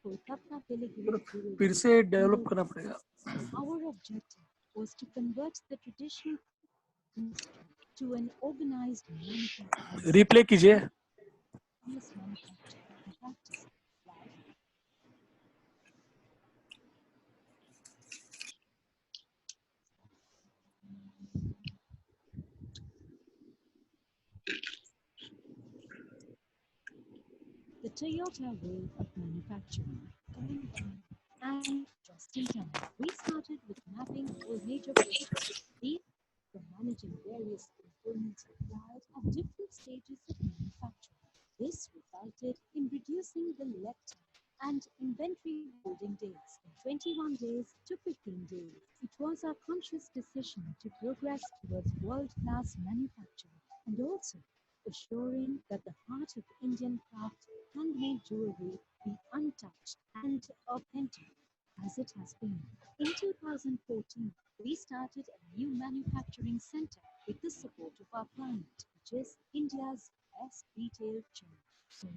Kolkata Filigree फिर से develop करना पड़ेगा. Our objective was to convert the traditional industry to an organized manufacturing replay कीजिए. manufacturing practice. The Toyota way of manufacturing, and just in time. We started with mapping all major processes, from managing various components required at different stages of manufacturing. This resulted in reducing the lead time and inventory holding days from 21 days to 15 days. It was our conscious decision to progress towards world-class manufacturing and also assuring that the heart of Indian craft handmade jewelry be untouched and authentic as it has been. In 2014, we started a new manufacturing center with the support of our client, which is India's best retail chain. So,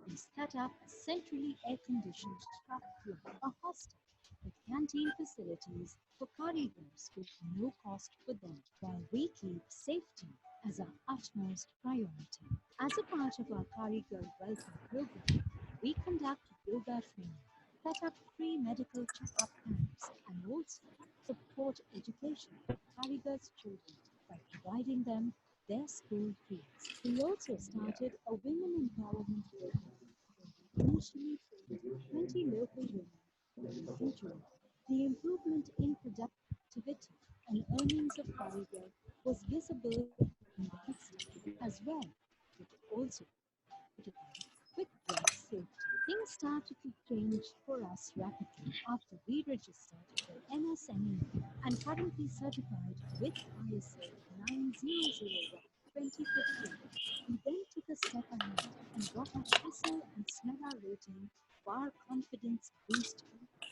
we set up a centrally air-conditioned craft room, a hostel, with canteen facilities for carigars with no cost for them, while we keep safety as our utmost priority. As a part of our Karigar welfare program, we conduct yoga training, set up free medical checkup camps, and also support education for Karigars children by providing them their school fees. We also started a women empowerment program where we initially trained 20 local women individually. The improvement in productivity and earnings of Karigar was visible in as well. It also with work safety. Things started to change for us rapidly after we registered for MSME and currently certified with ISO 9001 2015. We then took a step ahead and got our CRISIL and SMETA rating far confidence boosted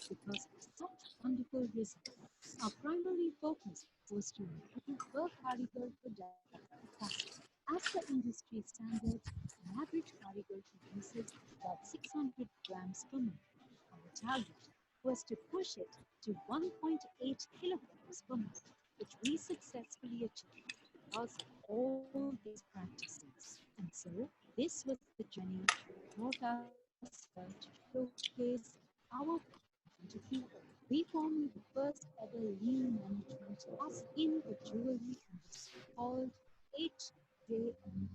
because of such wonderful results. Our primary focus was to improve per Karigar production capacity. As per industry standards, an average Karigar produces about 600 grams per month. Our target was to push it to 1.8 kilograms per month, which we successfully achieved because of all these practices. And so, this was the journey that brought us here to showcase our point of view. We formed the first ever lean management task in the jewelry industry called HJM,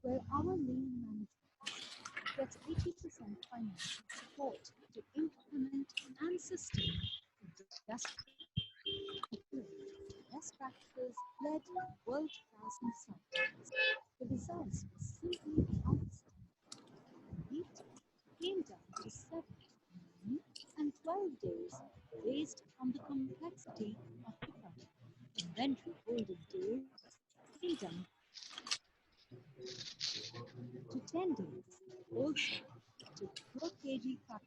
where our lean management gets 80% financial support to implement and sustain industrial best practices led by world-class consultants. The results were simply outstanding. The lead came down to 7, 9, and 12 days based on the complexity of the product. Inventory holding days came down to 10 days, also to per kg cut.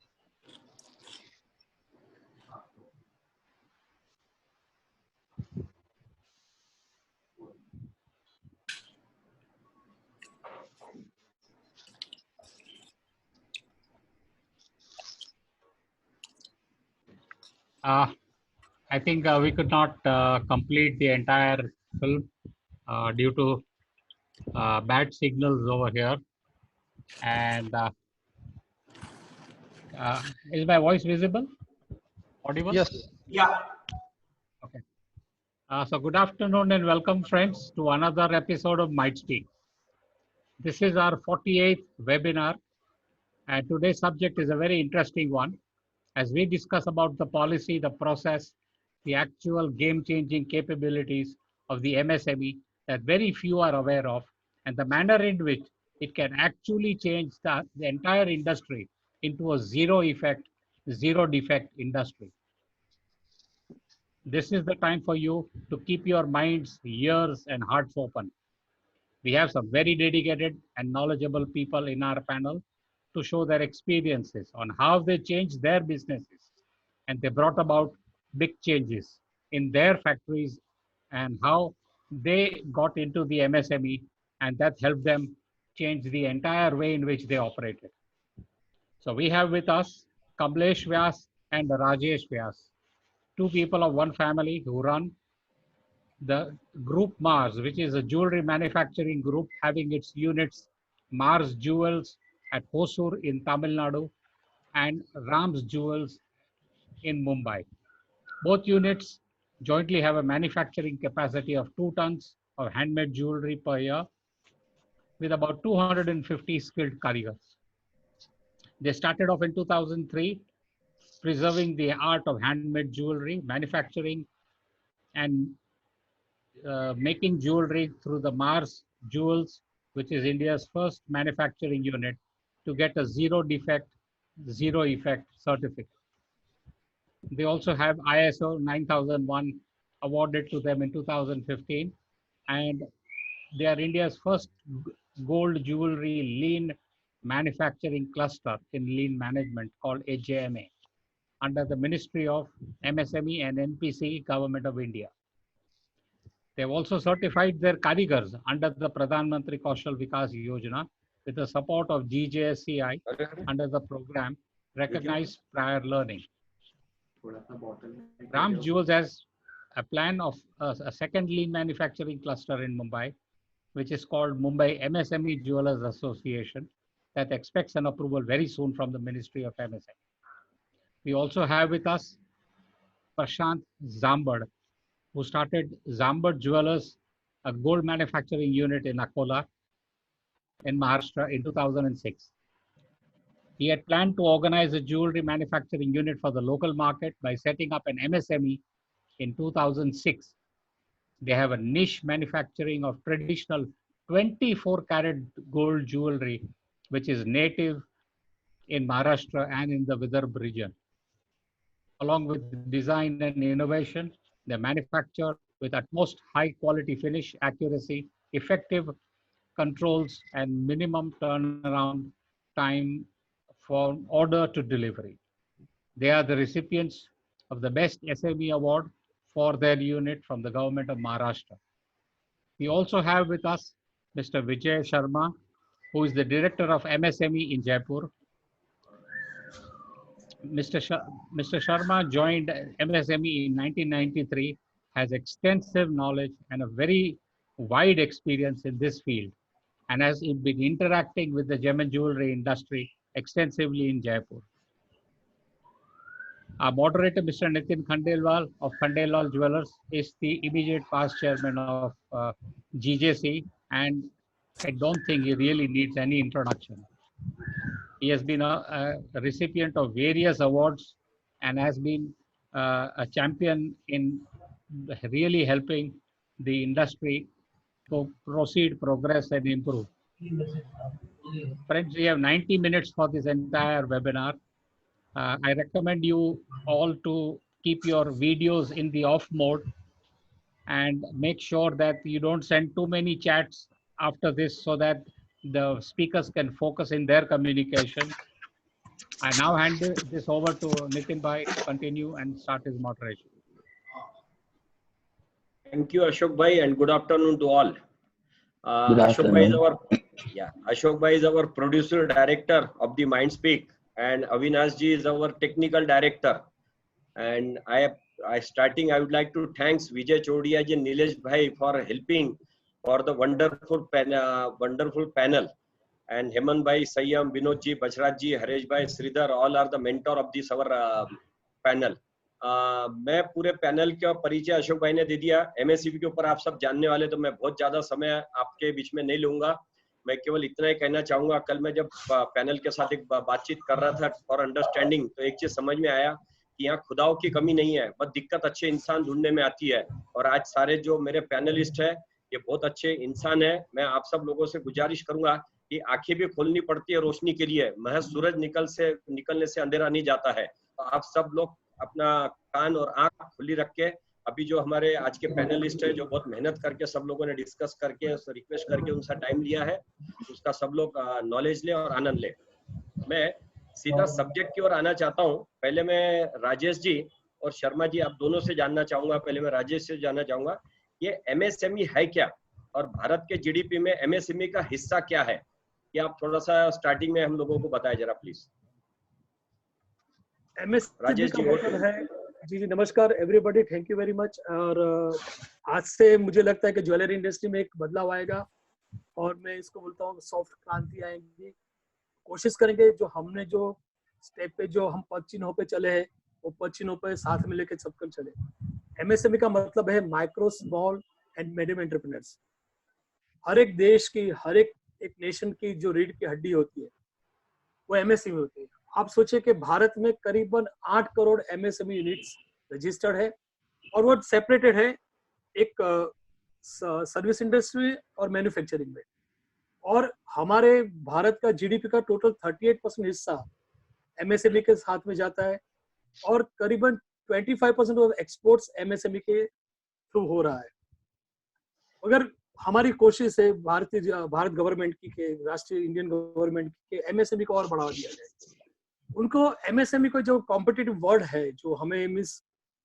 I think we could not complete the entire film due to bad signals over here. And is my voice visible? Audible? Yes. Yeah. Okay. So good afternoon and welcome, friends, to another episode of Mitestein. This is our 48th webinar, and today's subject is a very interesting one as we discuss about the policy, the process, the actual game-changing capabilities of the MSME that very few are aware of, and the manner in which it can actually change the entire industry into a zero effect, zero defect industry. This is the time for you to keep your minds, ears, and hearts open. We have some very dedicated and knowledgeable people in our panel to show their experiences on how they changed their businesses and they brought about big changes in their factories and how they got into the MSME and that helped them change the entire way in which they operated. So we have with us Kamlesh Vyas and Rajesh Vyas, two people of one family who run the group Mars, which is a jewelry manufacturing group having its units Mars Jewels at Hosur in Tamil Nadu and Rams Jewels in Mumbai. Both units jointly have a manufacturing capacity of 2 tons of handmade jewelry per year with about 250 skilled karigars. They started off in 2003, preserving the art of handmade jewelry, manufacturing and making jewelry through the Mars Jewels, which is India's first manufacturing unit to get a zero defect, zero effect certificate. They also have ISO 9001 awarded to them in 2015, and they are India's first gold jewelry lean manufacturing cluster in lean management called AJMA under the Ministry of MSME and NPC, Government of India. They have also certified their karigars under the Pradhan Mantri Kaushal Vikas Yojana with the support of GJSCI under the program Recognized Prior Learning. Rams Jewels has a plan of a second lean manufacturing cluster in Mumbai, which is called Mumbai MSME Jewelers Association, that expects an approval very soon from the Ministry of MSME. We also have with us Prashant Zambad, who started Zambad Jewelers, a gold manufacturing unit in Akola in Maharashtra in 2006. He had planned to organize a jewelry manufacturing unit for the local market by setting up an MSME in 2006. They have a niche manufacturing of traditional 24-karat gold jewelry, which is native in Maharashtra and in the Vidarbha region. Along with design and innovation, they manufacture with utmost high quality finish, accuracy, effective controls, and minimum turnaround time from order to delivery. They are the recipients of the Best SME Award for their unit from the Government of Maharashtra. We also have with us Mr. Vijay Sharma, who is the Director of MSME in Jaipur. Mr. Sharma joined MSME in 1993, has extensive knowledge and a very wide experience in this field, and has been interacting with the gem and jewelry industry extensively in Jaipur. Our moderator, Mr. Nitin Khandelwal of Khandelwal Jewelers, is the immediate past chairman of GJC, and I don't think he really needs any introduction. He has been a recipient of various awards and has been a champion in really helping the industry to proceed, progress, and improve. Friends, we have 90 minutes for this entire webinar. I recommend you all to keep your videos in the off mode and make sure that you don't send too many chats after this so that the speakers can focus in their communication. I now hand this over to Nitin Bhai to continue and start his moderation. Thank you, Ashok Bhai, and good afternoon to all. Ashok Bhai is our producer director of the Mindspeak, and Avinash ji is our technical director. And I would like to thank Vijay Chodia ji and Nilesh Bhai for helping for the wonderful panel. And Hemant Bhai, Sayyam, Vinod ji, Bajraj ji, Haresh Bhai, Sridhar, all are the mentor of this our panel. मैं पूरे panel का परिचय अशोक भाई ने दे दिया। MSCB के ऊपर आप सब जानने वाले, तो मैं बहुत ज्यादा समय आपके बीच में नहीं लूंगा। मैं केवल इतना ही कहना चाहूंगा, कल मैं जब पैनल के साथ एक बातचीत कर रहा था फॉर अंडरस्टैंडिंग, तो एक चीज समझ में आया कि यहाँ खुदाओं की कमी नहीं है, बस दिक्कत अच्छे इंसान ढूंढने में आती है। और आज सारे जो मेरे पैनलिस्ट है ये बहुत अच्छे इंसान है। मैं आप सब लोगों से गुजारिश करूंगा कि आंखें भी खोलनी पड़ती है रोशनी के लिए, महज सूरज निकलने से अंधेरा नहीं जाता है। तो आप सब लोग अपना कान और आंख खुली रख के, अभी जो हमारे आज के पैनलिस्ट है जो बहुत मेहनत करके सब लोगों ने डिस्कस करके रिक्वेस्ट करके उनका टाइम लिया है, उसका सब लोग नॉलेज ले और आनंद ले। मैं सीधा सब्जेक्ट की ओर आना चाहता हूँ। पहले मैं राजेश जी और शर्मा जी आप दोनों से जानना चाहूंगा। पहले मैं राजेश से जानना चाहूंगा ये एमएसएमई है क्या, और भारत के जीडीपी में एमएसएमई का हिस्सा क्या है, ये आप थोड़ा सा स्टार्टिंग में हम लोगों को बताएं जरा प्लीज। एमएसएमई राजेश का जी, मतलब है, जी जी नमस्कार everybody, thank you very much. और आज से मुझे लगता है कि ज्वेलरी इंडस्ट्री में एक बदलाव आएगा और मैं इसको बोलता हूँ सॉफ्ट क्रांति आएगी। कोशिश करेंगे जो हमने जो स्टेप पे जो हम पद चिन्हों पे चले हैं वो पद चिन्हों पे साथ में लेके सबकर चले। एमएसएमई का मतलब है micro small and medium entrepreneurs. हर एक देश की, हर एक नेशन की जो रीढ़ की हड्डी होती है वो एमएसएमई होती है। आप सोचिए कि भारत में करीबन 8 करोड़ एमएसएमई यूनिट्स रजिस्टर्ड है और वो सेपरेटेड है एक सर्विस इंडस्ट्री और मैन्युफैक्चरिंग में। और हमारे भारत का जीडीपी का टोटल 38% हिस्सा एमएसएमई के साथ में जाता है और करीबन 25% ऑफ एक्सपोर्ट्स एमएसएमई के थ्रू हो रहा है। अगर हमारी कोशिश है भारत गवर्नमेंट की के राष्ट्रीय इंडियन गवर्नमेंट की एमएसएमई को और बढ़ावा दिया जाए। उनको एमएसएमई को जो कॉम्पिटिटिव वर्ड है जो हमें मीन्स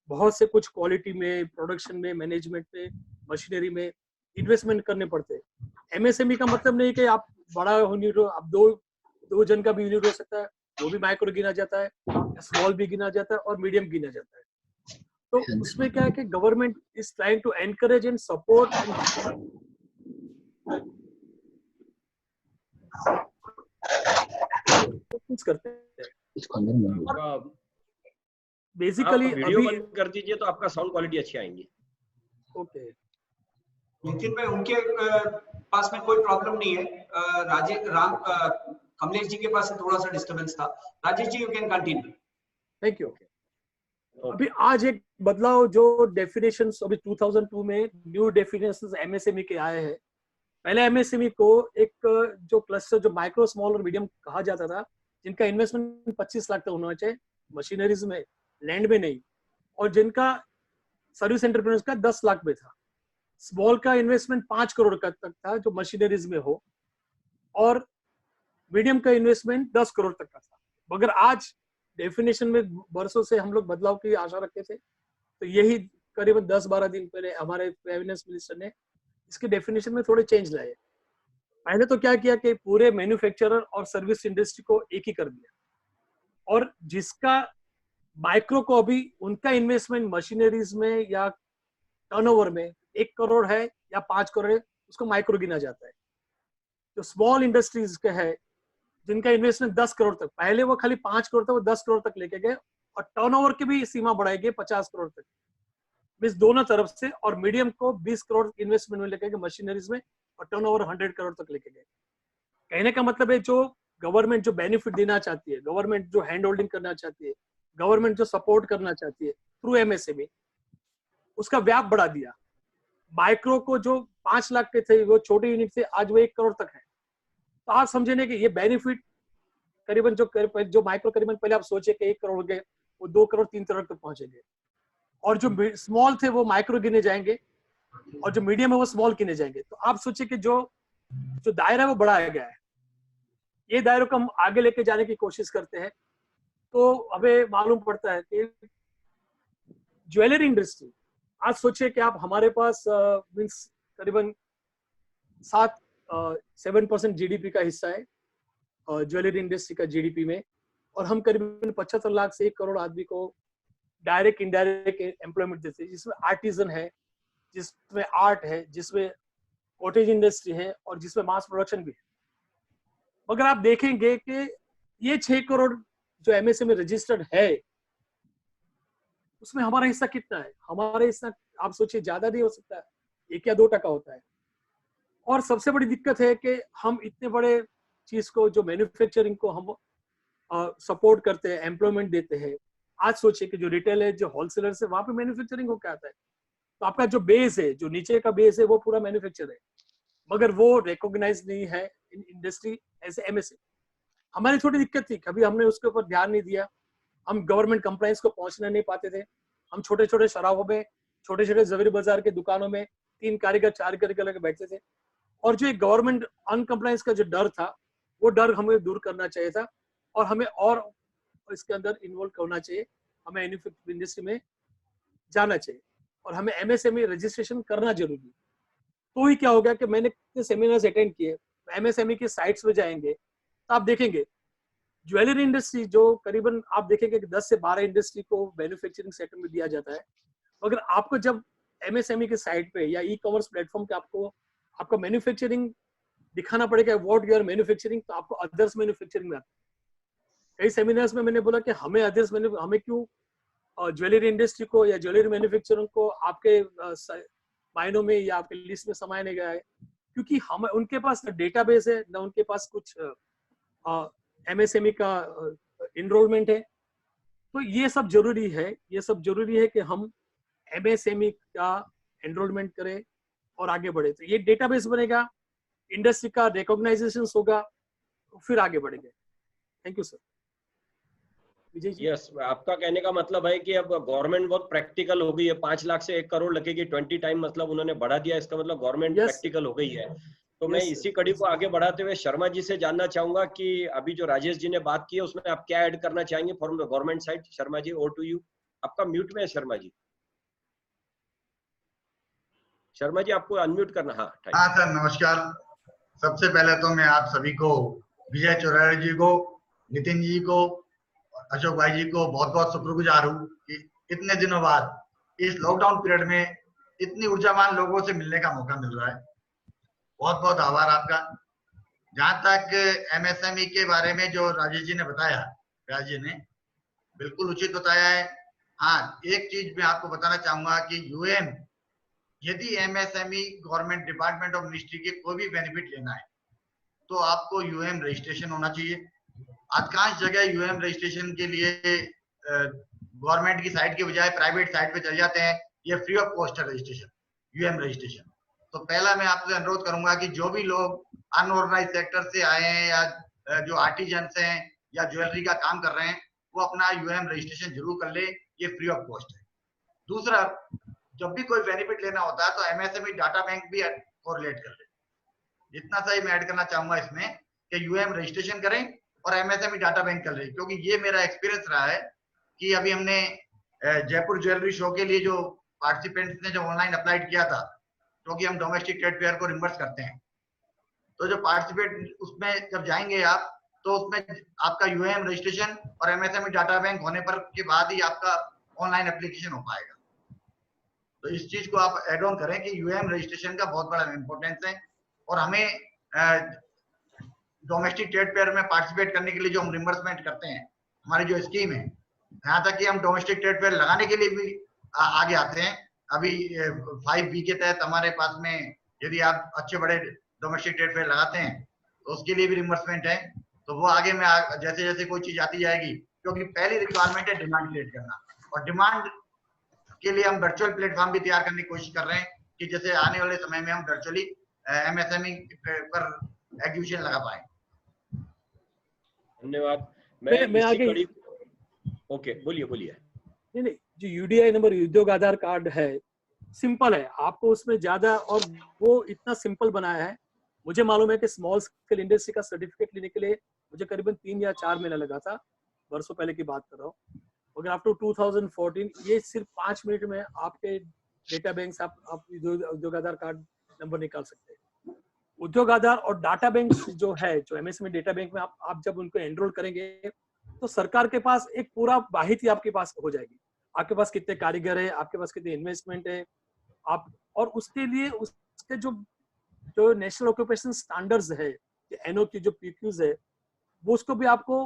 बहुत से कुछ क्वालिटी में, प्रोडक्शन में, मैनेजमेंट में, मशीनरी में इन्वेस्टमेंट करने पड़ते हैं। एमएसएमई का मतलब नहीं कि आप बड़ा यूनिट हो, आप दो जन का भी यूनिट हो सकता है, वो भी माइक्रो गिना जाता है, स्मॉल भी गिना जाता है और मीडियम गिना जाता है। तो उसमें क्या है कि government is trying to encourage and support and कुछ करते हैं बेसिकली। वीडियो अभी बंद कर दीजिए तो आपका साउंड क्वालिटी अच्छी आएंगी। ओके नितिन भाई, उनके पास में कोई प्रॉब्लम नहीं है। कमलेश जी के पास से थोड़ा सा डिस्टरबेंस था। Rajesh ji, you can continue. Thank you. अभी आज एक बदलाव जो डेफिनेशंस अभी 2002 में न्यू डेफिनेशंस एमएसएमई के आए हैं। पहले एमएसएमई को एक जो क्लस्टर जो माइक्रो स्मॉल और मीडियम कहा जाता था, जिनका इन्वेस्टमेंट 25 लाख तक होना चाहिए, मशीनरीज में, लैंड में नहीं, और जिनका सर्विस एंटरप्रेन्योर्स का 10 लाख में था। स्मॉल का इन्वेस्टमेंट 5 करोड़ का तक था जो मशीनरीज में हो, और मीडियम का इन्वेस्टमेंट 10 करोड़ तक का था। मगर आज डेफिनेशन में वर्षों से हम लोग बदलाव की आशा रखते थे, तो यही करीबन 10-12 दिन पहले हमारे फाइनेंस मिनिस्टर ने इसके डेफिनेशन में थोड़े चेंज लाए। पहले तो क्या किया कि पूरे मैन्युफैक्चरर और सर्विस इंडस्ट्री को एक ही कर दिया, और जिसका माइक्रो को अभी उनका इन्वेस्टमेंट मशीनरीज में या टर्नओवर में 1 करोड़ है या 5 करोड़ है, उसको माइक्रो गिना जाता है। जो स्मॉल इंडस्ट्रीज के है जिनका इन्वेस्टमेंट 10 करोड़ तक, पहले वो खाली 5 करोड़ तक, वो 10 करोड़ तक लेके गए, और टर्नओवर की भी सीमा बढ़ाई गई 50 करोड़ तक, मींस दोनों तरफ से। और मीडियम को 20 करोड़ इन्वेस्टमेंट में लेके गए मशीनरीज में, और टर्नओवर 100 करोड़ तक लेके गए। कहने का मतलब है जो गवर्नमेंट जो बेनिफिट देना चाहती है, गवर्नमेंट जो हैंड होल्डिंग करना चाहती है, गवर्नमेंट जो सपोर्ट करना चाहती है थ्रू एमएसएमई, उसका व्याप बढ़ा दिया। माइक्रो को जो 5 लाख के थे, वो छोटे यूनिट थे, आज वो 1 करोड़ तक है। तो आप समझे ना कि ये बेनिफिट करीबन जो माइक्रो करीबन पहले आप सोचे कि 1 करोड़ गए, वो 2 करोड़ 3 करोड़ तक पहुंचेंगे, और जो स्मॉल थे वो माइक्रो गिने जाएंगे, और जो मीडियम है वो स्मॉल गिने जाएंगे। तो आप सोचिए कि जो दायरा है वो बढ़ाया गया है। ये दायरे को हम आगे लेके जाने की कोशिश करते हैं। तो हमें मालूम पड़ता है कि ज्वेलरी इंडस्ट्री, आज सोचिए कि आप हमारे पास मीन्स करीबन 7% जीडीपी का हिस्सा है ज्वेलरी इंडस्ट्री का जीडीपी में, और हम करीबन 75 लाख से 1 करोड़ आदमी को डायरेक्ट इनडायरेक्ट एम्प्लॉयमेंट देते हैं, जिसमें आर्टिजन है, जिसमें आर्ट है, जिसमें कॉटेज इंडस्ट्री है, और जिसमें मास प्रोडक्शन भी है। मगर आप देखेंगे कि ये 6 करोड़ जो एमएसएमई रजिस्टर्ड है, उसमें हमारा हिस्सा कितना है? हमारा हिस्सा आप सोचिए ज्यादा नहीं हो सकता है, 1 या 2% होता है। और सबसे बड़ी दिक्कत है कि हम इतने बड़े चीज को, जो मैन्युफैक्चरिंग को हम सपोर्ट करते हैं, एम्प्लॉयमेंट देते हैं। आज सोचिए कि जो रिटेल है, जो होलसेलर है, वहां पे मैन्युफैक्चरिंग होकर आता है। तो आपका जो बेस है, जो नीचे का बेस है, वो पूरा मैन्युफैक्चर है, मगर वो रिकॉग्नाइज नहीं है इन इंडस्ट्री ऐसे एमएसए। हमारी छोटी दिक्कत थी, कभी हमने उसके ऊपर ध्यान नहीं दिया। हम गवर्नमेंट कंप्लायंस को पहुंचने नहीं पाते थे। हम छोटे छोटे शराबों में, छोटे छोटे जवेरी बाजार के दुकानों में 3 कारीगर 4 कारीगर लगे बैठते थे, और जो एक गवर्नमेंट अनकम्प्लायंस का जो डर था, वो डर हमें दूर करना चाहिए था, और हमें और इसके अंदर इन्वॉल्व करना चाहिए। हमें इंडस्ट्री में जाना चाहिए, और हमें एमएसएमई रजिस्ट्रेशन करना जरूरी। तो ही क्या हो गया कि मैंने कितने सेमिनार्स अटेंड किए, एमएसएमई की साइट्स पे जाएंगे तो आप देखेंगे ज्वेलरी इंडस्ट्री जो करीबन आप देखेंगे कि 10 से 12 इंडस्ट्री को मैन्युफैक्चरिंग सेक्टर में दिया जाता है, अगर आपको जब एमएसएमई के साइट पे या ई कॉमर्स प्लेटफॉर्म पे आपको आपका मैन्युफैक्चरिंग दिखाना पड़ेगा, व्हाट यू आर मैन्युफैक्चरिंग, तो आपको अदर्स मैन्युफैक्चरिंग में आता है। कई सेमिनार्स में मैंने बोला कि हमें क्यों ज्वेलरी इंडस्ट्री को या ज्वेलरी मैन्युफैक्चरिंग को आपके मायनों में या आपके लिस्ट में समाया गया है, क्योंकि हम उनके पास ना डेटाबेस है, ना उनके पास कुछ एमएसएमई का इनरोलमेंट है। तो ये सब जरूरी है कि हम एमएसएमई का एनरोलमेंट करें और आगे बढ़े। तो ये डेटाबेस बनेगा, इंडस्ट्री का रिकॉग्नाइजेशन होगा, तो फिर आगे बढ़ेंगे। Thank you sir. Vijay ji. Yes, आपका कहने का मतलब है कि अब गवर्नमेंट बहुत प्रैक्टिकल हो गई है। 5 लाख से 1 करोड़ लगेगी, 20 टाइम मतलब उन्होंने बढ़ा दिया। इसका मतलब गवर्नमेंट प्रैक्टिकल हो गई है। तो मैं इसी कड़ी को आगे बढ़ाते हुए शर्मा जी से जानना चाहूंगा कि अभी जो राजेश जी ने बात की है उसमें आप क्या ऐड करना चाहेंगे from the government side. Sharma ji, over to you. आपका म्यूट में है शर्मा जी। शर्मा जी आपको अनम्यूट करना। हाँ सर, नमस्कार। सबसे पहले तो मैं आप सभी को, विजय चौराहे जी को, नितिन जी को, अशोक भाई जी को बहुत बहुत शुक्रगुजार हूँ कि इतने दिनों बाद इस लॉकडाउन पीरियड में इतनी ऊर्जावान लोगों से मिलने का मौका मिल रहा है। बहुत बहुत आभार आपका। जहां तक एमएसएमई के बारे में जो राजेश जी ने बताया, राज जी ने बिल्कुल उचित बताया है। हाँ, एक चीज मैं आपको बताना चाहूंगा कि यूएम, यदि MSME government department of ministry के कोई भी बेनिफिट लेना है तो आपको यूएम रजिस्ट्रेशन होना चाहिए। अधिकांश जगह यूएम रजिस्ट्रेशन के लिए गवर्नमेंट की साइट के बजाय प्राइवेट साइट पे चले जाते हैं। ये फ्री ऑफ कॉस्ट है रजिस्ट्रेशन, यूएम रजिस्ट्रेशन। तो पहला मैं आपसे अनुरोध करूंगा कि जो भी लोग अनऑर्गेनाइज सेक्टर से आए हैं या जो आर्टिजन्स हैं या ज्वेलरी का काम कर रहे हैं, वो अपना यूएम रजिस्ट्रेशन जरूर कर ले। ये फ्री ऑफ कॉस्ट है। दूसरा, जब भी कोई बेनिफिट लेना होता है तो एमएसएमई डाटा बैंक भी कोरिलेट कर ले। इतना सा ही मैं ऐड करना चाहूंगा इसमें कि यूएम रजिस्ट्रेशन करें और एमएसएमई डाटा बैंक कर ले। क्योंकि ये मेरा एक्सपीरियंस रहा है कि अभी हमने जयपुर ज्वेलरी शो के लिए जो पार्टिसिपेंट्स ने जो ऑनलाइन अप्लाइड किया था, क्योंकि हम डोमेस्टिक ट्रेड फेयर को रिम्बर्स करते हैं, तो जो पार्टिसिपेंट उसमें जब जाएंगे आप, तो उसमें आपका यूएम रजिस्ट्रेशन और एमएसएमई डाटा बैंक होने पर के बाद ही आपका ऑनलाइन एप्लीकेशन हो पाएगा। तो इस चीज को आप एड ऑन करें कि यूएम रजिस्ट्रेशन का बहुत बड़ा इंपॉर्टेंस है। और हमें डोमेस्टिक ट्रेड फेयर में पार्टिसिपेट करने के लिए जो हम रिम्बर्समेंट करते हैं, हमारी जो स्कीम है, यहाँ तक कि हम डोमेस्टिक ट्रेड फेयर लगाने के लिए भी आगे आते हैं। अभी 5B के तहत हमारे पास में यदि आप अच्छे बड़े डोमेस्टिक ट्रेड फेयर लगाते हैं तो उसके लिए भी रिम्बर्समेंट है। तो वो आगे में जैसे जैसे कोई चीज आती जाएगी, क्योंकि पहली रिक्वायरमेंट है डिमांड क्रिएट करना, और डिमांड के लिए हम वर्चुअल प्लेटफॉर्म भी तैयार करने की कोशिश कर रहे हैं कि जैसे आने वाले समय में हम वर्चुअली एमएसएमई पर एग्जीबिशन लगा पाए। धन्यवाद। मैं आगे ओके, बोलिए। नहीं, जो यूडीआई नंबर, उद्योग आधार कार्ड है, सिंपल है। आपको उसमें ज्यादा, और वो इतना सिंपल बनाया है। मुझे मालूम है कि स्मॉल स्केल इंडस्ट्री का सर्टिफिकेट लेने के लिए मुझे करीबन 3 या 4 महीना लगा था, वर्षों पहले की बात कर रहा हूँ। अगर आफ्टर 2014 ये सिर्फ 5 मिनट में आपके डेटा बैंक से आप उद्योग आधार कार्ड नंबर निकाल सकते हैं। उद्योग आधार और डाटा बैंक जो है, जो एमएसएमई डेटा बैंक में आप जब उनको एनरोल करेंगे तो सरकार के पास एक पूरा माहिती आपके पास हो जाएगी। आपके पास कितने कारीगर है, आपके पास कितने इन्वेस्टमेंट है, आप, और उसके लिए उसके जो नेशनल ऑक्यूपेशन स्टैंडर्ड्स है, एनओ की जो पीक्यूज है, वो उसको भी आपको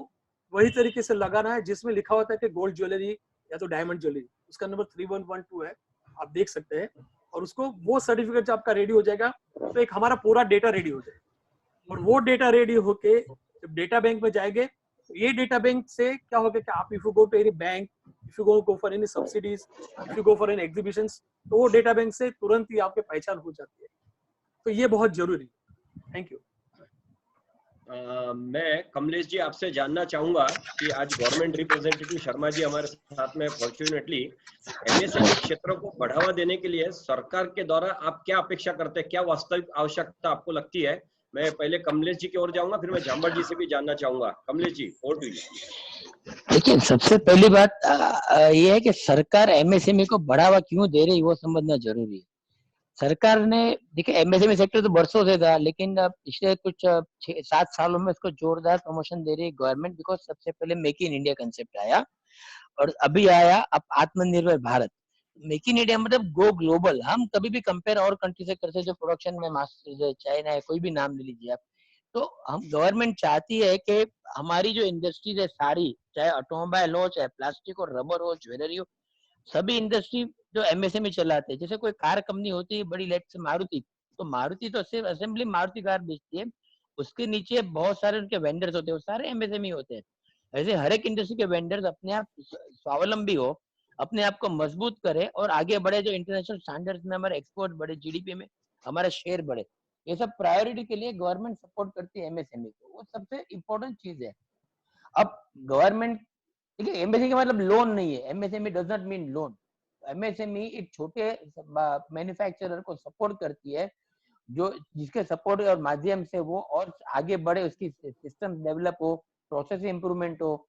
वही तरीके से लगाना है जिसमें लिखा होता है कि गोल्ड ज्वेलरी या तो डायमंड ज्वेलरी। उसका नंबर 3112 है, आप देख सकते हैं। और उसको वो सर्टिफिकेट जब आपका रेडी हो जाएगा तो एक हमारा पूरा डेटा रेडी हो जाएगा। और वो डेटा रेडी होके जब डेटा बैंक में जाएंगे, ये डेटा बैंक से क्या होगा कि आप if you go to any bank, if you go for any subsidies, if you go for any exhibitions, तो वो डेटा बैंक से तुरंत ही आपके पहचान हो जाती है। तो ये बहुत जरूरी है। Thank you. मैं कमलेश जी आपसे जानना चाहूंगा कि आज गवर्नमेंट रिप्रेजेंटेटिव शर्मा जी हमारे साथ में, फॉर्चुनेटली एमएसएमई क्षेत्रों को बढ़ावा देने के लिए सरकार के द्वारा आप क्या अपेक्षा करते हैं, क्या वास्तविक आवश्यकता आपको लगती है? मैं पहले कमलेश जी की ओर जाऊंगा, फिर मैं झांबड़ जी से भी जानना चाहूंगा। Kamlesh ji, over to you. देखिए, सबसे पहली बात ये है कि सरकार एमएसएमई को बढ़ावा क्यों दे रही है, वो समझना जरूरी है। सरकार ने, देखिए एमएसएमई सेक्टर तो बरसों से था, लेकिन पिछले कुछ 6-7 सालों में इसको जोरदार प्रमोशन दे रही है गवर्नमेंट, बिकॉज सबसे पहले मेक इन इंडिया कंसेप्ट आया और अभी आया अब आत्मनिर्भर भारत। मेक इन इंडिया मतलब गो ग्लोबल। हम कभी भी कंपेयर और कंट्री से करते हैं जो प्रोडक्शन में मास्टर है, चाइना है, कोई भी नाम ले लीजिए आप, तो हम गवर्नमेंट चाहती है कि हमारी जो इंडस्ट्रीज है सारी, चाहे ऑटोमोबाइल हो, चाहे प्लास्टिक और रबर हो, ज्वेलरी हो, सभी इंडस्ट्री जो एमएसएमई चलाते हैं। जैसे कोई कार कंपनी होती है बड़ी, लेट से मारुति, तो मारुति तो सिर्फ असेंबली मारुति कार बेचती है, उसके नीचे बहुत सारे उनके वेंडर्स होते हैं, वो सारे एमएसएमई होते हैं। ऐसे हर एक इंडस्ट्री के वेंडर्स अपने आप स्वावलंबी हो, अपने आप को मजबूत करे और आगे बढ़े, जो इंटरनेशनल स्टैंडर्ड्स में हमारे एक्सपोर्ट बढ़े, जीडीपी में हमारा शेयर बढ़े, ये सब प्रायोरिटी के लिए गवर्नमेंट सपोर्ट करती है एमएसएमई को, वो सबसे इम्पोर्टेंट चीज है। अब गवर्नमेंट, देखिए एमएसएमई का मतलब लोन नहीं है, MSME does not mean loan. MSME एक छोटे मैन्युफैक्चरर को सपोर्ट करती है, जो जिसके सपोर्ट और माध्यम से वो और आगे बढ़े, उसकी सिस्टम डेवलप हो, प्रोसेस इंप्रूवमेंट हो,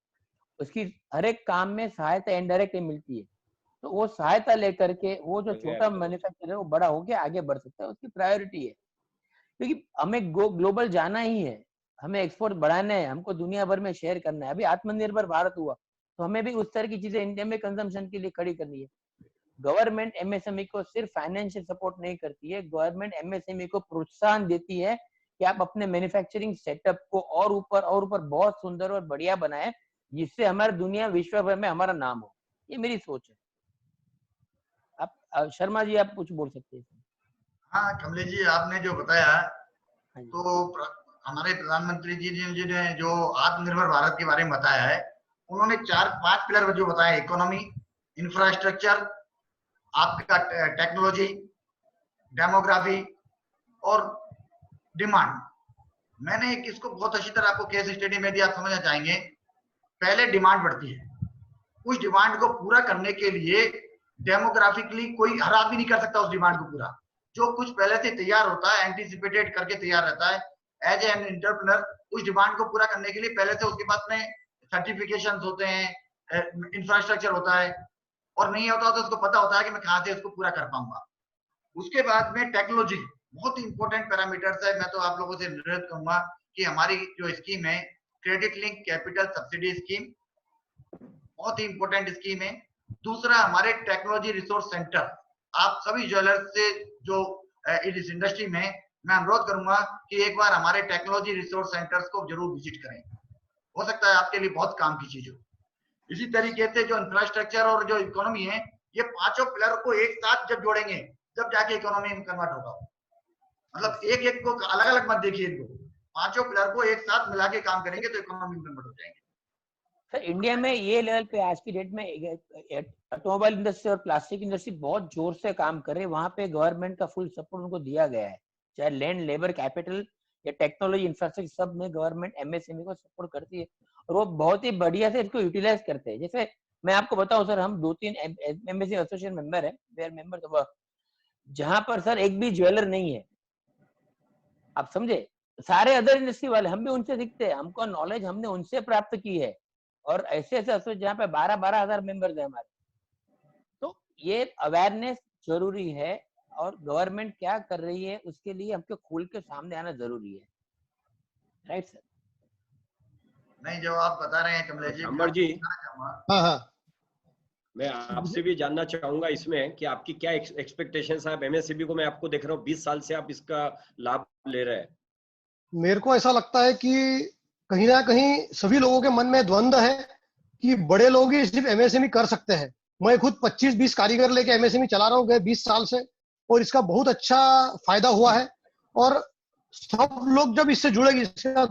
उसकी हर एक काम में सहायता इनडायरेक्ट मिलती है। तो वो सहायता लेकर के वो जो छोटा मैन्युफैक्चरर है वो बड़ा होके आगे बढ़ सकता है, उसकी प्रायोरिटी है। क्योंकि हमें ग्लोबल जाना ही है, हमें एक्सपोर्ट बढ़ाना है, हमको दुनिया भर में शेयर करना है। अभी आत्मनिर्भर भारत हुआ तो हमें भी उस तरह की चीजें इंडिया में कंजम्पशन के लिए खड़ी करनी है। गवर्नमेंट एमएसएमई को सिर्फ फाइनेंशियल सपोर्ट नहीं करती है, गवर्नमेंट एमएसएमई को प्रोत्साहन देती है कि आप अपने मैन्युफैक्चरिंग सेटअप को और ऊपर बहुत सुंदर और बढ़िया बनाए, जिससे हमारी दुनिया विश्व भर में हमारा नाम हो। ये मेरी सोच है। आप शर्मा जी आप कुछ बोल सकते हैं? हाँ कमलेश जी, आपने जो बताया हाँ जी। तो हमारे प्रधानमंत्री जी ने जो आत्मनिर्भर भारत के बारे में बताया है, उन्होंने 4-5 पिलर जो बताया, इकोनॉमी, इंफ्रास्ट्रक्चर, आपका टेक्नोलॉजी, डेमोग्राफी और डिमांड। मैंने एक इसको बहुत अच्छी तरह आपको केस स्टडी में दिया, आप समझना चाहेंगे। पहले डिमांड बढ़ती है, उस डिमांड को पूरा करने के लिए डेमोग्राफिकली कोई हर आदमी नहीं कर सकता उस डिमांड को पूरा। जो कुछ पहले से तैयार होता है, एंटीसिपेटेड करके तैयार रहता है, एज एन एंटरप्रेन्योर उस डिमांड को पूरा करने के लिए पहले से उसके पास में सर्टिफिकेशंस होते हैं, इंफ्रास्ट्रक्चर होता है, और नहीं होता तो उसको पता होता है कि मैं कहां से उसको पूरा कर पाऊंगा। उसके बाद में टेक्नोलॉजी बहुत ही इंपॉर्टेंट पैरामीटर्स है। मैं तो आप लोगों से अनुरोध करूंगा कि हमारी जो स्कीम है, credit link capital subsidy scheme, बहुत ही इंपॉर्टेंट स्कीम है। दूसरा, हमारे टेक्नोलॉजी रिसोर्स सेंटर, आप सभी ज्वेलर्स से जो इस इंडस्ट्री में, मैं अनुरोध करूंगा कि एक बार हमारे टेक्नोलॉजी रिसोर्स सेंटर्स को जरूर विजिट करें, हो सकता है आपके लिए बहुत काम की चीज हो। इसी तरीके से जो इंफ्रास्ट्रक्चर और जो इकोनॉमी है, ये पांचों पिलर को एक साथ जब जोड़ेंगे जब जाके इकोनॉमी में कन्वर्ट होगा। मतलब एक एक को अलग अलग मत देखिए, इनको पांचों पिलर को एक साथ मिला के काम करेंगे तो इकोनॉमी में कन्वर्ट हो जाएंगे। सर इंडिया में ये लेवल पे आज की डेट में ऑटोमोबाइल इंडस्ट्री और प्लास्टिक इंडस्ट्री बहुत जोर से काम कर रही है, वहां पे गवर्नमेंट का फुल सपोर्ट उनको दिया गया है, चाहे लैंड, लेबर, कैपिटल या टेक्नोलॉजी, इंफ्रास्ट्रक्चर, सब में गवर्नमेंट एमएसएमई को सपोर्ट करती है और वो बहुत ही बढ़िया से इसको यूटिलाइज करते हैं। जैसे मैं आपको बताऊं सर, हम 2-3 एमएसएमई एसोसिएशन मेंबर है, वे आर मेंबर्स ऑफ, जहां पर सर एक भी ज्वेलर नहीं है, आप समझे, सारे अदर इंडस्ट्री वाले, हम भी उनसे सीखते हैं, हमको नॉलेज हमने उनसे प्राप्त की है। और ऐसे ऐसे जहाँ पे 12-12 हजार मेंबर्स है हमारे। तो ये अवेयरनेस जरूरी है और गवर्नमेंट क्या कर रही है उसके लिए हमको खोल के सामने आना जरूरी है। Right sir? नहीं, जो आप बता रहे हैं कमलेश जी, अमर जी, हाँ, मैं आपसे भी जानना चाहूंगा इसमें कि आपकी क्या एक्सपेक्टेशंस है एमएसएमई को। मैं आपको देख रहा हूँ 20 साल से आप इसका लाभ ले रहे हैं। मेरे को ऐसा लगता है कि कहीं ना कहीं सभी लोगों के मन में द्वंद्व है कि बड़े लोग ही सिर्फ एमएसएमई कर सकते हैं। मैं खुद 25-20 कारीगर लेके एमएसएमई चला रहा हूँ गए 20 साल से, और इसका बहुत अच्छा फायदा हुआ है। और सब लोग जब इससे जुड़ेंगे,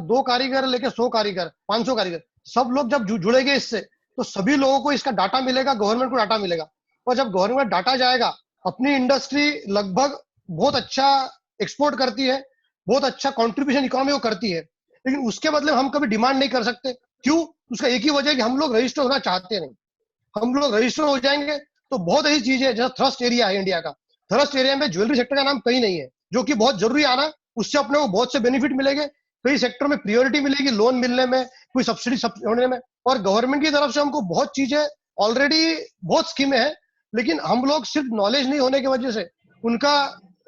2 कारीगर लेके 100 कारीगर, 500 कारीगर, सब लोग जब जुड़ेंगे इससे, तो सभी लोगों को इसका डाटा मिलेगा, गवर्नमेंट को डाटा मिलेगा। और जब गवर्नमेंट डाटा जाएगा, अपनी इंडस्ट्री लगभग बहुत अच्छा एक्सपोर्ट करती है, बहुत अच्छा कंट्रीब्यूशन इकोनॉमी को करती है, लेकिन उसके बदले हम कभी डिमांड नहीं कर सकते। क्यों? उसका एक ही वजह है कि हम लोग रजिस्टर होना चाहते नहीं। हम लोग रजिस्टर हो जाएंगे तो बहुत ऐसी चीज है, जैसे थ्रस्ट एरिया है इंडिया का, थ्रस्ट एरिया में ज्वेलरी सेक्टर का नाम कहीं नहीं है, जो कि बहुत जरूरी आना, उससे अपने को बहुत से बेनिफिट मिलेंगे। कई सेक्टर में प्रायोरिटी मिलेगी, लोन मिलने में, कोई सब्सिडी होने में, और गवर्नमेंट की तरफ से हमको बहुत चीजें ऑलरेडी, बहुत स्कीमें हैं, लेकिन हम लोग सिर्फ नॉलेज नहीं होने की वजह से, उनका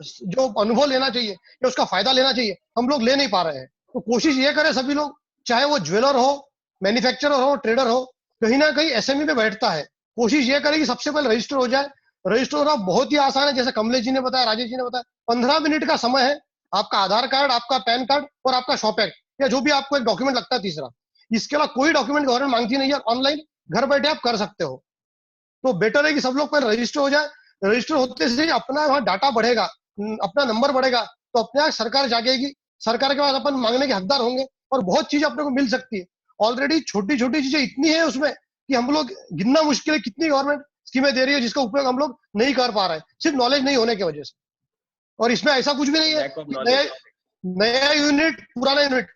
जो अनुभव लेना चाहिए या उसका फायदा लेना चाहिए, हम लोग ले नहीं पा रहे हैं। तो कोशिश ये करें सभी लोग, चाहे वो ज्वेलर हो, मैन्युफैक्चरर हो, ट्रेडर हो, कहीं ना कहीं एसएमई में बैठता है, कोशिश ये करें कि सबसे पहले रजिस्टर हो जाए। रजिस्टर होना बहुत ही आसान है, जैसे कमलेश जी ने बताया, राजेश जी ने बताया, 15 मिनट का समय है। आपका आधार कार्ड, आपका पैन कार्ड और आपका शॉप एक्ट या जो भी आपको एक डॉक्यूमेंट लगता है तीसरा, इसके अलावा कोई डॉक्यूमेंट गवर्नमेंट मांगती नहीं है, ऑनलाइन घर बैठे आप कर सकते हो। तो बेटर है कि सब लोग पहले रजिस्टर हो जाए। रजिस्टर होते से अपना वहाँ डाटा बढ़ेगा, अपना नंबर बढ़ेगा, तो अपने आप सरकार जागेगी, सरकार के पास अपन मांगने के हकदार होंगे और बहुत चीज अपने को मिल सकती है। ऑलरेडी छोटी छोटी चीजें इतनी है उसमें कि हम लोग गिनना मुश्किल है कितनी गवर्नमेंट स्कीमें दे रही है जिसका उपयोग हम लोग नहीं कर पा रहे हैं, सिर्फ नॉलेज नहीं होने की वजह से। और इसमें ऐसा कुछ भी नहीं है नया नया यूनिट पुराना यूनिट,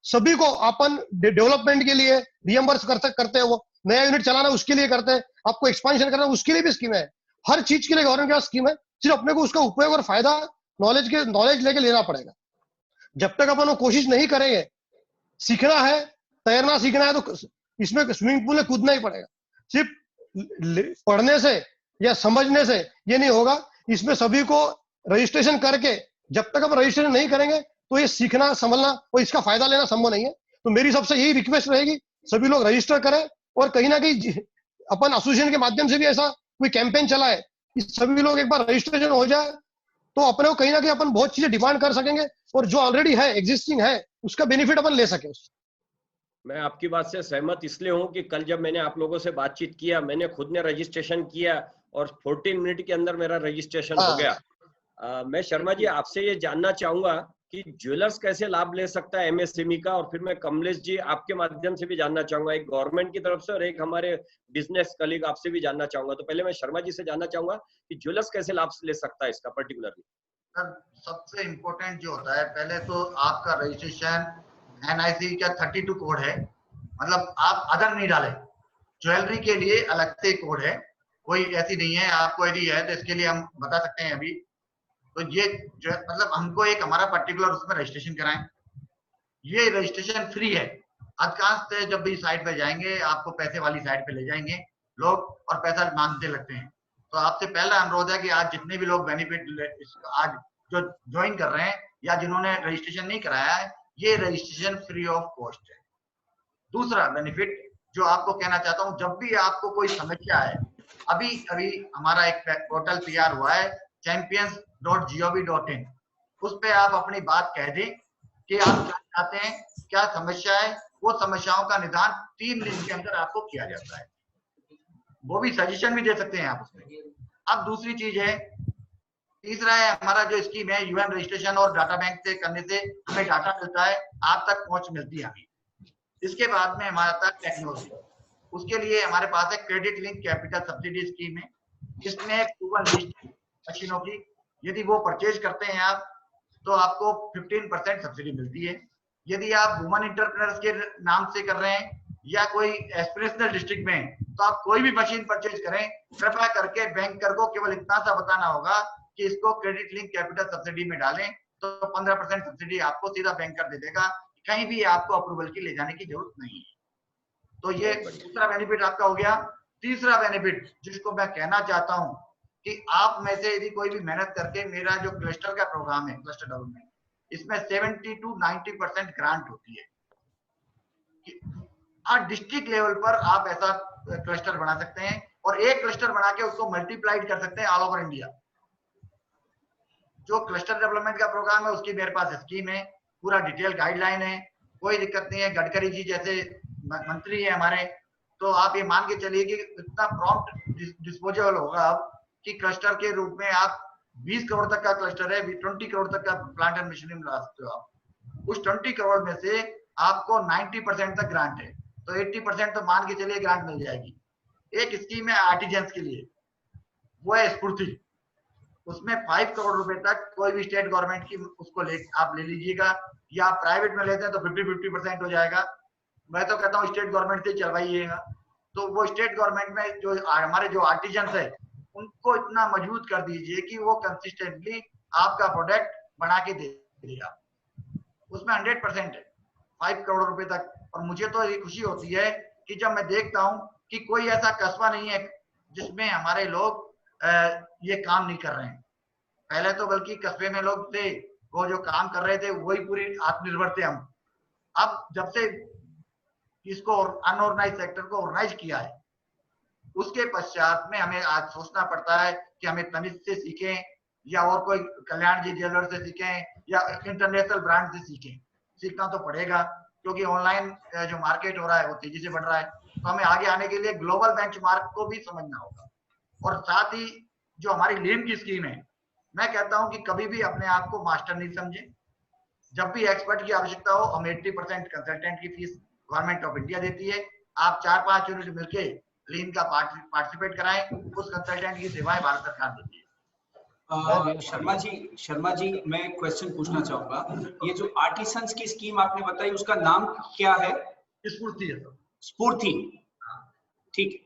सभी को अपन डेवलपमेंट के लिए रियम्बर्स करते हैं, वो नया यूनिट चलाना उसके लिए करते हैं, आपको एक्सपांशन करना उसके लिए भी स्कीम है। हर चीज के लिए गवर्नमेंट के पास स्कीम है, सिर्फ अपने को उसका उपयोग और फायदा नॉलेज लेके लेना पड़ेगा। जब तक अपन वो कोशिश नहीं करेंगे, सीखना है, तैरना सीखना है, तो इसमें स्विमिंग पूल में कूदना ही पड़ेगा। सिर्फ पढ़ने से या समझने से ये नहीं होगा, इसमें सभी को रजिस्ट्रेशन करके, जब तक हम रजिस्ट्रेशन नहीं करेंगे तो ये सीखना समझना और इसका फायदा लेना संभव नहीं है। तो मेरी सबसे यही रिक्वेस्ट रहेगी, सभी लोग रजिस्टर करें और कहीं ना कहीं अपन एसोसिएशन के माध्यम से भी ऐसा कोई कैंपेन चलाए कि सभी लोग एक बार रजिस्ट्रेशन हो जाए, तो अपने को कहीं ना कहीं अपन बहुत चीजें डिमांड कर सकेंगे और जो ऑलरेडी है एग्जिस्टिंग है उसका बेनिफिट अपन ले सके। मैं आपकी बात से सहमत इसलिए हूं कि कल जब मैंने आप लोगों से बातचीत किया, मैंने खुद ने रजिस्ट्रेशन किया और 14 मिनट के अंदर मेरा रजिस्ट्रेशन हो गया। मैं शर्मा जी आपसे ये जानना चाहूंगा कि ज्वेलर्स कैसे लाभ ले सकता है एमएसएमई का, और फिर मैं कमलेश जी आपके माध्यम से भी जानना चाहूंगा, एक गवर्नमेंट की तरफ से और एक हमारे बिजनेस कलीग आपसे भी जानना चाहूंगा। तो पहले मैं शर्मा जी से जानना चाहूंगा कि ज्वेलर्स कैसे लाभ ले सकता है इसका पर्टिकुलरली। सर सबसे इम्पोर्टेंट जो होता है, पहले तो आपका रजिस्ट्रेशन एनआईसी का 32 कोड है, मतलब आप अदर नहीं डाले। ज्वेलरी के लिए अलग से कोड है, कोई ऐसी नहीं है। आपको यदि है तो इसके लिए हम बता सकते हैं अभी। तो ये मतलब हमको एक हमारा पर्टिकुलर उसमें रजिस्ट्रेशन कराएं, ये रजिस्ट्रेशन फ्री है। अधिकांश जब भी साइट पे जाएंगे आपको पैसे वाली साइट पे ले जाएंगे लोग और पैसा मांगते लगते हैं। तो आपसे पहला अनुरोध है कि आज जितने भी लोग बेनिफिट आज जो ज्वाइन कर रहे हैं या जिन्होंने रजिस्ट्रेशन नहीं कराया है, ये रजिस्ट्रेशन फ्री ऑफ कॉस्ट है। दूसरा बेनिफिट जो आपको कहना चाहता हूं, जब भी आपको कोई समस्या है, अभी हमारा एक पोर्टल तैयार हुआ है champions.gov.in, उस पे आप अपनी बात कह दें कि आप क्या चाहते हैं, क्या समस्या है, वो समस्याओं का निदान 3 दिन के अंदर आपको किया जाता है। वो भी सजेशन भी दे सकते हैं आप उसमें। अब दूसरी चीज है, तीसरा है हमारा जो स्कीम है यूएन रजिस्ट्रेशन और डाटा बैंक से करने से हमें डाटा मिलता है, आप तक पहुंच मिलती है हमें। इसके बाद में हमारा था टेक्नोलॉजी, उसके लिए हमारे पास है credit link capital subsidy scheme है। इसमें प्रूवन लिस्ट मशीनों की यदि वो परचेज करते हैं आप तो आपको 15% सब्सिडी मिलती है। यदि आप वुमन एंटरप्रेन्योर्स के नाम से कर रहे हैं या कोई एस्पिरेशनल डिस्ट्रिक्ट में, तो आप कोई भी मशीन परचेज करें, कृपया करके बैंकर को केवल इतना सा बताना होगा कि इसको क्रेडिट लिंक कैपिटल सब्सिडी में डालें, तो 15% सब्सिडी आपको सीधा बैंकर दे देगा, कहीं भी आपको अप्रूवल की ले जाने की जरूरत नहीं है। तो ये दूसरा बेनिफिट आपका हो गया। तीसरा बेनिफिट जिसको मैं कहना चाहता हूं कि आप में से यदि कोई भी मेहनत करके, मेरा जो क्लस्टर का प्रोग्राम है क्लस्टर डेवलपमेंट, इसमें 70 to 90% ग्रांट होती है। डिस्ट्रिक्ट लेवल पर आप ऐसा क्लस्टर बना सकते हैं और एक क्लस्टर बना के उसको मल्टीप्लाइड कर सकते हैं ऑल ओवर इंडिया। जो क्लस्टर डेवलपमेंट का प्रोग्राम है उसकी मेरे पास स्कीम है, पूरा डिटेल गाइडलाइन है, कोई दिक्कत नहीं है। गडकरी जी जैसे मंत्री है हमारे, तो आप ये मान के चलिए कि इतना प्रॉम्प्ट डिस्पोजेबल होगा अब कि क्लस्टर के रूप में आप 20 करोड़ तक का क्लस्टर है, 20 करोड़ तक का प्लांट एंड मशीनरी में ला सकते हो आप। उस 20 करोड़ में से आपको 90% तक ग्रांट है, तो 80% तो मान के चलिए ग्रांट मिल जाएगी। एक स्कीम है आर्टिजन्स के लिए, वो है स्फूर्ति, उसमें 5 करोड़ रुपए तक कोई भी स्टेट गवर्नमेंट की उसको आप ले लीजिएगा, या आप प्राइवेट में लेते हैं तो 50-50% हो जाएगा। मैं तो कहता हूँ स्टेट गवर्नमेंट से चलवाइएगा। तो वो स्टेट गवर्नमेंट में जो हमारे जो आर्टिजन्स है उनको इतना मजबूत कर दीजिए कि वो कंसिस्टेंटली आपका प्रोडक्ट बना के दे देगा। उसमें 100% है 5 करोड़ रुपए तक। और मुझे तो ये खुशी होती है कि जब मैं देखता हूँ कि कोई ऐसा कस्बा नहीं है जिसमें हमारे लोग ये काम नहीं कर रहे हैं। पहले तो बल्कि कस्बे में लोग थे, वो जो काम कर रहे थे वही पूरी आत्मनिर्भर थे हम। अब जब से इसको अनऑर्गेनाइज सेक्टर को ऑर्गेनाइज किया है, उसके पश्चात में हमें आज सोचना पड़ता है कि हमें तनिष्क से सीखें या और कोई कल्याण जी ज्वेलर से सीखें या इंटरनेशनल ब्रांड से सीखें। सीखना तो पड़ेगा, क्योंकि ऑनलाइन जो मार्केट हो रहा है वो तेजी से बढ़ रहा है। तो हमें आगे आने के लिए ग्लोबल बेंचमार्क को भी समझना होगा। और साथ ही जो हमारी लीम की स्कीम है, मैं कहता हूं कि कभी भी अपने आप को मास्टर नहीं समझे। जब भी एक्सपर्ट की आवश्यकता हो, हम 80% कंसल्टेंट की फीस गवर्नमेंट ऑफ इंडिया देती है। आप 4-5 यूनिट मिलके लीन का पार्टिसिपेट कराएं, उस कंसल्टेंट की सेवाएं भारत सरकार देती है। शर्मा जी मैं क्वेश्चन पूछना चाहूंगा, ये जो आर्टिसंस की स्कीम आपने बताई उसका नाम क्या है? स्फूर्ति है। स्फूर्ति, ठीक।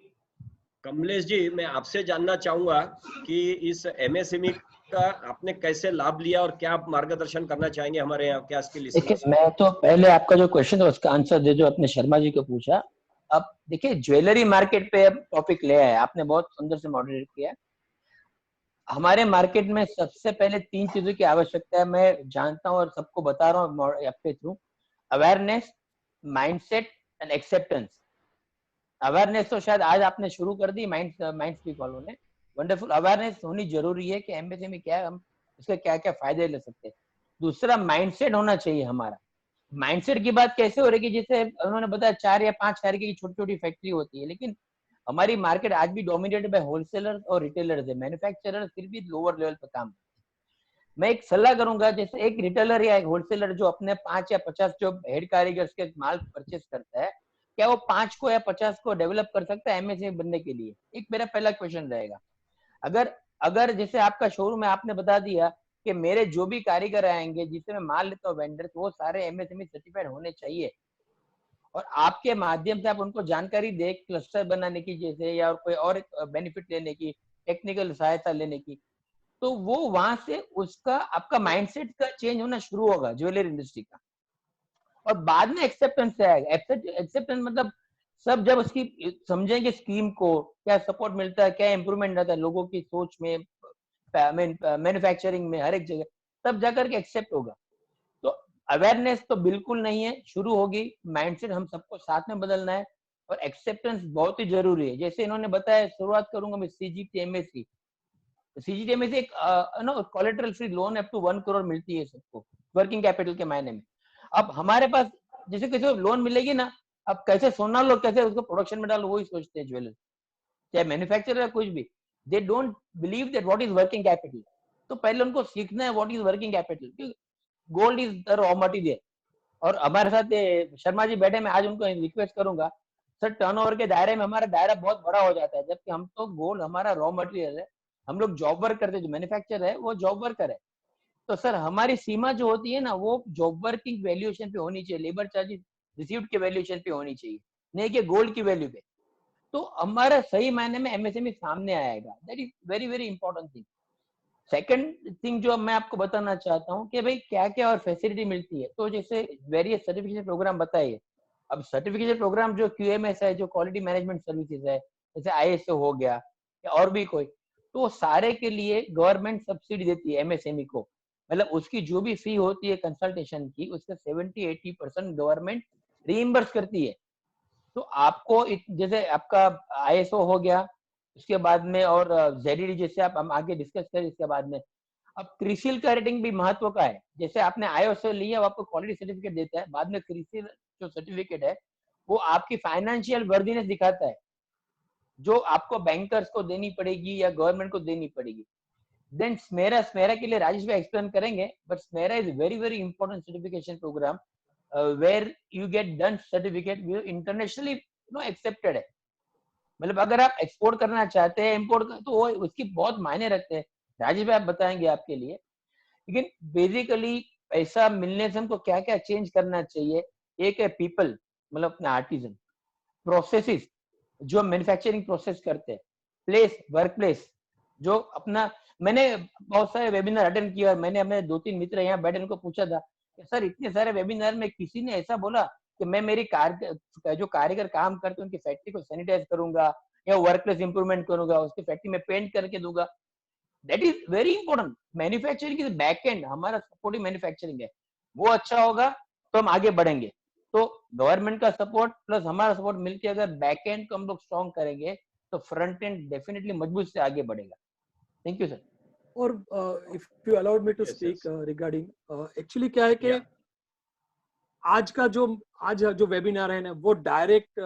कमलेश जी, मैं आपसे जानना चाहूंगा कि इस एमएसएमई का आपने कैसे लाभ लिया और क्या आप मार्गदर्शन करना चाहेंगे हमारे यहाँ क्या इसके लिए? देखिए, मैं तो पहले आपका जो क्वेश्चन है उसका आंसर दे जो अपने शर्मा जी को पूछा। अब देखिए, ज्वेलरी मार्केट पे अब टॉपिक ले आए, आपने बहुत सुंदर से मॉडरेट किया। हमारे मार्केट में सबसे पहले 3 चीजों की आवश्यकता है, मैं जानता हूँ और सबको बता रहा हूँ आपके through. Awareness, mindset and acceptance. Awareness तो शायद आज आपने शुरू कर दी माइंड स्पीक वालों ने, वंडरफुल। अवेयरनेस होनी जरूरी है कि एमएसएमई क्या है, हम उसके क्या क्या फायदे ले सकते हैं। दूसरा, माइंडसेट होना चाहिए हमारा। माइंडसेट की बात कैसे हो रही है कि जैसे उन्होंने बताया 4 या 5 शहर की छोटी छोटी फैक्ट्री होती है, लेकिन हमारी मार्केट आज भी डोमिनेटेड बाय होलसेलर्स और रिटेलर्स है। मैन्युफैक्चरर फिर भी लोअर लेवल पे काम करते हैं। मैं एक सलाह करूंगा, जैसे एक रिटेलर या एक होलसेलर जो अपने 5 या 50 जो हेड कारीगर के माल परचेस करता है, क्या वो 5 को या 50 को डेवलप कर सकता है एमएसएमई बनने के लिए? एक मेरा पहला क्वेश्चन रहेगा। अगर जैसे आपका शोरूम है, आपने बता दिया कि मेरे जो भी कारीगर आएंगे जिससे मैं माल लेता हूँ वेंडर, वो सारे एमएसएमई सर्टिफाइड होने चाहिए, और आपके माध्यम से आप उनको जानकारी दे क्लस्टर बनाने की जैसे, या कोई और बेनिफिट लेने की, टेक्निकल सहायता लेने की, तो वो वहां से उसका आपका माइंडसेट का चेंज होना शुरू होगा ज्वेलरी इंडस्ट्री का। और बाद में एक्सेप्टेंस से आएगा। एक्सेप्टेंस मतलब सब जब उसकी समझेंगे स्कीम को, क्या सपोर्ट मिलता है, क्या इंप्रूवमेंट आता है लोगों की सोच में, मैन्युफैक्चरिंग में, हर एक जगह, तब जाकर के एक्सेप्ट होगा। तो अवेयरनेस तो बिल्कुल नहीं है, शुरू होगी। माइंडसेट हम सबको साथ में बदलना है, और एक्सेप्टेंस बहुत ही जरूरी है। जैसे इन्होंने बताया, शुरुआत करूंगा मैं सीजीटीएमएसी। सीजीटीएमएसी एक collateral free loan up to 1 crore मिलती है सबको, वर्किंग कैपिटल के मायने में। अब हमारे पास जैसे किसी को लोन मिलेगी ना, अब कैसे सोना लो, कैसे उसको प्रोडक्शन में डालो, वही सोचते हैं ज्वेलर, चाहे मैन्युफैक्चरर या कुछ भी। They don't believe that what is working capital. तो पहले उनको सीखना है what is working capital. Gold is the raw material. और हमारे साथ शर्मा जी बैठे, मैं आज उनको रिक्वेस्ट करूंगा, सर टर्नओवर के दायरे में हमारा दायरा बहुत बड़ा हो जाता है, जबकि हम तो गोल्ड हमारा रॉ मटेरियल है, हम लोग जॉब वर्क करते हैं, जो मैन्युफैक्चर है वो जॉब वर्कर है। तो सर हमारी सीमा जो होती है ना, वो जॉब वर्किंग वैल्यूएशन पे होनी चाहिए, लेबर चार्जेस रिसीव्ड के वैल्यूएशन पे होनी चाहिए, नहीं कि गोल्ड की वैल्यू पे। तो हमारा सही मायने में एमएसएमई सामने आएगा। That is very very important thing. Second thing जो मैं आपको बताना चाहता हूँ कि भाई क्या क्या और फैसिलिटी मिलती है। तो जैसे वेरियस सर्टिफिकेशन प्रोग्राम बताइए। अब सर्टिफिकेशन प्रोग्राम जो क्यूएमएस है, जो क्वालिटी मैनेजमेंट सर्विसेज है, जैसे आईएसओ हो गया या और भी कोई, तो सारे के लिए गवर्नमेंट सब्सिडी देती है एमएसएमई को। मतलब उसकी जो भी फी होती है कंसल्टेशन की, उसका 70-80% गवर्नमेंट रीइंबर्स करती है। तो आपको जैसे आपका आईएसओ हो गया, उसके बाद में और जेडीडी जैसे आप हम आगे डिस्कस करें इसके बाद में। अब क्रिसिल का रेटिंग भी महत्व का है। जैसे आपने आईएसओ लिया, वो आपको क्वालिटी सर्टिफिकेट देता है, बाद में क्रिसिल जो सर्टिफिकेट है वो आपकी फाइनेंशियल वर्दीनेस दिखाता है, जो आपको बैंकर्स को देनी पड़ेगी या गवर्नमेंट को देनी पड़ेगी। देन स्मेरा के लिए राजेश भाई एक्सप्लेन करेंगे, but SMERA is very very important certification programme where you get done certificate internationally accepted है। मतलब अगर आप एक्सपोर्ट करना चाहते हैं, इंपोर्ट, तो वो उसकी बहुत मायने रखते हैं। राजेश भाई आप बताएंगे आपके लिए। लेकिन बेसिकली पैसा मिलने से हमको क्या क्या चेंज करना चाहिए। एक है पीपल, मतलब अपने आर्टिजन, प्रोसेसेस जो मैन्युफैक्चरिंग प्रोसेस करते हैं, प्लेस, वर्क प्लेस जो अपना। मैंने बहुत सारे वेबिनार अटेंड किया और मैंने अपने 2-3 मित्र यहाँ बैठे उनको पूछा था कि सर इतने सारे वेबिनार में किसी ने ऐसा बोला कि मैं मेरी जो कारीगर काम करते हैं उनकी फैक्ट्री को सैनिटाइज करूंगा या वर्क प्लेस इंप्रूवमेंट करूंगा, उसकी फैक्ट्री में पेंट करके दूंगा। That is very important. Manufacturing is back and, हमारा सपोर्टिंग मैन्युफैक्चरिंग है, वो अच्छा होगा तो हम आगे बढ़ेंगे। तो गवर्नमेंट का सपोर्ट प्लस हमारा सपोर्ट मिलके अगर बैक एंड को हम लोग स्ट्रॉन्ग करेंगे तो फ्रंट एंड डेफिनेटली मजबूत से आगे बढ़ेगा। Thank you sir. और if you allowed me to Yes, speak yes. Regarding actually क्या है कि Yeah. आज जो वेबिनार है ना वो डायरेक्ट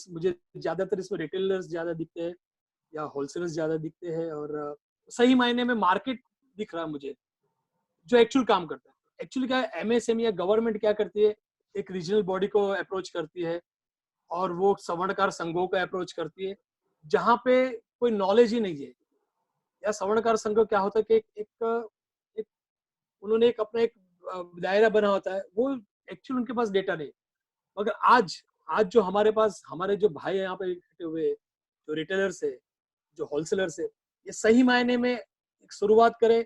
मुझे ज्यादातर इसमें रिटेलर्स ज्यादा दिखते हैं या होलसेलर्स ज्यादा दिखते हैं, और सही मायने में मार्केट दिख रहा है मुझे जो एक्चुअल काम करता है। एक्चुअली क्या है, एमएसएमई या गवर्नमेंट क्या करती है, एक रीजनल बॉडी को अप्रोच करती है और वो सवर्णकार संघों को अप्रोच करती है जहाँ पे कोई नॉलेज ही नहीं है। या सवर्णकार संघ क्या होता है कि एक उन्होंने एक अपना एक दायरा बना होता है, वो एक्चुअली उनके पास डेटा नहीं। मगर आज जो हमारे पास हमारे जो भाई यहाँ पे इकट्ठे हुए, जो रिटेलर्स है, जो होलसेलर्स है, ये सही मायने में एक शुरुआत करे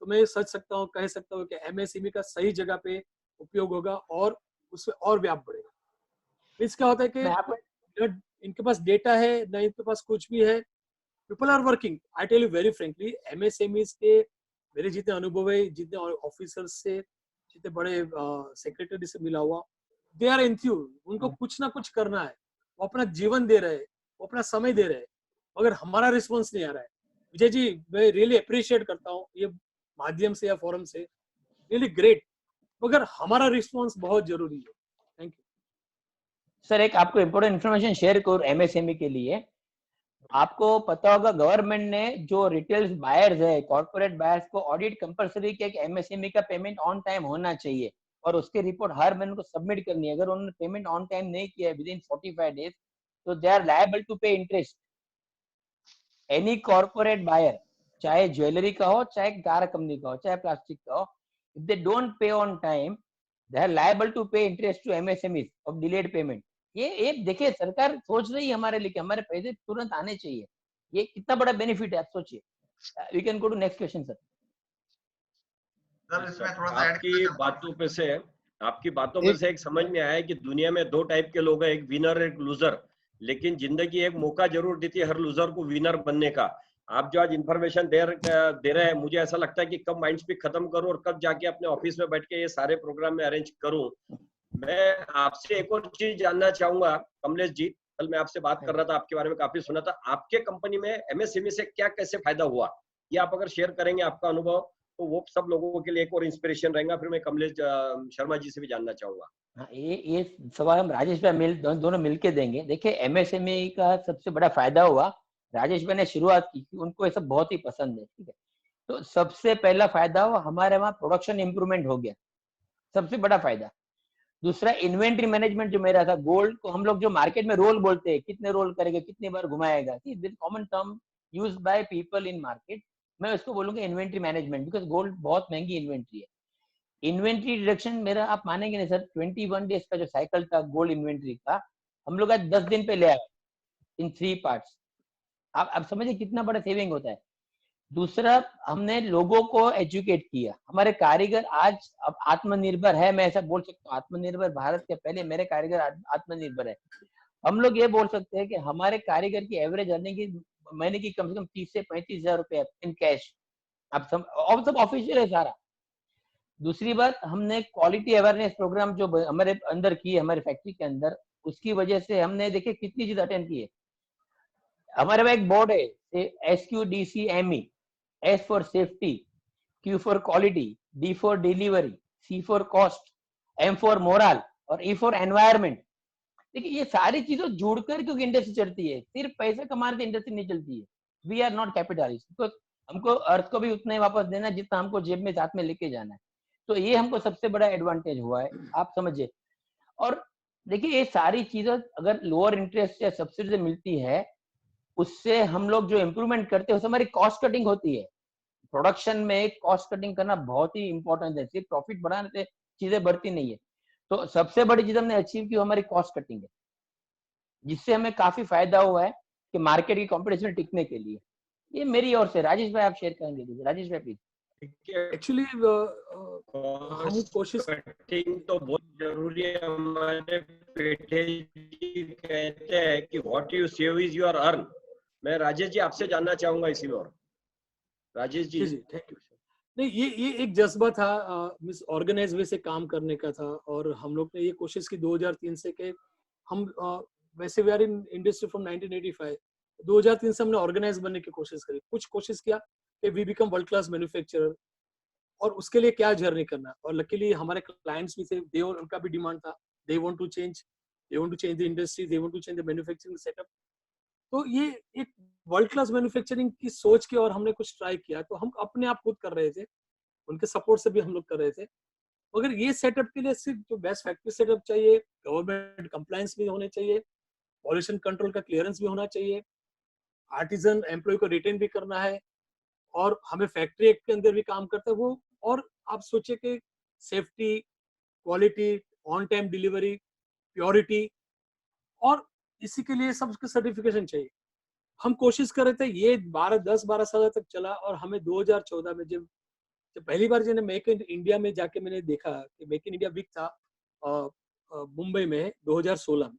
तो मैं कह सकता हूँ कि एमएसएमई का सही जगह पे उपयोग होगा और उसमें और व्याप बढ़ेगा। मीन्स क्या होता है कि इनके पास डेटा है ना, इनके पास कुछ भी है, people are working. I tell you very frankly, MSMEs के मेरे जितने अनुभव है, जितने ऑफिसर्स से, जितने बड़े सेक्रेटरी से मिला हुआ, दे आर एंथ्यूज, उनको कुछ ना कुछ करना है, वो अपना जीवन दे रहे हैं, वो अपना समय दे रहे हैं, मगर हमारा रिस्पॉन्स नहीं आ रहा है। विजय जी, मैं रियली अप्रिशिएट करता हूँ ये माध्यम से या फोरम से, रियली ग्रेट, मगर हमारा रिस्पॉन्स बहुत जरूरी है। Thank you sir. एक आपको इम्पोर्टेंट इन्फॉर्मेशन शेयर करूं एमएसएमई के लिए। आपको पता होगा गवर्नमेंट ने जो रिटेल बायर्स है, कॉर्पोरेट बायर्स को ऑडिट कंपलसरी किया कि एमएसएमई का पेमेंट ऑन टाइम होना चाहिए और उसकी रिपोर्ट हर महीने को सबमिट करनी है। अगर उन्होंने पेमेंट ऑन टाइम नहीं किया है विद इन 45 डेज तो दे are liable to pay interest. Any corporate buyer, चाहे ज्वेलरी का हो, चाहे कार कंपनी का हो, चाहे प्लास्टिक का हो, if they don't pay on time they are liable to pay interest to MSME of delayed payment. ये देखिए सरकार सोच रही है हमारे लिए कि हमारे पैसे तुरंत आने चाहिए। ये कितना बड़ा बेनिफिट है, आप सोचिए। We can go to next question sir. Sir इसमें थोड़ा सा ऐड आपकी बातों में से एक समझ में आया है कि दुनिया में दो टाइप के लोग हैं, एक विनर एक लूजर, लेकिन जिंदगी एक मौका जरूर देती है हर लूजर को विनर बनने का। आप जो आज इन्फॉर्मेशन दे रहे हैं, मुझे ऐसा लगता है कि कब माइंड स्पीक खत्म करूं और कब जाके अपने ऑफिस में बैठ के ये सारे प्रोग्राम में अरेंज करूं। मैं आपसे एक और चीज जानना चाहूंगा कमलेश जी, कल मैं आपसे बात कर रहा था, आपके बारे में काफी सुना था, आपके कंपनी में एमएसएमई से क्या कैसे फायदा हुआ, ये आप अगर शेयर करेंगे आपका अनुभव तो वो सब लोगों के लिए एक और इंस्पिरेशन रहेगा। फिर मैं कमलेश शर्मा जी से भी जानना चाहूंगा। हाँ, ये सवाल हम राजेश भाई दोनों मिलके देंगे। देखिए एमएसएमई का सबसे बड़ा फायदा हुआ, राजेश भाई ने शुरुआत की, उनको ये सब बहुत ही पसंद है, ठीक है। तो सबसे पहला फायदा हुआ हमारे वहाँ प्रोडक्शन इंप्रूवमेंट हो गया, सबसे बड़ा फायदा। दूसरा इन्वेंट्री मैनेजमेंट जो मेरा था, गोल्ड को हम लोग जो मार्केट में रोल बोलते हैं, कितने रोल करेगा, कितनी बार घुमाएगा, common term used by people in market, मैं उसको बोलूंगा इन्वेंट्री मैनेजमेंट, बिकॉज गोल्ड बहुत महंगी इन्वेंट्री है। इन्वेंट्री रिडक्शन मेरा आप मानेंगे नहीं सर, 21 डेज का जो साइकिल था गोल्ड इन्वेंट्री का, हम लोग आज 10 दिन पे ले आए इन 3 पार्ट्स। आप समझिए कितना बड़ा सेविंग होता है। दूसरा हमने लोगों को एजुकेट किया, हमारे कारीगर आज अब आत्मनिर्भर है, मैं ऐसा बोल सकता हूँ, आत्मनिर्भर भारत के पहले मेरे कारीगर आत्मनिर्भर है। हम लोग ये बोल सकते हैं कि हमारे कारीगर की एवरेज अर्निंग की महीने की कम से कम 30 से 35 हजार रुपए इन कैश। अब सब ऑफिशियल है सारा। दूसरी बात, हमने क्वालिटी अवेयरनेस प्रोग्राम जो हमारे अंदर किए, हमारे फैक्ट्री के अंदर, उसकी वजह से हमने देखिए कितनी चीज अटेंड की है। हमारे पास एक बोर्ड है SQDCME, S for safety, Q for quality, D for delivery, C for cost, M for moral और E फॉर एनवायरमेंट। देखिए ये सारी चीजें जुड़कर क्योंकि इंडस्ट्री चलती है, सिर्फ पैसा कमाने से इंडस्ट्री नहीं चलती है। वी आर नॉट कैपिटलिस्ट, तो हमको अर्थ को भी उतना ही वापस देना है जितना हमको जेब में साथ में लेके जाना है। तो ये हमको सबसे बड़ा एडवांटेज हुआ है, आप समझिए। और देखिए ये सारी चीजें अगर लोअर इंटरेस्ट या सब्सिडी से मिलती है, उससे हम लोग जो इम्प्रूवमेंट करते हैं उससे हमारी कॉस्ट कटिंग होती है। प्रोडक्शन में कॉस्ट कटिंग करना बहुत ही इंपॉर्टेंट है, सिर्फ प्रॉफिट बढ़ाने से चीजें बढ़ती नहीं है। तो सबसे बड़ी चीज हमने अचीव की हमारी कॉस्ट कटिंग है, जिससे हमें काफी फायदा हुआ है कि मार्केट की कॉम्पिटिशन में टिकने के लिए। ये मेरी ओर से। राजेश भाई आप शेयर करेंगे? राजेश भाई प्लीज। एक्चुअली हम कोशिश कटिंग तो बहुत जरूरी है। हमारे पेटे जी कहते हैं कि what you save is your earn. मैं राजेश जी आपसे जानना चाहूंगा इसी में। और राजेश जी। जी थैंक यू। नहीं, ये एक जज्बा था, मिस ऑर्गेनाइज वे से काम करने का था, और हम लोग ने ये कोशिश की 2003 से कि हम वैसे we are in industry from 1985, 2003 से हमने ऑर्गेनाइज बनने की कोशिश करी, कुछ कोशिश किया कि we become world class manufacturer, और उसके लिए क्या जर्नी करना। और लकीली हमारे क्लाइंट्स भी थे, दे उनका भी डिमांड था, they want to change the industry, they want to change the manufacturing setup. तो ये एक वर्ल्ड क्लास मैन्युफैक्चरिंग की सोच के और हमने कुछ ट्राई किया, तो हम अपने आप खुद कर रहे थे, उनके सपोर्ट से भी हम लोग कर रहे थे। मगर ये सेटअप के लिए सिर्फ जो बेस्ट फैक्ट्री सेटअप चाहिए, गवर्नमेंट कंप्लायंस भी होने चाहिए, पॉल्यूशन कंट्रोल का क्लियरेंस भी होना चाहिए, आर्टिजन एम्प्लॉय को रिटेन भी करना है, और हमें फैक्ट्री एक्ट के अंदर भी काम करता है वो। और आप सोचिए कि safety, quality, on time delivery, purity, और इसी के लिए सबके सर्टिफिकेशन चाहिए। हम कोशिश कर रहे थे, ये 10-12 साल तक चला, और हमें 2014 में जब पहली बार मैंने मेक इन इंडिया में जाके मैंने देखा कि मेक इन इंडिया वीक था मुंबई में 2016 में,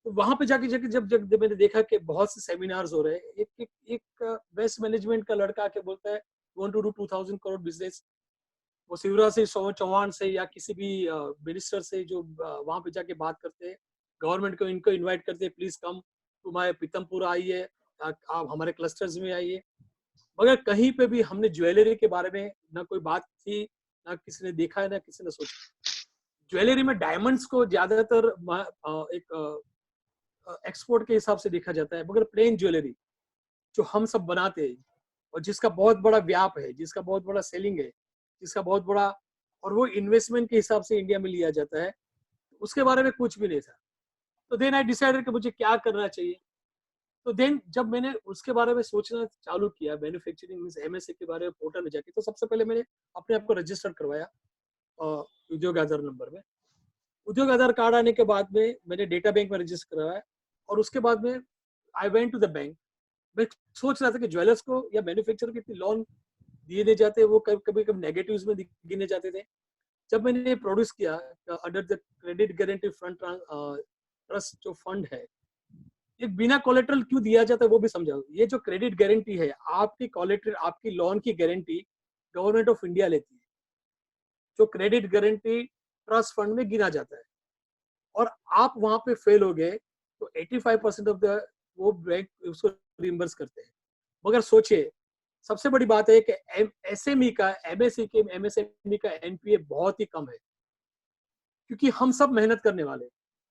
तो वहां पे जाके जाके जब मैंने देखा कि बहुत से सेमिनार्स हो रहे हैं, एक वेस्ट मैनेजमेंट का लड़का आके बोलता है want to do 2000 crore business, वो शिवराज से चौहान से या किसी भी मिनिस्टर से जो वहां पे जाके बात करते हैं, गवर्नमेंट को इनको इनवाइट करते हैं, प्लीज कम तुम्हारे पीतमपुर आइए, आप हमारे क्लस्टर्स में आइए। मगर कहीं पे भी हमने ज्वेलरी के बारे में ना कोई बात थी, ना किसी ने देखा है, ना किसी ने सोचा। ज्वेलरी में डायमंड्स को ज्यादातर एक एक्सपोर्ट के हिसाब से देखा जाता है, मगर प्लेन ज्वेलरी जो हम सब बनाते हैं और जिसका बहुत बड़ा व्याप है, जिसका बहुत बड़ा सेलिंग है, जिसका बहुत बड़ा, और वो इन्वेस्टमेंट के हिसाब से इंडिया में लिया जाता है, उसके बारे में कुछ भी नहीं था। तो देन आई डिसाइडेड कि मुझे क्या करना चाहिए। तो देन जब मैंने उसके बारे में सोचना चालू किया, मैन्युफैक्चरिंग मींस एमएसए के बारे में पोर्टल में जाके, तो सबसे पहले मैंने अपने आप को रजिस्टर करवाया उद्योग आधार नंबर में। उद्योग आधार कार्ड आने के बाद में मैंने डेटा बैंक में रजिस्टर करवाया, और उसके बाद में I went to the bank. मैं सोच रहा था कि ज्वेलर्स को या मैन्युफैक्चरर को इतनी लोन दिए नहीं जाते, वो कभी कभी नेगेटिव्स में गिने जाते थे। जब मैंने प्रोड्यूस किया under the credit guarantee fund trust जो फंड है, एक बिना कोलेटरल क्यों दिया जाता है वो भी समझाओ। ये जो क्रेडिट गारंटी है, आपकी कोलेटरल, आपकी लोन की गारंटी गवर्नमेंट ऑफ इंडिया लेती है, जो क्रेडिट गारंटी ट्रस्ट फंड में गिना जाता है, और आप वहां पे फेल हो गए तो 85% ऑफ द वो बैंक उसको रिइंबर्स करते हैं। मगर सोचिए, सबसे बड़ी बात है कि एसएमई का, एमएसएमई का एनपीए बहुत ही कम है, क्योंकि हम सब मेहनत करने वाले।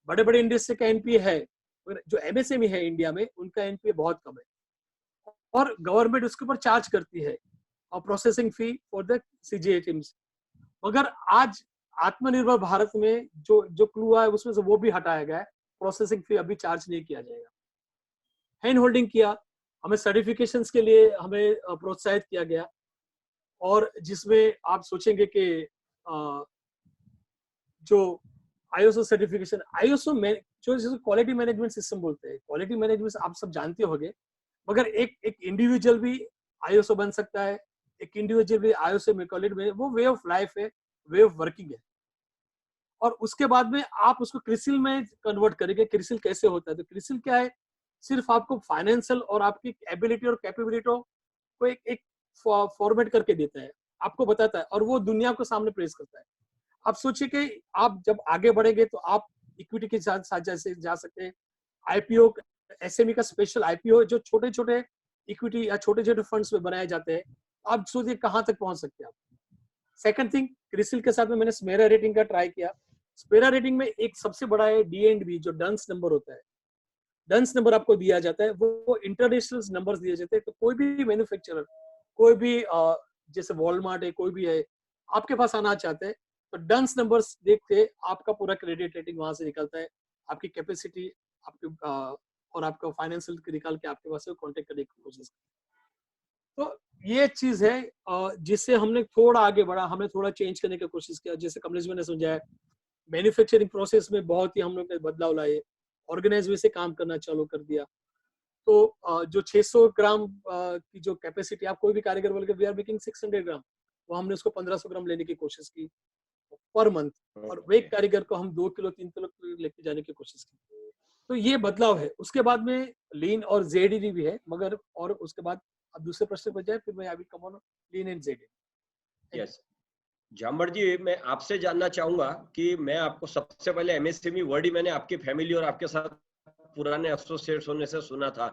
बड़े बड़े इंडस्ट्री का एनपीए है, मगर जो एमएसएमई है इंडिया में, उनका एनपीए बहुत कम है, और गवर्नमेंट उसके ऊपर चार्ज करती है और processing fee for the CGI teams. मगर आज आत्मनिर्भर भारत में जो क्लू है उसमें से वो भी हटाया गया है, प्रोसेसिंग फी अभी चार्ज नहीं किया जाएगा। हैंड होल्डिंग किया, हमें सर्टिफिकेशंस के लिए हमें प्रोत्साहित किया गया, और जिसमें आप सोचेंगे कि जो आईएसओ सर्टिफिकेशन, आईएसओ में जो क्वालिटी मैनेजमेंट सिस्टम बोलते हैं, क्वालिटी मैनेजमेंट आप सब जानते होंगे, मगर एक इंडिविजुअल भी आईएसओ बन सकता है, एक इंडिविजुअल भी आईएसओ में क्वालिटी में, वो वे ऑफ लाइफ है, वे ऑफ वर्किंग है। और उसके बाद में आप उसको क्रिसिल में कन्वर्ट करेंगे। क्रिसिल कैसे होता है? तो क्रिसिल क्या है, सिर्फ आपको फाइनेंशियल और आपकी एबिलिटी और कैपेबिलिटी को एक फॉर्मेट करके देता है, आपको बताता है, और वो दुनिया को सामने प्रेस करता है। आप सोचिए कि आप जब आगे बढ़ेंगे तो आप इक्विटी के साथ जैसे जा सकते हैं। आईपीओ, एसएमई का स्पेशल आईपीओ जो छोटे छोटे इक्विटी या छोटे छोटे फंड्स में बनाए जाते हैं, आप सोचिए कहाँ तक पहुंच सकते हैं आप। सेकंड थिंग, क्रिसिल के साथ में मैंने स्मेरा रेटिंग का ट्राई किया। स्पेरा रेटिंग में एक सबसे बड़ा है डी&बी, जो डंस नंबर होता है। डंस नंबर आपको दिया जाता है, वो इंटरनेशनल नंबर्स दिए जाते हैं। तो कोई भी मैन्युफैक्चरर, कोई भी जैसे वॉलमार्ट है, कोई भी है, आपके पास आना चाहते हैं, तो डंस नंबर्स देख के आपका पूरा क्रेडिट रेटिंग वहां से निकलता है, आपकी कैपेसिटी, आपकी और आपका फाइनेंशियल निकाल के आपके पास कॉन्टेक्ट करने की कोशिश। तो ये चीज है जिससे हमने थोड़ा आगे बढ़ा, हमने थोड़ा चेंज करने की कोशिश किया। जैसे कमलेश ने समझाया, मैन्युफैक्चरिंग प्रोसेस में बहुत ही हम लोग ने बदलाव लाए, ऑर्गेनाइज वे से काम करना चालू कर दिया। तो जो 600 ग्राम की जो कैपेसिटी, आप कोई भी कारीगर बोल के वी आर मेकिंग 600 ग्राम, वो हमने उसको 1500 ग्राम लेने की कोशिश की पर मंथ, और वे कारीगर को हम 2 किलो 3 किलो लेके जाने की कोशिश की। तो ये बदलाव है। उसके बाद में लीन और जेडीडी भी है, मगर और उसके बाद अब दूसरे प्रश्न पर जाए, फिर मैं I will come on lean and ZED. Yes Jambad ji, मैं आपसे जानना चाहूंगा कि मैं आपको सबसे पहले एमएसएमई वर्ड ही मैंने आपकी फैमिली और आपके साथ पुराने एसोसिएट्स होने से सुना था,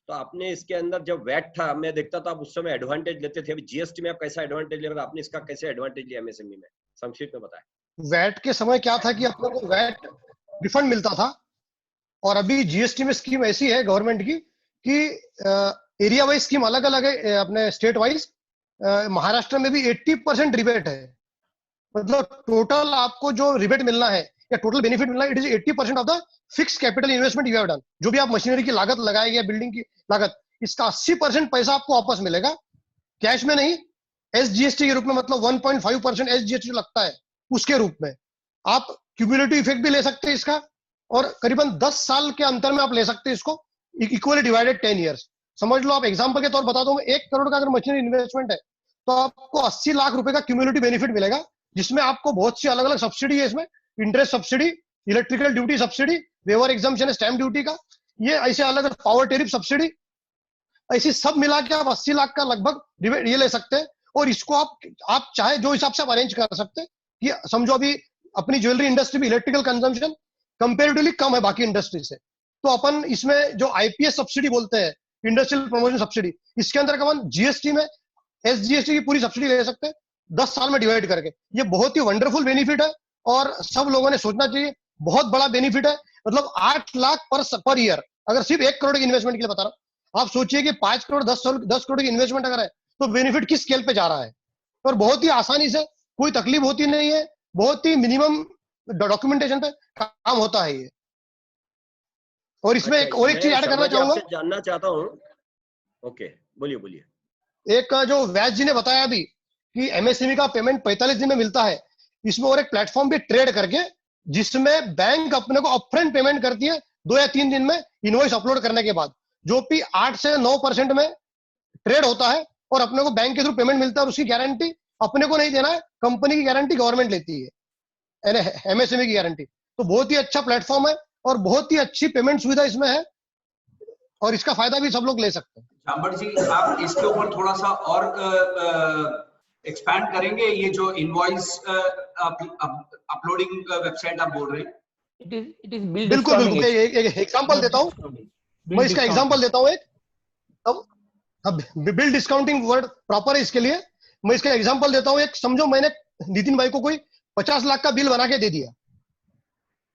तो आपने इसके अंदर जब वैट था मैं देखता था आप उस समय एडवांटेज लेते थे, अभी जीएसटी में आप कैसा एडवांटेज ले रहे हो, आपने इसका कैसे एडवांटेज लिया एमएसएमई में, संक्षिप्त में बताएं। वैट के समय क्या था कि अपने को वैट रिफंड मिलता था, और अभी जीएसटी में स्कीम ऐसी है गवर्नमेंट की कि एरिया वाइज स्कीम अलग अलग है, अपने स्टेट वाइज महाराष्ट्र में भी 80% रिबेट है, मतलब टोटल आपको जो रिबेट मिलना है या टोटल बेनिफिट मिलना है, it is 80% of the fix capital investment you have done. जो भी आप मशीनरी की लागत लगाएंगे या बिल्डिंग की लागत, इसका 80% पैसा आपको वापस मिलेगा, कैश में नहीं, एसजीएसटी के रूप में, मतलब 1.5% एसजीएसटी लगता है उसके रूप में। आप क्यूमुलेटिव इफेक्ट भी ले सकते हैं इसका, और करीबन 10 साल के अंतर में आप ले सकते हैं इसको, इक्वली डिवाइडेड 10 ईयर्स। समझ लो, आप एग्जांपल के तौर बताता हूँ, 1 करोड़ का अगर मशीनरी इन्वेस्टमेंट है तो आपको 80 लाख रुपए का क्यूमुलेटिव बेनिफिट मिलेगा, जिसमें आपको बहुत सी अलग अलग सब्सिडी है इसमें, interest subsidy, electrical duty subsidy, waiver exemption stamp duty का, ये ऐसे अलग अलग पावर टेरिफ सब्सिडी, ऐसी सब मिला के आप 80 लाख का लगभग ये ले सकते हैं। और इसको आप चाहे जो हिसाब से आप अरेंज कर सकते हैं कि समझो अभी अपनी ज्वेलरी इंडस्ट्री में इलेक्ट्रिकल कंजम्पशन कंपेरेटिवली कम है बाकी इंडस्ट्री से, तो अपन इसमें जो आईपीएस सब्सिडी बोलते हैं, इंडस्ट्रियल प्रमोशन सब्सिडी, इसके अंदर अपन जीएसटी में एसजीएसटी की पूरी सब्सिडी ले सकते हैं 10 साल में डिवाइड करके। ये बहुत ही वंडरफुल बेनिफिट है और सब लोगों ने सोचना चाहिए, बहुत बड़ा बेनिफिट है। मतलब 8 लाख पर ईयर, अगर सिर्फ 1 करोड़ की इन्वेस्टमेंट के लिए बता रहा हूँ, आप सोचिए कि 5 करोड़ 10 करोड़ की इन्वेस्टमेंट अगर है तो बेनिफिट किस स्केल पे जा रहा है। और बहुत ही आसानी से, कोई तकलीफ होती नहीं है, बहुत ही मिनिमम डॉक्यूमेंटेशन पे काम होता है ये। और इसमें एक और एक चीज ऐड करना चाहूंगा, जानना चाहता हूँ। ओके, बोलिए बोलिए। एक जो वैस जी ने बताया अभी कि एमएसएमई का पेमेंट 45 दिन में मिलता है, इसमें और एक प्लेटफॉर्म पे ट्रेड करके, जिसमें बैंक अपने को अपफ्रंट पेमेंट करती है 2 या 3 दिन में इनवॉइस अपलोड करने के बाद, जो कि 8 से 9% में ट्रेड होता है, और अपने को बैंक के थ्रू पेमेंट मिलता है, और उसकी गारंटी अपने को नहीं देना है, कंपनी की गारंटी गवर्नमेंट लेती है, एमएसएमई की गारंटी। तो बहुत ही अच्छा प्लेटफॉर्म है और बहुत ही अच्छी पेमेंट सुविधा इसमें है, और इसका फायदा भी सब लोग ले सकते हैं। जामबड़ जी, आप इसके ऊपर थोड़ा सा और एक्सपैंड करेंगे, ये जो इनवॉइस अपलोडिंग वेबसाइट आप बोल रहे हैं? इट इज बिल बिल्कुल बिल्कुल, एक एग्जांपल देता हूँ मैं, इसका एग्जांपल देता हूँ एक। अब बिल डिस्काउंटिंग वर्ड प्रॉपर है इसके लिए, मैं इसका एग्जांपल देता हूँ एक। समझो मैंने नितिन भाई को कोई 50 लाख का बिल बना के दे दिया,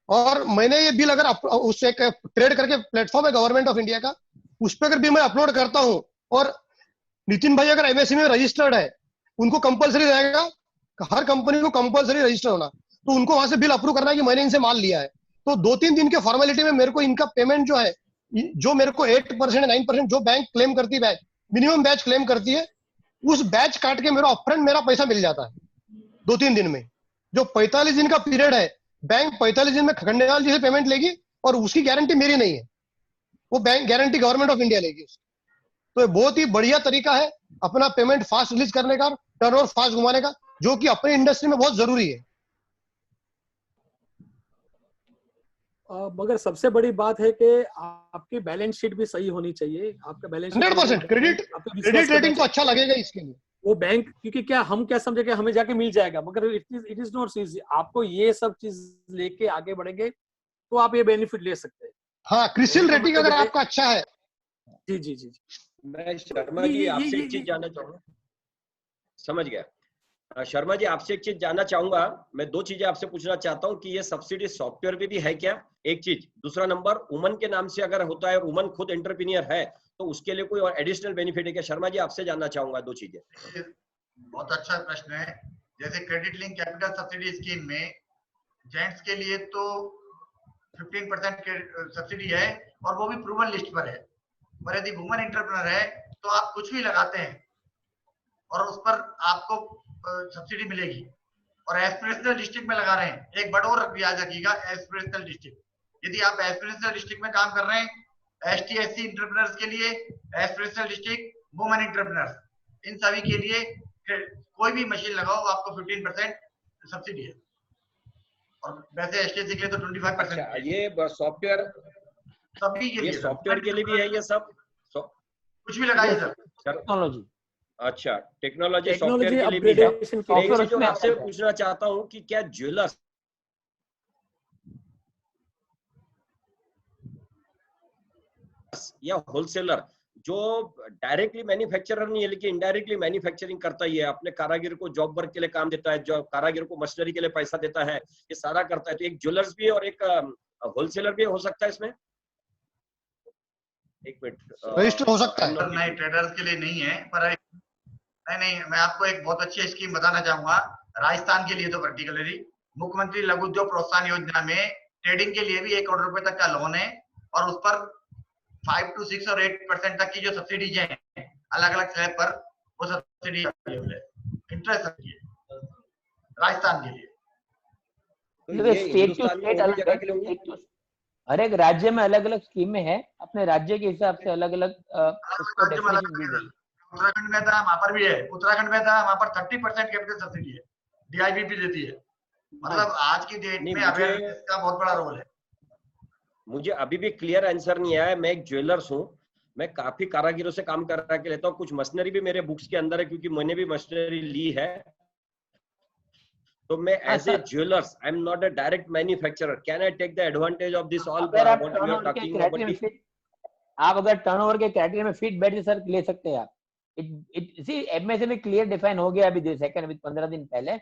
और मैंने ये बिल अगर उससे एक ट्रेड करके प्लेटफॉर्म है गवर्नमेंट ऑफ इंडिया का, उस पर अगर बिल मैं अपलोड करता हूं, और नितिन भाई अगर एमएसएमई में रजिस्टर्ड है, उनको कंपलसरी रहेगा, हर कंपनी को कंपलसरी रजिस्टर होना, तो उनको वहां से बिल अप्रूव करना है कि मैंने इनसे माल लिया है। तो 2-3 दिन के फॉर्मेलिटी में मेरे को इनका पेमेंट जो है, जो मेरे को 8% 9% जो बैंक क्लेम करती है, बैच मिनिमम बैच क्लेम करती है, उस बैच काट के मेरा अपफ्रंट मेरा पैसा मिल जाता है 2-3 दिन में। जो 45 दिन का पीरियड है, बैंक 45 दिन में खंडेवाल जी से पेमेंट लेगी, और उसकी गारंटी मेरी नहीं है, वो bank guarantee government of India लेगी। तो ये बहुत ही बढ़िया तरीका है अपना पेमेंट फास्ट रिलीज करने का, टर्नओवर फास्ट घुमाने का, जो कि अपनी इंडस्ट्री में बहुत जरूरी है। मगर सबसे बड़ी बात है कि आपकी बैलेंस शीट भी सही होनी चाहिए। आपका बैलेंस 100% क्रेडिट रेटिंग तो अच्छा लगेगा इसके लिए। वो बैंक, क्योंकि क्या हम क्या समझे कि हमें जाके मिल जाएगा, मगर इट इज नॉट इजी। आपको ये सब चीज लेके आगे बढ़ेंगे तो आप ये बेनिफिट ले सकते हैं। हाँ, क्रिसिल रेटिंग अगर आपका अच्छा है। जी जी जी, मैं शर्मा जी आपसे एक चीज जानना चाहूंगा। समझ गया। शर्मा जी आपसे एक चीज जानना चाहूंगा, मैं 2 चीजें आपसे पूछना चाहता हूँ कि ये सब्सिडी सॉफ्टवेयर पे भी है क्या, एक चीज। दूसरा नंबर, वुमन के नाम से अगर होता है, वुमन खुद एंटरप्रेन्योर है, तो उसके लिए कोई और एडिशनल बेनिफिट है क्या? शर्मा जी आपसे जानना चाहूंगा 2 चीजें। बहुत अच्छा प्रश्न है। जैसे credit link capital subsidy scheme में जेंट्स के लिए तो 15% सब्सिडी है, और वो भी प्रूवन लिस्ट पर है। और यदि वुमन एंटरप्रेन्योर है तो आप कुछ भी लगाते हैं और उस पर आपको सब्सिडी मिलेगी। और एस्पिरेशनल डिस्ट्रिक्ट में लगा रहे हैं, एक बड़ा और याद रखिएगा, एस्पिरेशनल डिस्ट्रिक्ट। यदि आप एस्पिरेशनल डिस्ट्रिक्ट में काम कर रहे हैं, एसटी एससी एंटरप्रेन्योर्स के लिए एस्पिरेशनल डिस्ट्रिक्ट, वुमन एंटरप्रेन्योर्स, इन सभी के लिए कोई भी मशीन लगाओ आपको 15% सब्सिडी है। और वैसे एसटीएससी के लिए तो 25%। अच्छा, ये सॉफ्टवेयर सभी के लिए, सॉफ्टवेयर के लिए भी है ये सब? कुछ भी लगाइए सर, टेक्नोलॉजी। अच्छा, टेक्नोलॉजी टेक्नोलॉजी सॉफ्टवेयर के लिए भी है। अपग्रेडेशन मैं एक सॉफ्टवेयर चीज और उसमें आपसे आता है। पूछना चाहता हूँ कि क्या ज्वेलर्स या होलसेलर जो डायरेक्टली मैन्युफैक्चरर नहीं है लेकिन इनडायरेक्टली मैन्युफैक्चरिंग करता ही है, अपने कारागिर को जॉब वर्क के लिए काम देता है, जो कारागिर को मशीनरी के लिए पैसा देता है, ये सारा करता है, तो एक ज्वेलर्स भी है और एक होलसेलर भी हो सकता है इसमें? एक मिनट, रजिस्टर हो सकता है। नहीं, ट्रेडर्स के लिए नहीं है, पर नहीं, मैं आपको एक बहुत अच्छी स्कीम बताना चाहूंगा राजस्थान के लिए। तो पर्टिकुलरली मुख्यमंत्री लघु उद्योग प्रोत्साहन योजना में ट्रेडिंग के लिए भी 1 करोड़ रुपए तक का लोन है, और उस पर 5 to 6 और 8% तक की जो सब्सिडीज हैं अलग अलग स्लैब पर, वो सब्सिडी अवेलेबल है, इंटरेस्ट है राजस्थान के लिए। तो ये स्टेट टू हिंदुस्तान में स्टेट और भी अलग जगह है, के लिए होंगे? हर एक राज्य में अलग अलग स्कीमें हैं, अपने राज्य के हिसाब से अलग अलग उसको राज्य में अलग डेफिनेशन दी गई। उत्तराखंड में था, वहां पर भी है, उत्तराखंड में था, वहां पर 30% कैपिटल सब्सिडी है, डीआईबीपी देती है। मतलब आज की डेट नहीं, में अवेयरनेस का बहुत बड़ा रोल है। मुझे अभी भी क्लियर आंसर नहीं आया। मैं एक ज्वेलर्स हूँ, मैं काफी कारागिरों से काम करा के लेता हूँ, कुछ मशीनरी भी मेरे बुक्स के अंदर है क्योंकि मैंने भी मशीनरी ली है। तो मैं as a jewellers, I am not a direct manufacturer, can I take the advantage of this all अगर आप व्हाट वी आर टर्नओवर के टॉकिंग क्राइटेरिया में अबाउट? फिट, आप अगर टर्नओवर के क्राइटेरिया में फिट बैठे सर ले सकते हैं आप। It see MSME clear define हो गया अभी सेकंड विद 15 दिन पहले,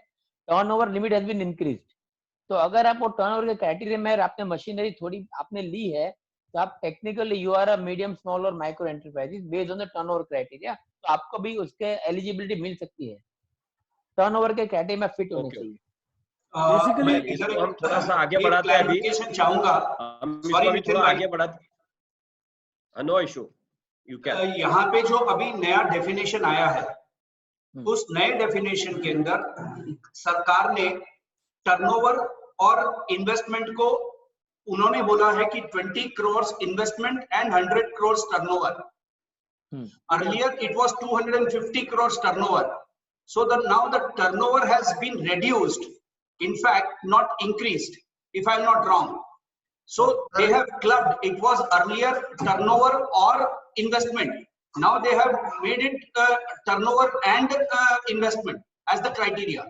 turnover limit has been increased. तो अगर आप वो टर्नओवर के क्राइटेरिया में आपने मशीनरी थोड़ी आपने ली है, तो आप technically you are a medium small और micro enterprises based on the turnover criteria, तो आपको भी उसके एलिजिबिलिटी मिल सकती है, टर्नओवर के क्राइटेरिया में फिट होने चाहिए। बेसिकली इसको हम थोड़ा सा आगे बढ़ाते हैं अभी, चाहूंगा, हम इसको अभी थोड़ा आगे बढ़ाते। No issue, you can. यहाँ पे जो अभी नया डेफिनेशन आया है, उस नए डेफिनेशन के अंदर सरकार ने टर्नओवर और इन्वेस्टमेंट को उन्होंने बोला है कि 20 crore investment and 100 crore turnover. Earlier it was 250 crore turnover, so that now the turnover has been reduced, in fact not increased, if I am not wrong. So they have clubbed, it was earlier turnover or investment, now they have made it turnover and investment as the criteria.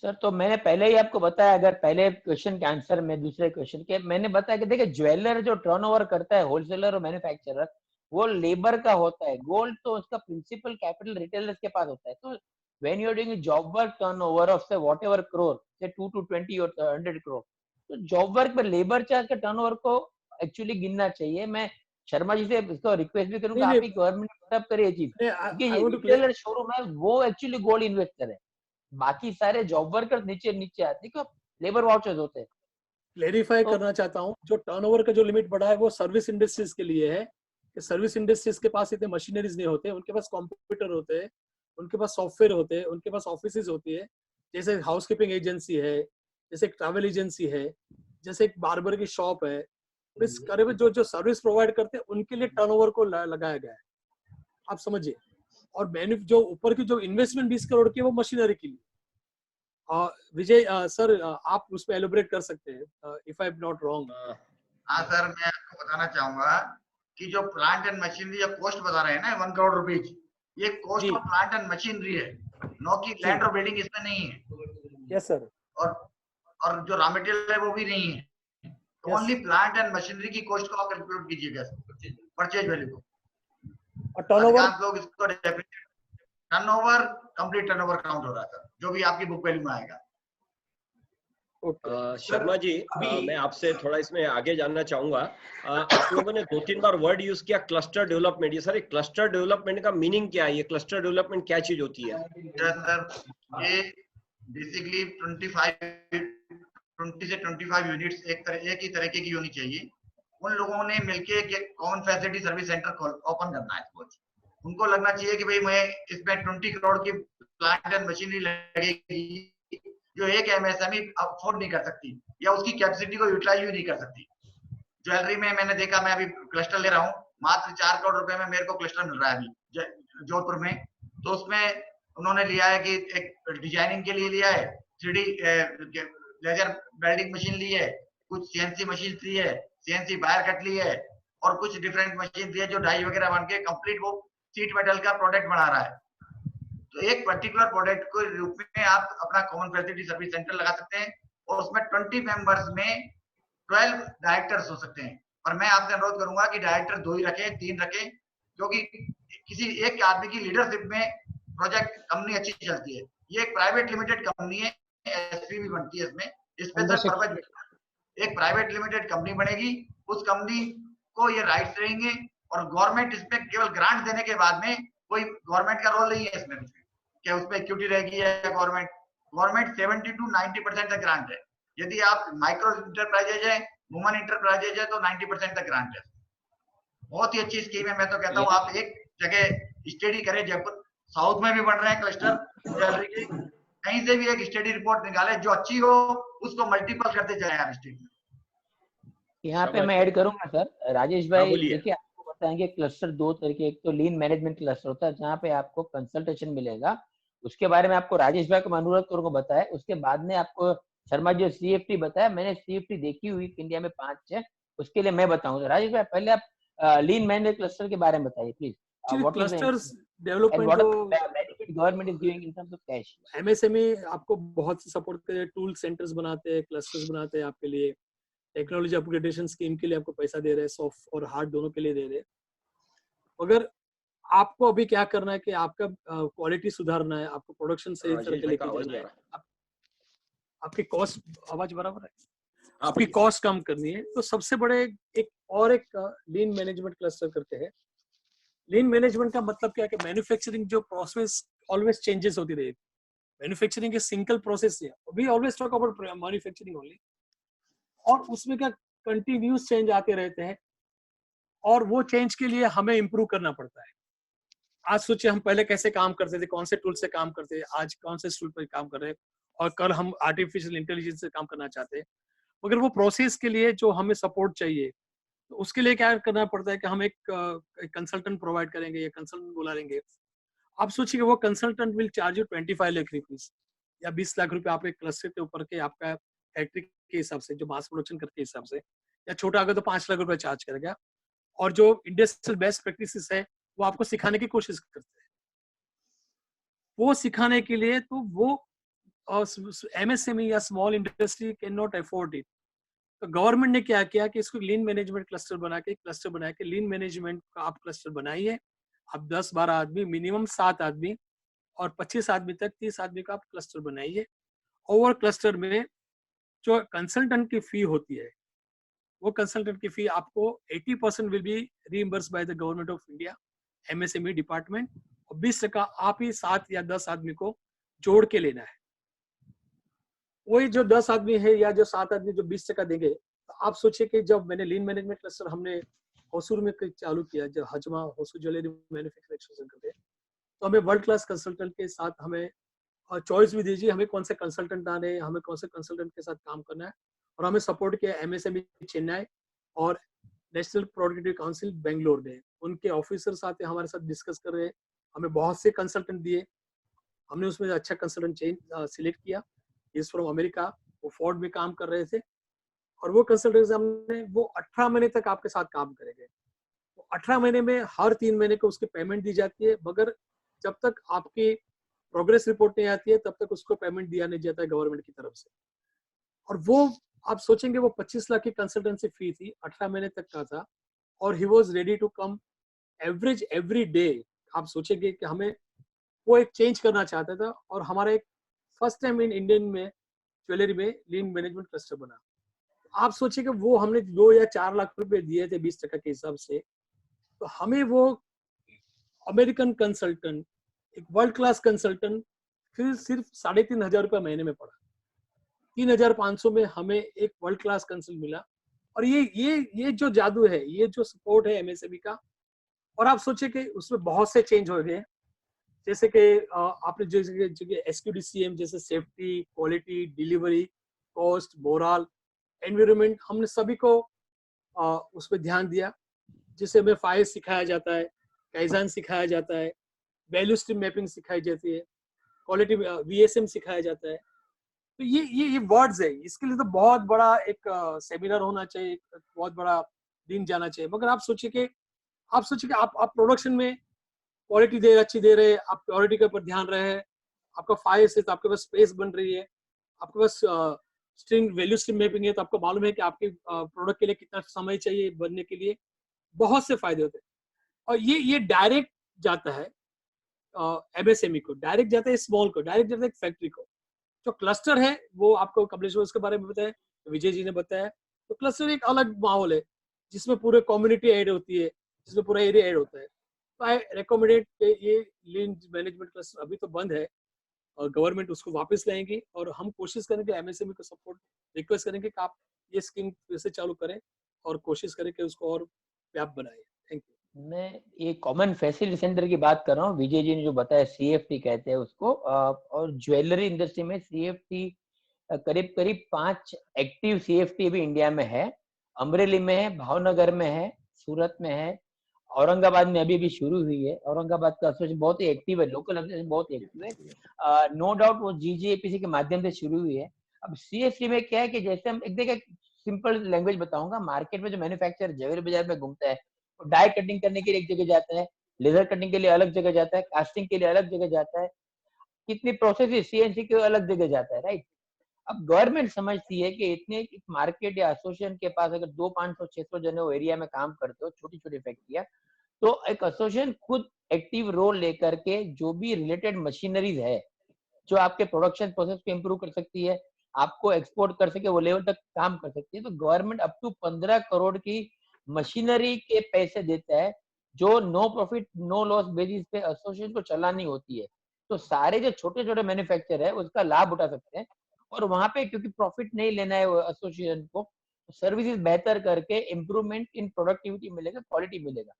Sir तो मैंने पहले ही आपको बताया, अगर पहले question के answer में दूसरे क्वेश्चन के मैंने बताया कि देखिए ज्वेलर जो टर्नओवर करता है, होलसेलर और मैन्युफैक्चरर, वो लेबर का होता है। गोल्ड तो उसका प्रिंसिपल कैपिटल रिटेलर्स के पास होता है। तो when you are doing job work turnover of से व्हाटएवर करोड़, से 2 to 20 और 100 करोड़, तो जॉब वर्क पर लेबर चार्ज के टर्नओवर को एक्चुअली गिनना चाहिए। मैं शर्मा जी से इसको रिक्वेस्ट भी करूंगा, आप ही गवर्नमेंट सेटअप करिए चीज, क्योंकि रिटेलर शोरूम है वो एक्चुअली गोल्ड इन्वेस्टर है, बाकी सारे जॉब वर्कर नीचे आते हैं, लेबर वाउचर्स होते हैं। क्लेरिफाई करना चाहता हूँ, जो टर्नओवर का जो लिमिट बढ़ा है वो सर्विस इंडस्ट्रीज के लिए है। सर्विस इंडस्ट्रीज के पास इतने मशीनरीज नहीं होते, उनके पास कंप्यूटर होते हैं, उनके पास सॉफ्टवेयर होते हैं, उनके पास ऑफिसेज होती है, जैसे हाउसकीपिंग एजेंसी है, जैसे एक ट्रैवल एजेंसी है, जैसे एक बार्बर की शॉप है। इस करे में जो सर्विस प्रोवाइड करते हैं उनके लिए टर्नओवर को लगाया गया है, आप समझिए। और जो ऊपर की जो इन्वेस्टमेंट 20 करोड़ की है वो मशीनरी के लिए। विजय सर आप उस पर एलोबरेट कर सकते हैं, if I am not wrong. हाँ सर, मैं आपको बताना चाहूंगा कि जो प्लांट एंड मशीनरी या कॉस्ट बता रहे हैं ना 1 करोड़ रुपीज, ये cost of plant and machinery है, नो कि लैंड और बिल्डिंग इसमें नहीं है। Yes sir. और जो रॉ मटेरियल है वो भी नहीं है, तो ओनली प्लांट एंड मशीनरी की कॉस्ट को आप कैलकुलेट कीजिएगा, परचेज वैल्यू को। और टर्नओवर लोग इसको टर्नओवर कंप्लीट टर्नओवर काउंट हो रहा था, जो भी आपकी बुक वैल्यू में आएगा। शर्मा जी, मैं आपसे थोड़ा इसमें आगे जानना चाहूंगा। आप लोगों ने 2-3 बार वर्ड यूज किया क्लस्टर डेवलपमेंट। ये सर क्लस्टर डेवलपमेंट का मीनिंग क्या है? ये क्लस्टर डेवलपमेंट क्या चीज होती है? सर ये बेसिकली 20 से 25 यूनिट्स एक ही तरीके की होनी चाहिए। उन लोगों ने मिलके एक common facility service centre open करना है। उनको लगना चाहिए कि भाई मैं इसमें 20 करोड़ की प्लांट एंड मशीनरी लगेगी जो एक एमएसएमई अफोर्ड नहीं कर सकती या उसकी कैपेसिटी को यूटिलाइज भी नहीं कर सकती। ज्वेलरी में मैंने देखा, मैं अभी क्लस्टर ले रहा हूँ, मात्र 4 करोड़ रुपए में मेरे को क्लस्टर मिल रहा है अभी जोधपुर में। तो उसमें उन्होंने लिया है कि एक डिजाइनिंग के लिए लिया है, 3D लेजर वेल्डिंग मशीन ली है, कुछ सीएनसी मशीन ली है, सीएनसी वायर कट ली है, और कुछ डिफरेंट मशीन दी है जो डाई वगैरह बन के कंप्लीट वो शीट मेटल का प्रोडक्ट बना रहा है, तो एक पर्टिकुलर प्रोडक्ट को रूप में आप अपना कॉमन फैसिलिटी सर्विस सेंटर लगा सकते हैं और उसमें 20 मेंबर्स में 12 डायरेक्टर्स हो सकते हैं। और मैं आपसे अनुरोध करूंगा कि डायरेक्टर 2 ही रखें, 3 रखें, क्योंकि किसी एक आदमी की लीडरशिप में प्रोजेक्ट कंपनी अच्छी चलती है। ये एक प्राइवेट लिमिटेड कंपनी है, एसपीवी बनती है इसमें, स्पेशल पर्पज। एक प्राइवेट लिमिटेड कंपनी बनेगी, उस कंपनी को ये राइट्स रहेंगे और गवर्नमेंट इसमें केवल ग्रांट देने के बाद में, कोई गवर्नमेंट का रोल नहीं है इसमें, क्या उसमें इक्विटी रहेगी या गवर्नमेंट 70 to 90% तक ग्रांट है। यदि आप माइक्रो इंटरप्राइजेज है, वुमन इंटरप्राइजेज है, तो 90% तक ग्रांट है। बहुत ही अच्छी स्कीम है। मैं तो कहता हूँ आप एक जगह स्टडी करें, जयपुर साउथ में भी बन रहे हैं क्लस्टर ज्वेलरी के, कहीं से भी एक स्टडी रिपोर्ट निकाले जो अच्छी हो, उसको मल्टीपल करते जाए आप स्टेट में। यहाँ पे मैं ऐड करूंगा सर, राजेश भाई बोलिए। देखिए आपको बताएंगे क्लस्टर 2 तरीके, एक तो लीन मैनेजमेंट क्लस्टर होता है जहाँ पे आपको कंसल्टेशन मिलेगा, उसके बारे में आपको राजेश भाई को मैं अनुरोध करूंगा बताए। उसके बाद में आपको शर्मा जी CFT बताया, मैंने CFT देखी हुई इंडिया में 5-6, उसके लिए मैं बताऊंगा। राजेश भाई पहले आप लीन मैनेजमेंट क्लस्टर के बारे में बताइए प्लीज। क्लस्टर्स डेवलपमेंट जो government is giving in terms of cash, MSME आपको बहुत से सपोर्ट करे, टूल सेंटर्स बनाते हैं, क्लस्टर्स बनाते हैं आपके लिए, टेक्नोलॉजी अपग्रेडेशन स्कीम के लिए आपको पैसा दे रहे हैं, सॉफ्ट और हार्ड दोनों के लिए दे रहे हैं। अगर आपको अभी क्या करना है कि आपका क्वालिटी सुधारना है, आपको प्रोडक्शन सही तरह के लेके जाना है, आपकी कॉस्ट, आवाज बराबर है, आपकी कॉस्ट कम करनी है, तो सबसे बड़े एक लीन मैनेजमेंट क्लस्टर करके है। लीन मैनेजमेंट का मतलब क्या है कि मैन्युफैक्चरिंग जो प्रोसेस ऑलवेज चेंजेस होती रहेगी। मैन्युफैक्चरिंग एक सिंगल प्रोसेस है, we always talk about manufacturing only, और उसमें क्या कंटिन्यूस चेंज आते रहते हैं, और वो चेंज के लिए हमें इम्प्रूव करना पड़ता है। आज सोचिए हम पहले कैसे काम करते थे, कौन से टूल से काम करते थे, आज कौन से टूल पर काम कर रहे हैं, और कल हम आर्टिफिशियल इंटेलिजेंस से काम करना चाहते हैं। मगर वो प्रोसेस के लिए जो हमें सपोर्ट चाहिए, तो उसके लिए क्या करना पड़ता है कि हम एक कंसल्टेंट प्रोवाइड करेंगे या कंसल्टेंट बुला लेंगे। आप सोचिए वो consultant will charge you 25 lakh rupees या 20 लाख रुपए आपके क्लस्टर के ऊपर के, आपका फैक्ट्री के हिसाब से, जो मास प्रोडक्शन करके हिसाब से, या छोटा अगर तो 5 लाख रुपए चार्ज करेगा। और जो इंडस्ट्रियल बेस्ट प्रैक्टिसेस है वो आपको सिखाने की कोशिश करते हैं। वो सिखाने के लिए तो वो MSME या small industry can not afford it. तो गवर्नमेंट ने क्या किया कि इसको लीन मैनेजमेंट क्लस्टर बना के लीन मैनेजमेंट का आप क्लस्टर बनाइए। आप 10-12 आदमी, मिनिमम 7 आदमी और 25 आदमी तक, 30 आदमी का आप क्लस्टर बनाइए। ओवर क्लस्टर में जो कंसल्टेंट की फी होती है, वो कंसल्टेंट की फी आपको 80% will be reimburse by the government of India, MSME department, और 20% आप ही 7 या 10 आदमी को जोड़ के लेना है। वही जो 10 आदमी है या जो 7 आदमी जो 20% देंगे, तो आप सोचिए कि जब मैंने लीन मैनेजमेंट क्लस्टर हमने होसूर में चालू किया, जब हजमा होसूर ज्वेलरी मैन्युफैक्चरिंग एक्सटेंशन करके, तो हमें वर्ल्ड क्लास कंसल्टेंट के साथ हमें चॉइस भी दीजिए, हमें कौन से कंसल्टेंट आने हैं, हमें कौन से कंसल्टेंट के साथ काम करना है। और हमें सपोर्ट किया MSME चेन्नई और नेशनल प्रोडक्टिविटी काउंसिल बेंगलोर ने, उनके ऑफिसर्स आते हमारे साथ डिस्कस कर रहे हैं, हमें बहुत से कंसल्टेंट दिए, हमने उसमें अच्छा कंसल्टेंट सिलेक्ट किया, इज फ्रॉम अमेरिका, वो फोर्ड में काम कर रहे थे, और वो कंसल्टेंट हमने वो 18 महीने तक आपके साथ काम करेंगे। 18 महीने में हर 3 महीने को उसकी पेमेंट दी जाती है, मगर जब तक आपकी प्रोग्रेस रिपोर्ट नहीं आती है तब तक उसको पेमेंट दिया नहीं जाता है गवर्नमेंट की तरफ से। और वो आप सोचेंगे वो 25 लाख की कंसल्टेंसी फी थी, 18 महीने तक का था, और he was ready to come average every day. आप सोचेंगे कि हमें वो एक चेंज करना चाहता था, और हमारा एक फर्स्ट टाइम इन इंडियन में ज्वेलरी में लीन मैनेजमेंट क्लस्टर बना। आप सोचिए कि वो हमने 2 या 4 लाख रुपए दिए थे 20% के हिसाब से, तो हमें वो अमेरिकन कंसल्टेंट, एक वर्ल्ड क्लास कंसल्टेंट, फिर सिर्फ 3,500 रुपये महीने में पड़ा। 3,500 में हमें एक वर्ल्ड क्लास कंसल्ट मिला। और ये जो जादू है, ये जो सपोर्ट है MSME का, और आप सोचिए कि उसमें बहुत से चेंज हो गए, जैसे कि आपने जो SQDCM जैसे safety, quality, delivery, cost, moral, environment, हमने सभी को उस पर ध्यान दिया, जिसे हमें 5 सिखाया जाता है, काइज़न सिखाया जाता है, वैल्यू स्ट्रीम मैपिंग सिखाई जाती है, क्वालिटी VSM सिखाया जाता है। तो ये वर्ड्स है, इसके लिए तो बहुत बड़ा एक सेमिनार होना चाहिए, एक बहुत बड़ा दिन जाना चाहिए। मगर आप सोचिए कि आप प्रोडक्शन में क्वालिटी दे अच्छी दे रहे, आप प्योरिटी के ऊपर ध्यान रहे, आपका 5 से तो आपके पास स्पेस बन रही है, आपके पास स्ट्रिंग वैल्यू स्ट्रीम मैपिंग है, तो आपको मालूम है कि आपके प्रोडक्ट के लिए कितना समय चाहिए बनने के लिए। बहुत से फायदे होते हैं। और ये डायरेक्ट जाता है एमएसएमई को, डायरेक्ट जाता है स्मॉल को, डायरेक्ट जाता है फैक्ट्री को। जो क्लस्टर है वो आपको कमलेश्वर उसके बारे में बताया, विजय जी ने बताया। तो क्लस्टर एक अलग माहौल है जिसमें पूरे कम्युनिटी ऐड होती है, जिसमें पूरा एरिया ऐड होता है। तो आई रिकमेंडेड ये लीन मैनेजमेंट क्लस्टर अभी तो बंद है और गवर्नमेंट उसको वापस लाएंगी, और हम कोशिश करेंगे एमएसएमई को सपोर्ट रिक्वेस्ट करेंगे कि आप ये स्कीम फिर से चालू करें और कोशिश करें कि उसको और व्यापक बनाए। Thank you. मैं ये कॉमन फैसिलिटी सेंटर की बात कर रहा हूँ। विजय जी ने जो बताया CFT कहते हैं उसको, और ज्वेलरी इंडस्ट्री में CFT करीब करीब 5 एक्टिव CFT भी इंडिया में है। अमरेली में है, भावनगर में है, सूरत में है, औरंगाबाद में अभी भी शुरू हुई है। औरंगाबाद का एसोसिएशन बहुत ही एक्टिव है, लोकल एसोसिएशन बहुत एक्टिव है। नो डाउट वो GGAPC के माध्यम से शुरू हुई है। अब CFT में क्या है कि जैसे हम एक देखिए सिंपल लैंग्वेज बताऊंगा, मार्केट में जो मैन्युफैक्चरर ज्वेलरी बाजार में घूमता है, डाई कटिंग करने के लिए एक जगह जाता है, लेजर कटिंग के लिए अलग जगह जाता है, कास्टिंग के लिए अलग जगह जाता है, कितनी प्रोसेस CNC के अलग जगह जाता है, राइट। अब गवर्नमेंट समझती है कि इतने मार्केट या एसोसिएशन के पास अगर 200, 500, 600 जने वो एरिया में काम करते हो, छोटी छोटी फैक्ट्रियां, तो एक एसोसिएशन खुद एक्टिव रोल लेकर के जो भी रिलेटेड मशीनरीज है जो आपके प्रोडक्शन प्रोसेस को इम्प्रूव कर सकती है, आपको एक्सपोर्ट कर सके, वो लेवल तक काम कर सकती है। तो गवर्नमेंट अप टू 15 करोड़ की मशीनरी के पैसे देता है जो no profit no loss basis पे एसोसिएशन को चलानी होती है। तो सारे जो छोटे छोटे मैन्युफैक्चरर है उसका लाभ उठा सकते हैं, और वहां पे क्योंकि प्रॉफिट नहीं लेना है एसोसिएशन को, सर्विसेज बेहतर करके इम्प्रूवमेंट इन प्रोडक्टिविटी मिलेगा, क्वालिटी मिलेगा।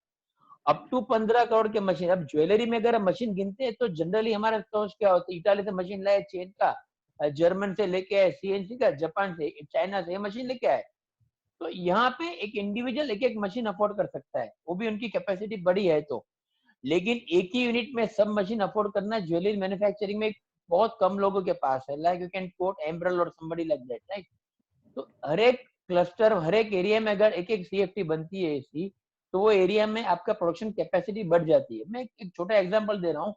अप टू 15 करोड़ के मशीन। अब ज्वेलरी में अगर हम मशीन गिनते हैं तो जनरली हमारा सोच क्या होता है, इटाली से मशीन लाए, चीन का, जर्मन से लेके आए, CNC का, जापान से, चाइना से मशीन लेके आए। तो यहाँ पे एक इंडिविजुअल एक एक मशीन अफोर्ड कर सकता है, वो भी उनकी कैपेसिटी बड़ी है तो। लेकिन एक ही यूनिट में सब मशीन अफोर्ड करना ज्वेलरी मैन्युफैक्चरिंग में बहुत कम लोगों के पास है। लाइक यू कैन कोट एम्ब्रल और समबडी लाइक दैट, राइट। तो हर एक क्लस्टर, हर एक एरिया में अगर एक एक CFT बनती है ऐसी, तो वो एरिया में आपका प्रोडक्शन कैपेसिटी बढ़ जाती है। मैं एक छोटा एग्जांपल दे रहा हूँ।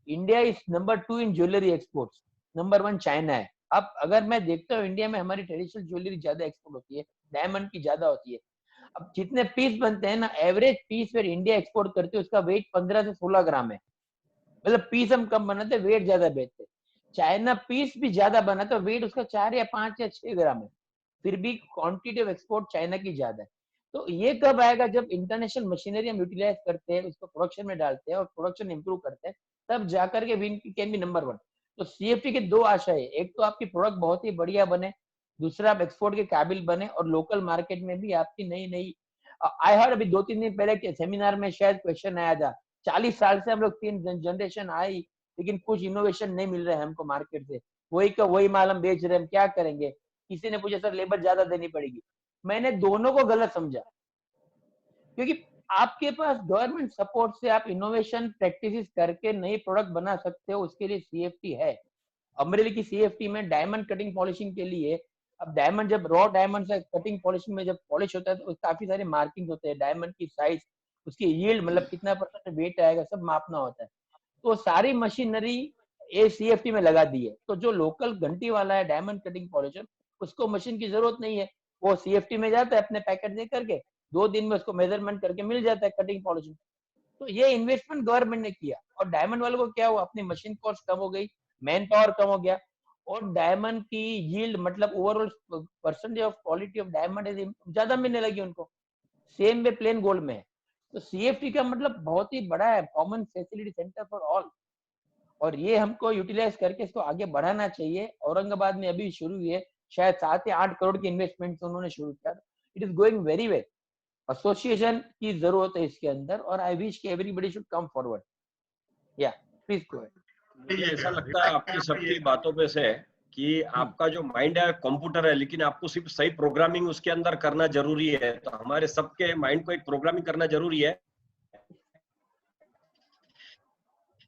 India is number 2 in jewellery exports, number 1 China है। अब अगर मैं देखता हूँ इंडिया में हमारी ट्रेडिशनल ज्वेलरी ज्यादा एक्सपोर्ट होती है, डायमंड की ज्यादा होती है। अब जितने पीस बनते हैं ना, एवरेज पीस फिर इंडिया एक्सपोर्ट करती है उसका वेट 15 से 16 ग्राम है। मतलब पीस हम कम बनाते, वेट ज्यादा बेचते। चाइना पीस भी ज्यादा बनाता है, वेट उसका 4 या 5 या 6 ग्राम है, फिर भी क्वांटिटी ऑफ एक्सपोर्ट चाइना की ज्यादा है। तो ये कब आएगा, जब इंटरनेशनल मशीनरी हम यूटिलाइज करते हैं, उसको प्रोडक्शन में डालते हैं और प्रोडक्शन इंप्रूव करते हैं, तब जाकर के विन कैन बी नंबर 1। तो CFT के दो आशा है, एक तो आपकी प्रोडक्ट बहुत ही बढ़िया बने, दूसरा आप एक्सपोर्ट के काबिल बने, और लोकल मार्केट में भी आपकी नई नई। आई हर्ड अभी 2-3 दिन पहले के सेमिनार में शायद क्वेश्चन आया था, 40 साल से हम लोग 3 जनरेशन आई, लेकिन कुछ इनोवेशन नहीं मिल रहा है हमको मार्केट से, वही का वही माल हम बेच रहे हैं, हम क्या करेंगे। किसी ने पूछा सर लेबर ज्यादा देनी पड़ेगी। मैंने दोनों को गलत समझा, क्योंकि आपके पास गवर्नमेंट सपोर्ट से आप इनोवेशन प्रैक्टिसेस करके नए प्रोडक्ट बना सकते हो, उसके लिए CFT है। अमरेली की CFT में डायमंड कटिंग पॉलिशिंग के लिए, अब डायमंड जब रॉ डायमंड से कटिंग पॉलिशिंग में जब पॉलिश होता है तो काफी सारे मार्किंग होते हैं, डायमंड की साइज, उसकी यील्ड, मतलब कितना % वेट आएगा, सब मापना होता है। तो सारी मशीनरी ये CFT में लगा दी है। तो जो लोकल घंटी वाला है डायमंड कटिंग पॉलिशर, उसको मशीन की जरूरत नहीं है, वो CFT में जाता है अपने पैकेट दे करके, 2 दिन में उसको मेजरमेंट करके मिल जाता है कटिंग पॉलिशिंग। तो ये इन्वेस्टमेंट गवर्नमेंट ने किया, और डायमंड वालों को क्या हुआ, अपनी मशीन कॉस्ट कम हो गई, मैन पावर कम हो गया, और डायमंड की यील्ड, मतलब overall percentage of quality of diamond ज्यादा मिलने लगी उनको। सेम वे प्लेन गोल्ड में है। तो CFT का मतलब बहुत ही बड़ा है, common facility centre for all, और ये हमको यूटिलाइज करके इसको आगे बढ़ाना चाहिए। औरंगाबाद में अभी शुरू हुई है, शायद 7 या 8 करोड़ की इन्वेस्टमेंट उन्होंने शुरू किया। It is going very well. Association की जरूरत है इसके अंदर, और आई विश कि एवरीबॉडी शुड कम फॉरवर्ड। या प्लीज गो अहेड। मुझे ऐसा लगता है आपकी सबकी बातों में से कि आपका जो माइंड है कंप्यूटर है, लेकिन आपको सिर्फ सही प्रोग्रामिंग उसके अंदर करना जरूरी है। तो हमारे सबके माइंड को एक प्रोग्रामिंग करना जरूरी है।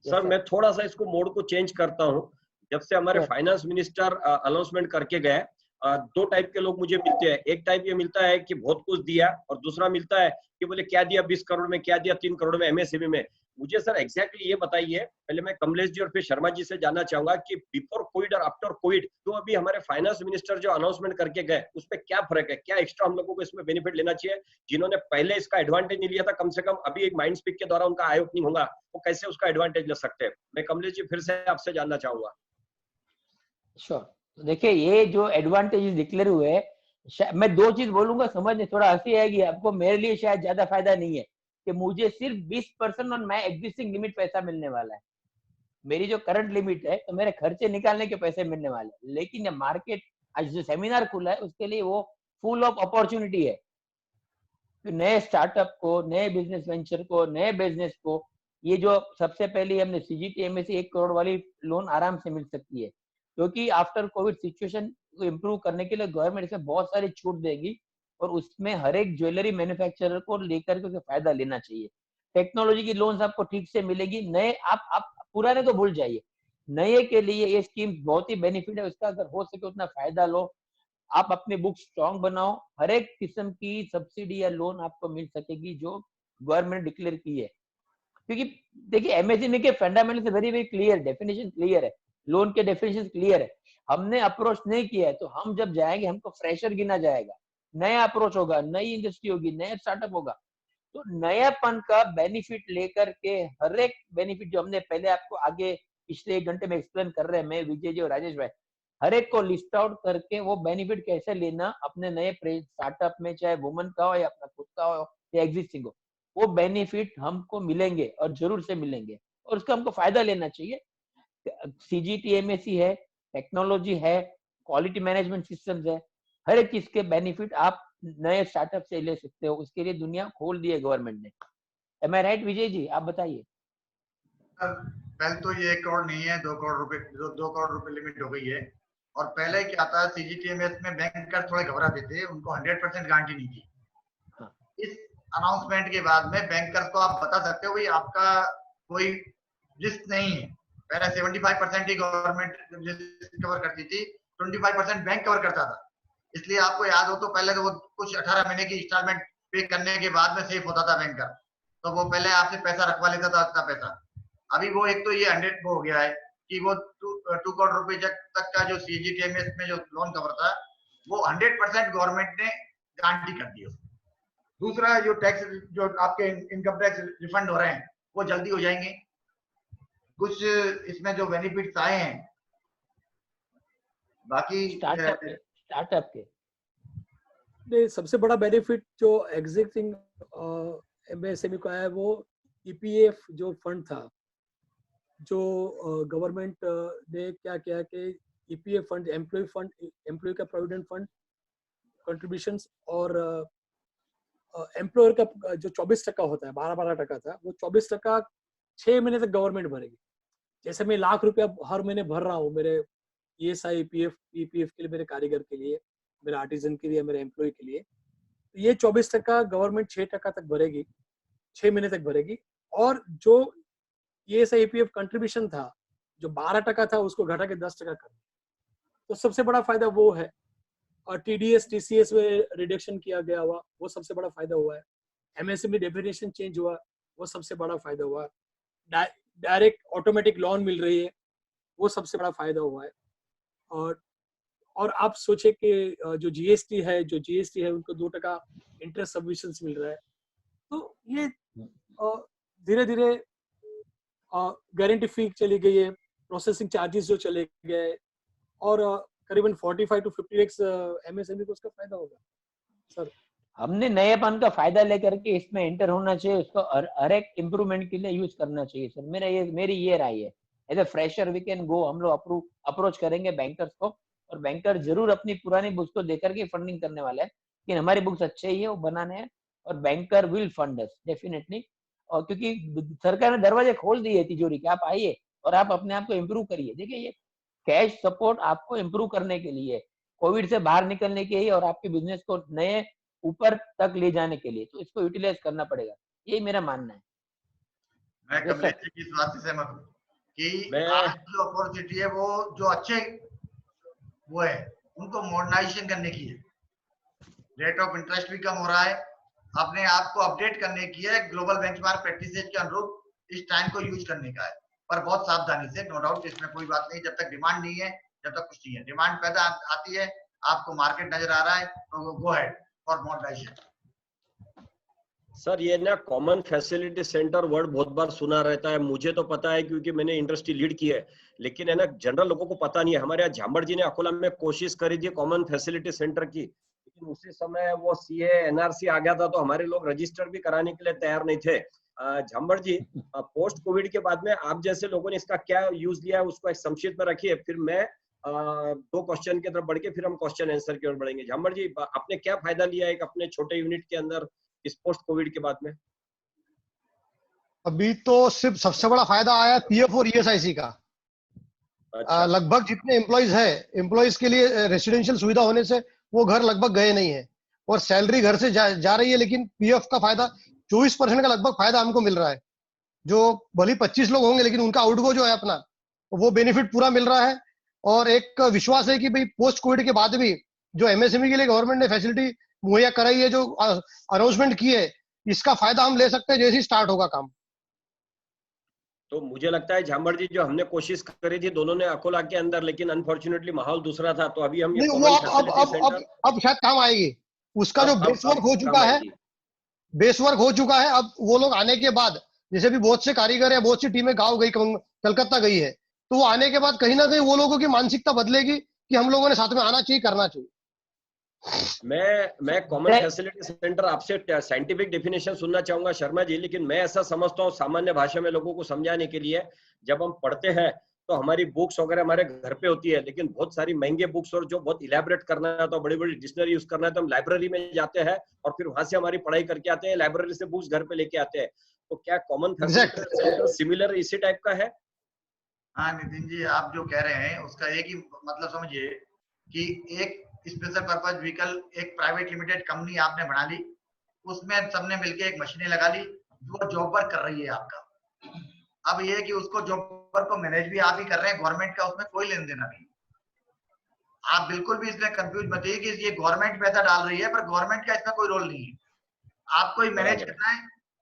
सर मैं थोड़ा सा इसको मोड को चेंज करता हूँ। जब से हमारे फाइनेंस मिनिस्टर अनाउंसमेंट करके गए, दो टाइप के लोग मुझे मिलते हैं। एक टाइप ये मिलता है कि बहुत कुछ दिया, और दूसरा मिलता है कि बोले क्या दिया 20 करोड़ में, क्या दिया 3 करोड़ में एमएसएमई में। मुझे सर एग्जैक्टली ये बताइए। पहले मैं कमलेश जी और फिर शर्मा जी से जानना चाहूंगा कि बिफोर कोविड और आफ्टर कोविड तो अभी हमारे फाइनेंस मिनिस्टर जो अनाउंसमेंट करके गए उसमें क्या फर्क है, क्या एक्स्ट्रा हम लोगों को इसमें बेनिफिट लेना चाहिए? जिन्होंने पहले इसका एडवांटेज नहीं लिया था, कम से कम अभी एक माइंड स्पीक के द्वारा उनका आई ओपनिंग होगा, वो कैसे उसका एडवांटेज ले सकते हैं? मैं कमलेश जी फिर से आपसे जानना चाहूंगा। श्योर। देखिए ये जो एडवांटेजेस डिक्लेयर हुए हैं, मैं दो चीज बोलूंगा, समझने थोड़ा हंसी आएगी आपको, मेरे लिए शायद ज्यादा फायदा नहीं है कि मुझे सिर्फ 20% ऑन माय एग्जिस्टिंग लिमिट पैसा मिलने वाला है। मेरी जो करंट लिमिट है तो मेरे खर्चे निकालने के पैसे मिलने वाले हैं। लेकिन ये मार्केट आज जो सेमिनार खुला है उसके लिए वो फुल ऑफ अपॉर्चुनिटी है। तो नए स्टार्टअप को, नए बिजनेस वेंचर को, नए बिजनेस को ये जो सबसे पहले हमने सीजीटी एमएससी 1 करोड़ वाली लोन आराम से मिल सकती है, क्योंकि आफ्टर कोविड सिचुएशन को इम्प्रूव करने के लिए गवर्नमेंट इसमें बहुत सारी छूट देगी और उसमें हर एक ज्वेलरी मैन्युफैक्चरर को लेकर के फायदा लेना चाहिए। टेक्नोलॉजी की लोन्स आपको ठीक से मिलेगी। नए आप पुराने तो भूल जाइए, नए के लिए ये स्कीम बहुत ही बेनिफिट है। उसका अगर हो सके उतना फायदा लो। आप अपनी बुक स्ट्रॉन्ग बनाओ, हर एक किस्म की सब्सिडी या लोन आपको मिल सकेगी जो गवर्नमेंट डिक्लेयर की है। क्योंकि देखिए एमएसएमई के fundamental very very clear, definition clear है, लोन के डेफिनेशन क्लियर है। हमने अप्रोच नहीं किया है तो हम जब जाएंगे हमको फ्रेशर गिना जाएगा। नया अप्रोच होगा, नई इंडस्ट्री होगी, नया स्टार्टअप होगा, तो नयापन का बेनिफिट लेकर के हर एक बेनिफिट जो हमने पहले आपको आगे पिछले 1 घंटे में एक्सप्लेन कर रहे हैं, मैं, विजय जी और राजेश भाई, हर एक को लिस्ट आउट करके वो बेनिफिट कैसे लेना अपने नए स्टार्टअप में, चाहे वुमन का हो या अपना खुद का हो या एग्जिस्टिंग हो, वो बेनिफिट हमको मिलेंगे और जरूर से मिलेंगे और उसका हमको फायदा लेना चाहिए। सीजीटी एमएससी है, टेक्नोलॉजी है, क्वालिटी मैनेजमेंट सिस्टम्स है, हर एक चीज के बेनिफिट आप नए स्टार्टअप से ले सकते हो। उसके लिए दुनिया खोल दी है गवर्नमेंट ने। एम आई राइट विजय जी, आप बताइए। पहले तो ये 1 करोड़ नहीं है, 2 करोड़ रुपए, 2 करोड़ रुपए लिमिट हो गई है। और पहले क्या था, सीजीटीएमएस में बैंकर थोड़े घबराते थे, उनको 100% गारंटी नहीं थी। हाँ। इस अनाउंसमेंट के बाद में बैंकर्स को आप बता सकते हो भाई आपका कोई रिस्क नहीं है। पहले 75% ही गवर्नमेंट कवर करती थी, 25% बैंक कवर करता था। इसलिए आपको याद हो तो पहले तो वो कुछ 18 महीने की इंस्टॉलमेंट पे करने के बाद में सेफ होता था बैंकर, तो वो पहले आपसे पैसा रखवा लेता था अपना पैसा। अभी वो एक तो ये 100 हो गया है कि वो 2 करोड़ रुपए तक का जो सीजीटीएमएस में जो लोन कवर था वो 100% गवर्नमेंट ने गारंटी कर दी। दूसरा जो टैक्स, जो आपके इनकम टैक्स रिफंड हो रहे हैं वो जल्दी हो जाएंगे। कुछ इसमें जो बेनिफिट्स आए हैं, बाकी स्टार्टअप के सबसे बड़ा बेनिफिट जो एग्जिस्टिंग एमएसएमई को आया है वो ईपीएफ जो फंड था, जो गवर्नमेंट ने क्या किया कि ईपीएफ फंड, एम्प्लॉय का प्रोविडेंट फंड कंट्रीब्यूशंस और एम्प्लॉयर का जो 24% होता है, 12% था, वो 24% 6 महीने तक गवर्नमेंट भरेगी। जैसे मैं ₹1,00,000 हर महीने भर रहा हूँ मेरे ईएसआई ईपीएफ के लिए, मेरे कारीगर के लिए, मेरे आर्टिजन के लिए, मेरे एम्प्लॉय के लिए, तो ये 24% गवर्नमेंट 6% तक भरेगी, 6 महीने तक भरेगी। और जो ईएसआई ईपीएफ कंट्रीब्यूशन था जो 12% था उसको घटा के 10% कर दिया, तो सबसे बड़ा फायदा वो है। और टीडीएस टीसीएस में रिडक्शन किया गया हुआ, वो सबसे बड़ा फायदा हुआ है। एमएसएमई डेफिनेशन चेंज हुआ, वो सबसे बड़ा फायदा हुआ है। डायरेक्ट ऑटोमेटिक लोन मिल रही है, वो सबसे बड़ा फायदा हुआ है। और आप सोचे कि जो जीएसटी है उनको 2% इंटरेस्ट सबवेंशन मिल रहा है। तो ये धीरे धीरे गारंटी फी चली गई है, प्रोसेसिंग चार्जेस जो चले गए, और करीबन 45 to 50x एमएसएमई को उसका फायदा होगा। सर हमने नएपन का फायदा लेकर के इसमें एंटर होना चाहिए, उसको हर एक इम्प्रूवमेंट के लिए यूज करना चाहिए। सर मेरी ये राय है। As a fresher we can go, हम लोग अप्रोच करेंगे बैंकर्स को, और बैंकर जरूर अपनी पुरानी बुक्स को देकर के फंडिंग करने वाले हैं, लेकिन हमारी बुक्स अच्छे ही है, वो बनाने हैं, और banker will fund us definitely. और क्योंकि सरकार ने दरवाजे खोल दिए तिजोरी के, आप आइए और आप अपने आप को इम्प्रूव करिए। देखिए ये कैश सपोर्ट आपको इम्प्रूव करने के लिए, कोविड से बाहर निकलने के लिए और आपके बिजनेस को नए ऊपर तक ले जाने के लिए, तो इसको यूटिलाइज करना पड़ेगा, यही मेरा मानना है। मैं कमलेश जी की इस बात से सहमत हूँ कि आज जो अपॉर्चुनिटी है वो जो अच्छे वो है उनको मॉडर्नाइजेशन करने की है। रेट ऑफ इंटरेस्ट भी कम हो रहा है, अपने आप को अपडेट करने की है, ग्लोबल बेंचमार्क प्रैक्टिसेज के अनुरूप इस टाइम को यूज करने का है, पर बहुत सावधानी से। नो डाउट इसमें कोई बात नहीं, जब तक डिमांड नहीं है, जब तक कुछ नहीं है। डिमांड पैदा आती है, आपको मार्केट नजर आ रहा है, तो गो हेड फॉर मॉडर्नाइजेशन। सर ये ना कॉमन फैसिलिटी सेंटर वर्ड बहुत बार सुना रहता है, मुझे तो पता है क्योंकि मैंने इंडस्ट्री लीड की है, लेकिन है ना जनरल लोगों को पता नहीं है। हमारे यहाँ झांबड़ जी ने अकोला में कोशिश करी थी कॉमन फैसिलिटी सेंटर की, लेकिन उसी समय वो सीए एनआरसी आ गया था, तो हमारे लोग रजिस्टर भी कराने के लिए तैयार नहीं थे। झांबड़ जी, पोस्ट कोविड के बाद में आप जैसे लोगों ने इसका क्या यूज लिया है उसको एक संक्षिप्त में रखिए, फिर मैं 2 क्वेश्चन की तरफ बढ़ के फिर हम क्वेश्चन आंसर की ओर बढ़ेंगे। झांबड़ जी, आपने क्या फायदा लिया है अपने छोटे यूनिट के अंदर इस पोस्ट कोविड के बाद में? अभी तो सिर्फ सबसे बड़ा फायदा आया पीएफ और ईएसआईसी का। अच्छा। लगभग जितने एम्प्लॉइज है, एम्प्लॉइज के लिए रेसिडेंशियल सुविधा होने से वो घर लगभग गए नहीं है, और सैलरी घर से जा रही है, लेकिन पीएफ का फायदा 24% का लगभग फायदा हमको मिल रहा है। जो भले 25 लोग होंगे, लेकिन उनका आउटगो जो है अपना, वो बेनिफिट पूरा मिल रहा है। और एक विश्वास है कि भाई पोस्ट कोविड के बाद भी जो एमएसएमई के लिए गवर्नमेंट ने फैसिलिटी मुहैया कराई है, जो अनाउंसमेंट की है, इसका फायदा हम ले सकते हैं जैसे ही स्टार्ट होगा काम। तो मुझे लगता है झांबड़ जी, जो हमने कोशिश करी थी दोनों ने अकोला के अंदर, लेकिन अनफॉर्चुनेटली माहौल दूसरा था, तो अभी हम ये नहीं, वो कॉमन फैसिलिटी सेंटर अब शायद काम आएगी। उसका जो बेस वर्क हो चुका है, बेस वर्क हो चुका है, अब वो लोग आने के बाद, जैसे भी बहुत से कारीगर है, बहुत सी टीमें गांव गई, कलकत्ता गई है, तो वो आने के बाद कहीं ना कहीं वो लोगों की मानसिकता बदलेगी कि हम लोगों ने साथ में आना चाहिए, करना चाहिए। मैं कॉमन फैसिलिटी सेंटर आपसे साइंटिफिक डेफिनेशन सुनना चाहूंगा शर्मा जी, लेकिन मैं ऐसा समझता हूँ सामान्य भाषा में लोगों को समझाने के लिए, जब हम पढ़ते हैं तो हमारी बुक्स वगैरह हमारे घर पे होती है, लेकिन बहुत सारी महंगे बुक्स और जो बहुत इलेबोरेट करना है तो बड़ी बड़ी डिक्शनरी यूज करना है तो हम लाइब्रेरी में जाते हैं और फिर वहां से हमारी पढ़ाई करके आते हैं, लाइब्रेरी से बुक्स घर पे लेके आते हैं। तो क्या कॉमन फैसिलिटी सेंटर सिमिलर इसी टाइप का है? हाँ नितिन जी, आप जो कह रहे हैं उसका एक ही मतलब समझिए कि एक स्पेशल पर्पज व्हीकल, एक प्राइवेट लिमिटेड कंपनी आपने बना ली, उसमें सबने मिलके एक मशीनें लगा ली जो जॉब वर्क कर रही है आपका। अब ये है कि उसको जॉब वर्क को मैनेज भी आप ही कर रहे हैं, गवर्नमेंट का उसमें कोई लेन देना नहीं। आप बिल्कुल भी इसमें कंफ्यूज मत होइए कि ये गवर्नमेंट पैसा डाल रही है, पर गवर्नमेंट का इसमें कोई रोल नहीं है। आपको ही मैनेज करना है,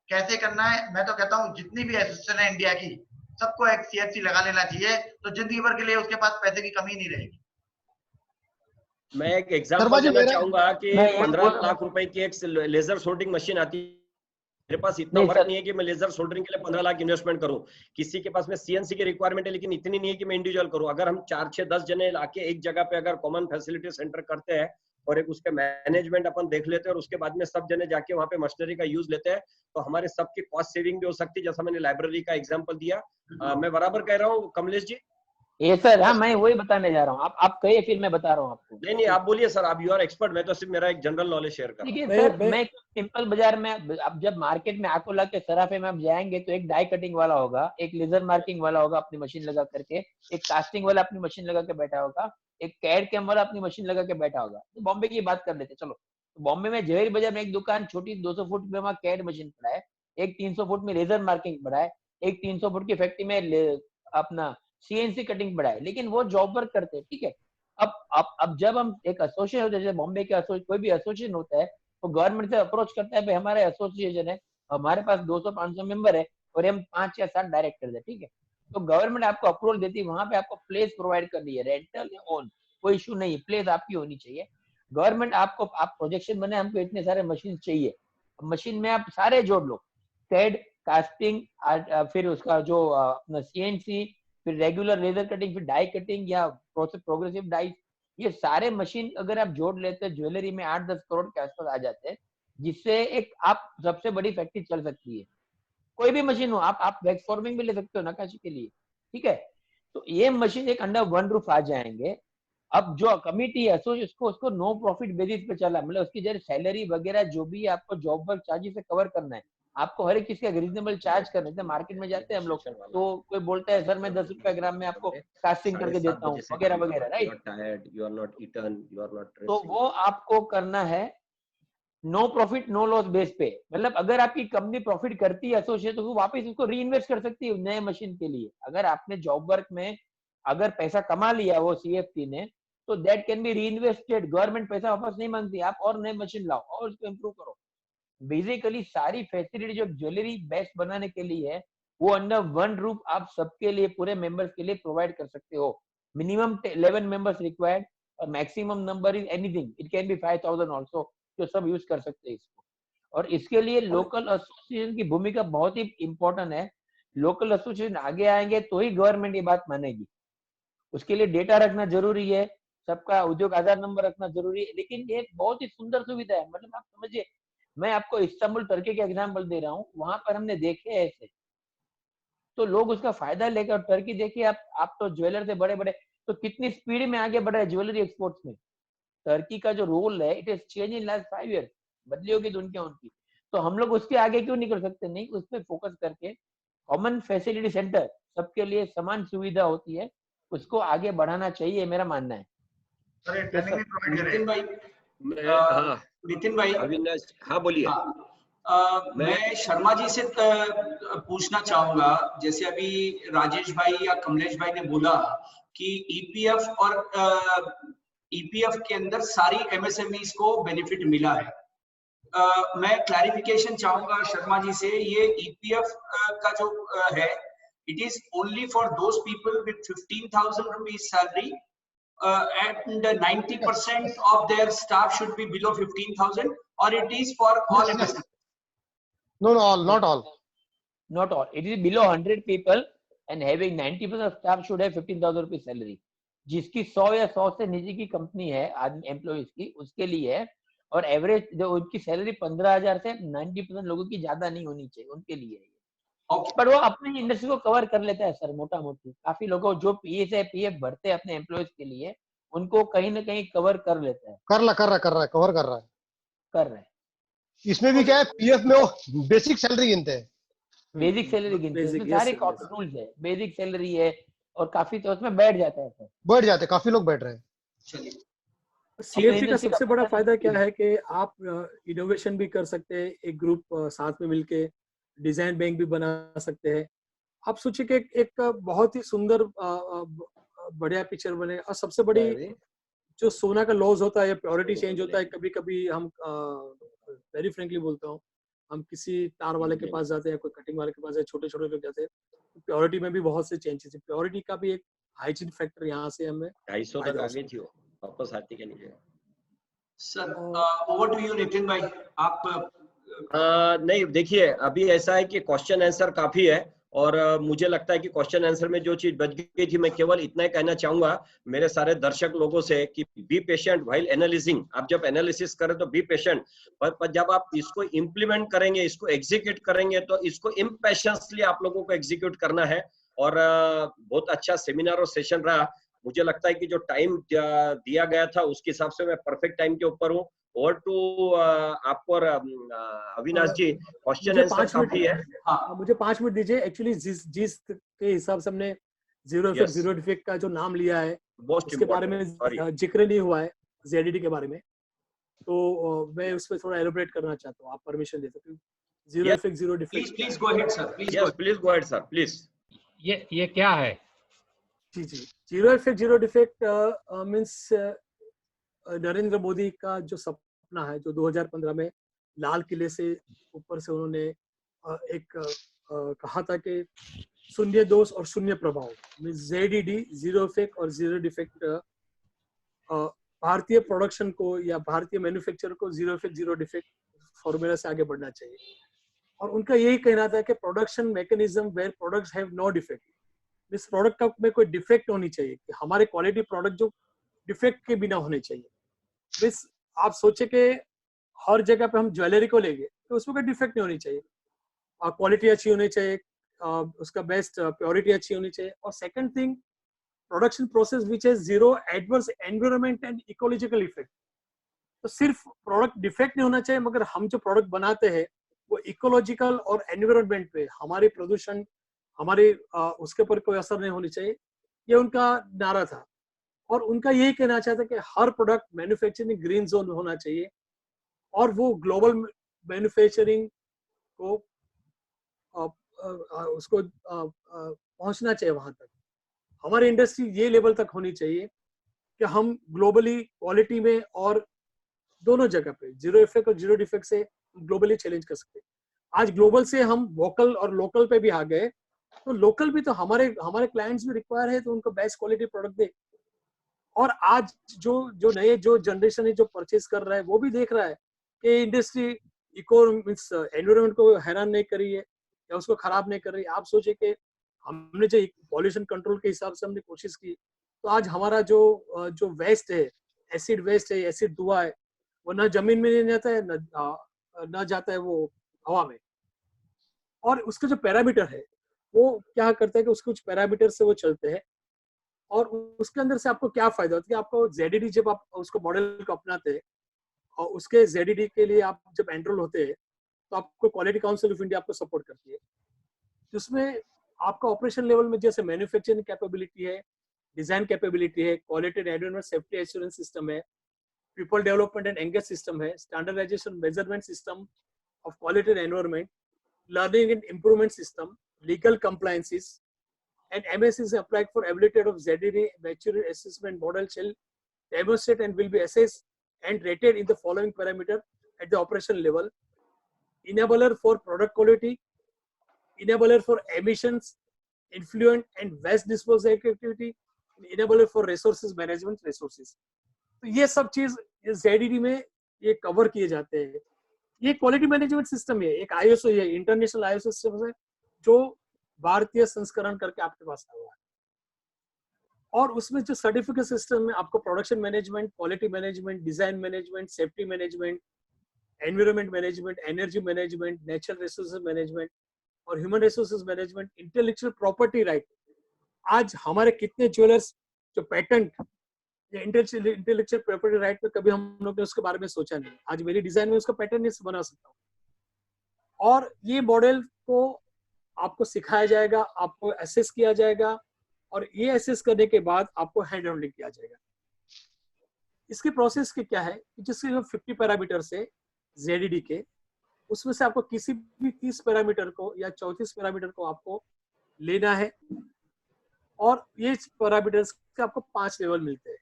कैसे करना है। मैं तो कहता हूँ जितनी भी एसोसिएशन है इंडिया की, सबको एक सीएचसी लगा लेना चाहिए, तो जिंदगी भर के लिए उसके पास पैसे की कमी नहीं रहेगी। मैं एक एग्जांपल देना चाहूंगा कि 15 लाख रुपए की एक लेजर सोल्डरिंग मशीन आती है, मेरे पास इतना वर्क नहीं है कि मैं लेजर सोल्डरिंग के लिए 15 लाख इन्वेस्टमेंट करूं। किसी के पास में सीएनसी की रिक्वायरमेंट है, लेकिन इतनी नहीं है कि मैं इंडिविजुअल करूं। अगर हम 4, 6, 10 जने लाके एक जगह पे अगर कॉमन फैसिलिटी सेंटर करते हैं और एक उसके मैनेजमेंट अपन देख लेते हैं और उसके बाद में सब जने जाके वहां पे मशीनरी का यूज लेते हैं, तो हमारे सबकी कॉस्ट सेविंग भी हो सकती है, जैसा मैंने लाइब्रेरी का एग्जाम्पल दिया। मैं बराबर कह रहा हूँ कमलेश जी? ये सर, हाँ मैं वही बताने जा रहा हूँ, आप कहिए फिर मैं बता रहा हूँ आपको। नहीं आप बोलिए सर, आप यू आर एक्सपर्ट, मैं तो सिर्फ मेरा एक जनरल नॉलेज शेयर कर रहा हूँ। देखिए सर, मैं सिंपल बाजार में, अब जब मार्केट में अकोला के सराफे में आप जाएंगे तो एक डाई कटिंग वाला होगा, एक लेजर मार्किंग वाला होगा अपनी मशीन लगा करके, एक कास्टिंग वाला अपनी मशीन लगा के बैठा होगा, एक कैड कैम वाला अपनी मशीन लगा के बैठा होगा। तो बॉम्बे की बात कर लेते चलो, तो बॉम्बे में जवेरी बाजार में एक दुकान छोटी 200 फुट में वहाँ कैड मशीन पड़ा है, एक 300 फुट में लेजर मार्किंग पड़ा है, एक 300 फुट की फैक्ट्री में अपना सीएनसी कटिंग पड़ा है, लेकिन वो जॉब वर्क करते हैं, ठीक है। अब जब हम एक एसोसिएशन होता है, जैसे बॉम्बे के कोई भी एसोसिएशन होता है, तो गवर्नमेंट से अप्रोच करता है, भाई हमारा एसोसिएशन है, हमारे पास 200-500 मेंबर है और हम 5 या 7 डायरेक्टर है, ठीक है। तो गवर्नमेंट आपको अप्रूवल देती है, वहां पे आपको प्लेस प्रोवाइड करनी है, रेंटल या ओन, कोई इशू नहीं है, प्लेस आपकी होनी चाहिए। गवर्नमेंट आपको, आप प्रोजेक्शन बने, हमको इतने सारे मशीन चाहिए, मशीन में आप सारे जोड़ लो, कैड, कास्टिंग, फिर उसका जो अपना सीएनसी, फिर रेगुलर लेजर कटिंग, फिर डाई कटिंग या प्रोग्रेसिव डाई, ये सारे मशीन अगर आप जोड़ लेते हैं, ज्वेलरी में 8-10 करोड़ के आसपास आ जाते हैं, जिससे एक आप सबसे बड़ी फैक्ट्री चल सकती है। कोई भी मशीन हो, आप वैक्स फॉर्मिंग भी ले सकते हो नक्काशी के लिए, ठीक है। तो ये मशीन एक अंडर वन रूफ आ जाएंगे। अब जो कमिटी है उसको नो प्रॉफिट बेसिस पे चला, मतलब उसकी जैसे सैलरी वगैरह जो भी आपको जॉब वर्क चार्जेस से कवर करना है, आपको हर एक चीज का रीजनेबल चार्ज करना है। मार्केट में जाते हैं हम लोग, तो कोई बोलता है सर मैं 10 रुपए ग्राम में आपको कास्टिंग करके देता हूँ वगैरह वगैरह, राइट। तो वो आपको करना है no profit no loss base पे, मतलब अगर आपकी कंपनी प्रॉफिट करती है एसोसिएट, तो वो वापस उसको री इन्वेस्ट कर सकती है नए मशीन के लिए। अगर आपने जॉब वर्क में अगर पैसा कमा लिया वो सीएफटी ने, तो दैट कैन बी रीइन्वेस्टेड। गवर्नमेंट पैसा वापस नहीं मांगती, आप और नए मशीन लाओ और उसको इम्प्रूव करो। बेसिकली सारी फैसिलिटी जो ज्वेलरी बेस्ट बनाने के लिए है वो अंडर वन रूफ आप सबके लिए, पूरे मेंबर्स के लिए प्रोवाइड कर सकते हो। मिनिमम 11 मेंबर्स रिक्वायर्ड और maximum number is anything, it can be 5000 also, जो सब यूज कर सकते हैं इसको। और इसके लिए लोकल एसोसिएशन की भूमिका बहुत ही इंपॉर्टेंट है। लोकल एसोसिएशन आगे आएंगे तो ही गवर्नमेंट ये बात मानेगी। उसके लिए डेटा रखना जरूरी है, सबका उद्योग आधार नंबर रखना जरूरी है, लेकिन ये बहुत ही सुंदर सुविधा है। मतलब आप समझिए, मैं आपको इस्तांबुल टर्की का एग्जांपल दे रहा हूँ, वहां पर हमने देखे ऐसे, तो लोग उसका फायदा लेकर। टर्की देखिए आप तो ज्वेलर से बड़े बड़े, तो कितनी स्पीड में आगे बढ़ा है ज्वेलरी एक्सपोर्ट्स में। टर्की का जो रोल है, it is change in last 5 years, बदली होगी दुनिया उनकी। तो हम लोग उसके आगे क्यों नहीं कर सकते? नहीं, उस पर फोकस करके कॉमन फैसिलिटी सेंटर, सबके लिए समान सुविधा होती है, उसको आगे बढ़ाना चाहिए, मेरा मानना है। सर ट्रेनिंग भी प्रोवाइड नितिन भाई, हाँ नितिन भाई, अविनाश, हाँ बोलिए। हाँ, मैं शर्मा जी से पूछना चाहूंगा, जैसे अभी राजेश भाई या कमलेश भाई ने बोला कि ईपीएफ और ईपीएफ के अंदर सारी एमएसएमईज को बेनिफिट मिला है। मैं क्लैरिफिकेशन चाहूंगा शर्मा जी से, ये ईपीएफ का जो है, it is only for those people with 15,000 rupees salary and 90% of their staff should be below 15,000, or it is for all MSMEs? No, all, not all. Not all. It is below 100 people and having 90% of staff should have 15,000 rupees salary. जिसकी 100 या 100 से नीचे की company है आदमी employees की, उसके लिए है। और एवरेज जो उनकी सैलरी 15,000 से 90% लोगों की ज्यादा नहीं होनी चाहिए, उनके लिए है। पर वो अपनी इंडस्ट्री को कवर कर लेता है सर, मोटा मोटी। काफी लोगों जो पीएफ भरते हैं अपने एम्प्लॉइज के लिए, उनको कहीं ना कहीं कवर कर लेता है। कर रहा है, कवर कर रहा है। इसमें भी क्या है, पीएफ में वो बेसिक सैलरी गिनते हैं। बेसिक सैलरी गिनते हैं, उसमें सारे रूल्स है, बेसिक सैलरी है, और काफी तो उसमें बैठ जाता है सर। बैठ जाते हैं, काफी लोग बैठ रहे हैं। चलिए, सीएफपी का सबसे बड़ा फायदा क्या है कि आप इनोवेशन भी कर सकते हैं, एक ग्रुप साथ में मिलके डिजाइन बैंक भी बना सकते हैं। आप सोचिए कि एक बहुत ही सुंदर बढ़िया पिक्चर बने। और सबसे बड़ी जो सोना का लॉस होता है या प्योरिटी चेंज होता है, कभी कभी हम वेरी फ्रेंकली बोलता हूँ, हम किसी तार वाले के पास जाते हैं, कोई कटिंग वाले के पास जाते हैं, छोटे छोटे लोग जाते हैं, तो प्योरिटी में भी बहुत से चेंजेस है। प्योरिटी का भी एक हाइजीन फैक्टर यहाँ से हमें 250 तक आगे थी वो, वापस आती क्या नहीं। Sir over to you Nitin भाई, आप नहीं देखिए, अभी ऐसा है कि क्वेश्चन आंसर काफी है, और मुझे लगता है कि क्वेश्चन आंसर में जो चीज बच गई थी, मैं केवल इतना ही कहना चाहूंगा मेरे सारे दर्शक लोगों से कि बी पेशेंट व्हाइल एनालिसिंग। आप जब एनालिसिस करें तो बी पेशेंट, पर जब आप इसको इम्प्लीमेंट करेंगे, इसको एग्जीक्यूट करेंगे, तो इसको इम्पेशंसली आप लोगों को एग्जीक्यूट करना है। और बहुत अच्छा सेमिनार और सेशन रहा। मुझे लगता है कि जो टाइम दिया गया था उसके हिसाब से मैं परफेक्ट टाइम के ऊपर हूँ। और टू आपको और अविनाश जी, क्वेश्चन आंसर काफी है। मुझे 5 मिनट दीजिए। एक्चुअली जिस के हिसाब से हमने जीरो इफेक्ट जीरो डिफेक्ट का जो नाम लिया है, उसके बारे में जिक्र नहीं हुआ है, जेडीडी के बारे में, तो मैं उस पर थोड़ा एलोबरेट करना चाहता हूँ। आप परमिशन दे सकते हो? Zero effect zero defect, please go ahead sir, please go ahead sir, please. ये क्या है? जी, zero effect zero defect means Narendra Modi का जो सपना है, जो 2015 में लाल किले से ऊपर से उन्होंने एक कहा था कि शून्य दोष और शून्य प्रभाव, जेडीडी, जीरो इफेक्ट और जीरो डिफेक्ट, भारतीय प्रोडक्शन को या भारतीय मैन्युफैक्चर को zero effect zero defect formula से आगे बढ़ना चाहिए। और उनका यही कहना था कि production mechanism where products have no defect, इस प्रोडक्ट का में कोई डिफेक्ट होनी चाहिए, कि हमारे क्वालिटी प्रोडक्ट जो डिफेक्ट के बिना होने चाहिए। मिस आप सोचे कि हर जगह पे हम ज्वेलरी को लेंगे तो उसमें कोई डिफेक्ट नहीं होनी चाहिए, क्वालिटी अच्छी होनी चाहिए, उसका बेस्ट प्योरिटी अच्छी होनी चाहिए। और second thing, production process which has zero adverse environment and ecological effect. तो सिर्फ प्रोडक्ट डिफेक्ट नहीं होना चाहिए, मगर हम जो प्रोडक्ट बनाते हैं वो इकोलॉजिकल और एनवायरनमेंट पे, हमारे प्रदूषण, हमारे उसके ऊपर कोई असर नहीं होनी चाहिए। ये उनका नारा था। और उनका यही कहना चाहता कि हर प्रोडक्ट मैन्युफैक्चरिंग ग्रीन जोन होना चाहिए, और वो ग्लोबल मैन्युफैक्चरिंग को उसको पहुंचना चाहिए वहां तक। हमारी इंडस्ट्री ये लेवल तक होनी चाहिए कि हम ग्लोबली क्वालिटी में और दोनों जगह पे जीरो इफेक्ट और जीरो डिफेक्ट से ग्लोबली चैलेंज कर सकते हैं। आज ग्लोबल से हम वोकल और लोकल पे भी आ गए, तो लोकल भी तो हमारे हमारे क्लाइंट्स भी रिक्वायर है तो उनको बेस्ट क्वालिटी प्रोडक्ट दे। और आज जो नए जो जनरेशन है जो परचेज कर रहा है वो भी देख रहा है कि इंडस्ट्री इको मीन्स एनवायरमेंट को हैरान नहीं कर रही है या उसको खराब नहीं कर रही है। आप सोचे कि हमने जो पॉल्यूशन कंट्रोल के हिसाब से हमने कोशिश की, तो आज हमारा जो वेस्ट है, एसिड वेस्ट है, एसिड धुआं है, वो न जमीन में नहीं जाता है न जाता है वो हवा में। और उसके जो पैरामीटर है वो क्या करता है कि उसके कुछ पैरामीटर से वो चलते हैं और उसके अंदर से आपको क्या फायदा होता है कि आपको जेडीडी जब आप उसको मॉडल को अपनाते हैं और उसके जेडीडी के लिए आप जब एनरोल होते हैं तो आपको क्वालिटी काउंसिल ऑफ इंडिया आपको सपोर्ट करती है, जिसमें आपका ऑपरेशन लेवल में जैसे मैन्युफैक्चरिंग कैपेबिलिटी है, डिजाइन कैपेबिलिटी है, quality and environment safety assurance system है, people development and engage system है, standardisation measurement system of quality and environment, learning and improvement system, legal compliances, and MS is applied for ability of ZDD maturity assessment model shall demonstrate and will be assessed and rated in the following parameter at the operation level: enabler for product quality, enabler for emissions, influent and waste disposal activity, enabler for resources management resources. तो ये सब चीज ZDD में ये cover किए जाते हैं। ये क्वालिटी मैनेजमेंट सिस्टम है, एक आईएसओ है, इंटरनेशनल आईएसओ सिस्टम है जो भारतीय संस्करण करके आपके पास आया हुआ है। और उसमें जो सर्टिफिकेट सिस्टम में आपको production management, quality management, design management, safety management, environment management, energy management, natural resources management और human resources management, intellectual property right. आज हमारे कितने ज्वेलर्स जो पेटेंट इंटेलेक्चुअल प्रॉपर्टी राइट पे कभी हम लोग ने उसके बारे में सोचा नहीं, आज मेरी डिजाइन में उसका पैटर्न नहीं बना सकता हूँ। और ये मॉडल को आपको सिखाया जाएगा, आपको एसेस किया जाएगा और ये एसेस करने के बाद आपको हैंड होल्डिंग किया जाएगा। इसके प्रोसेस के क्या है, जिसके जो 50 पैरामीटर से जेडीडी के, उसमें से आपको किसी भी 30 पैरामीटर को या 34 पैरामीटर को आपको लेना है और ये पैरामीटर के आपको 5 लेवल मिलते हैं।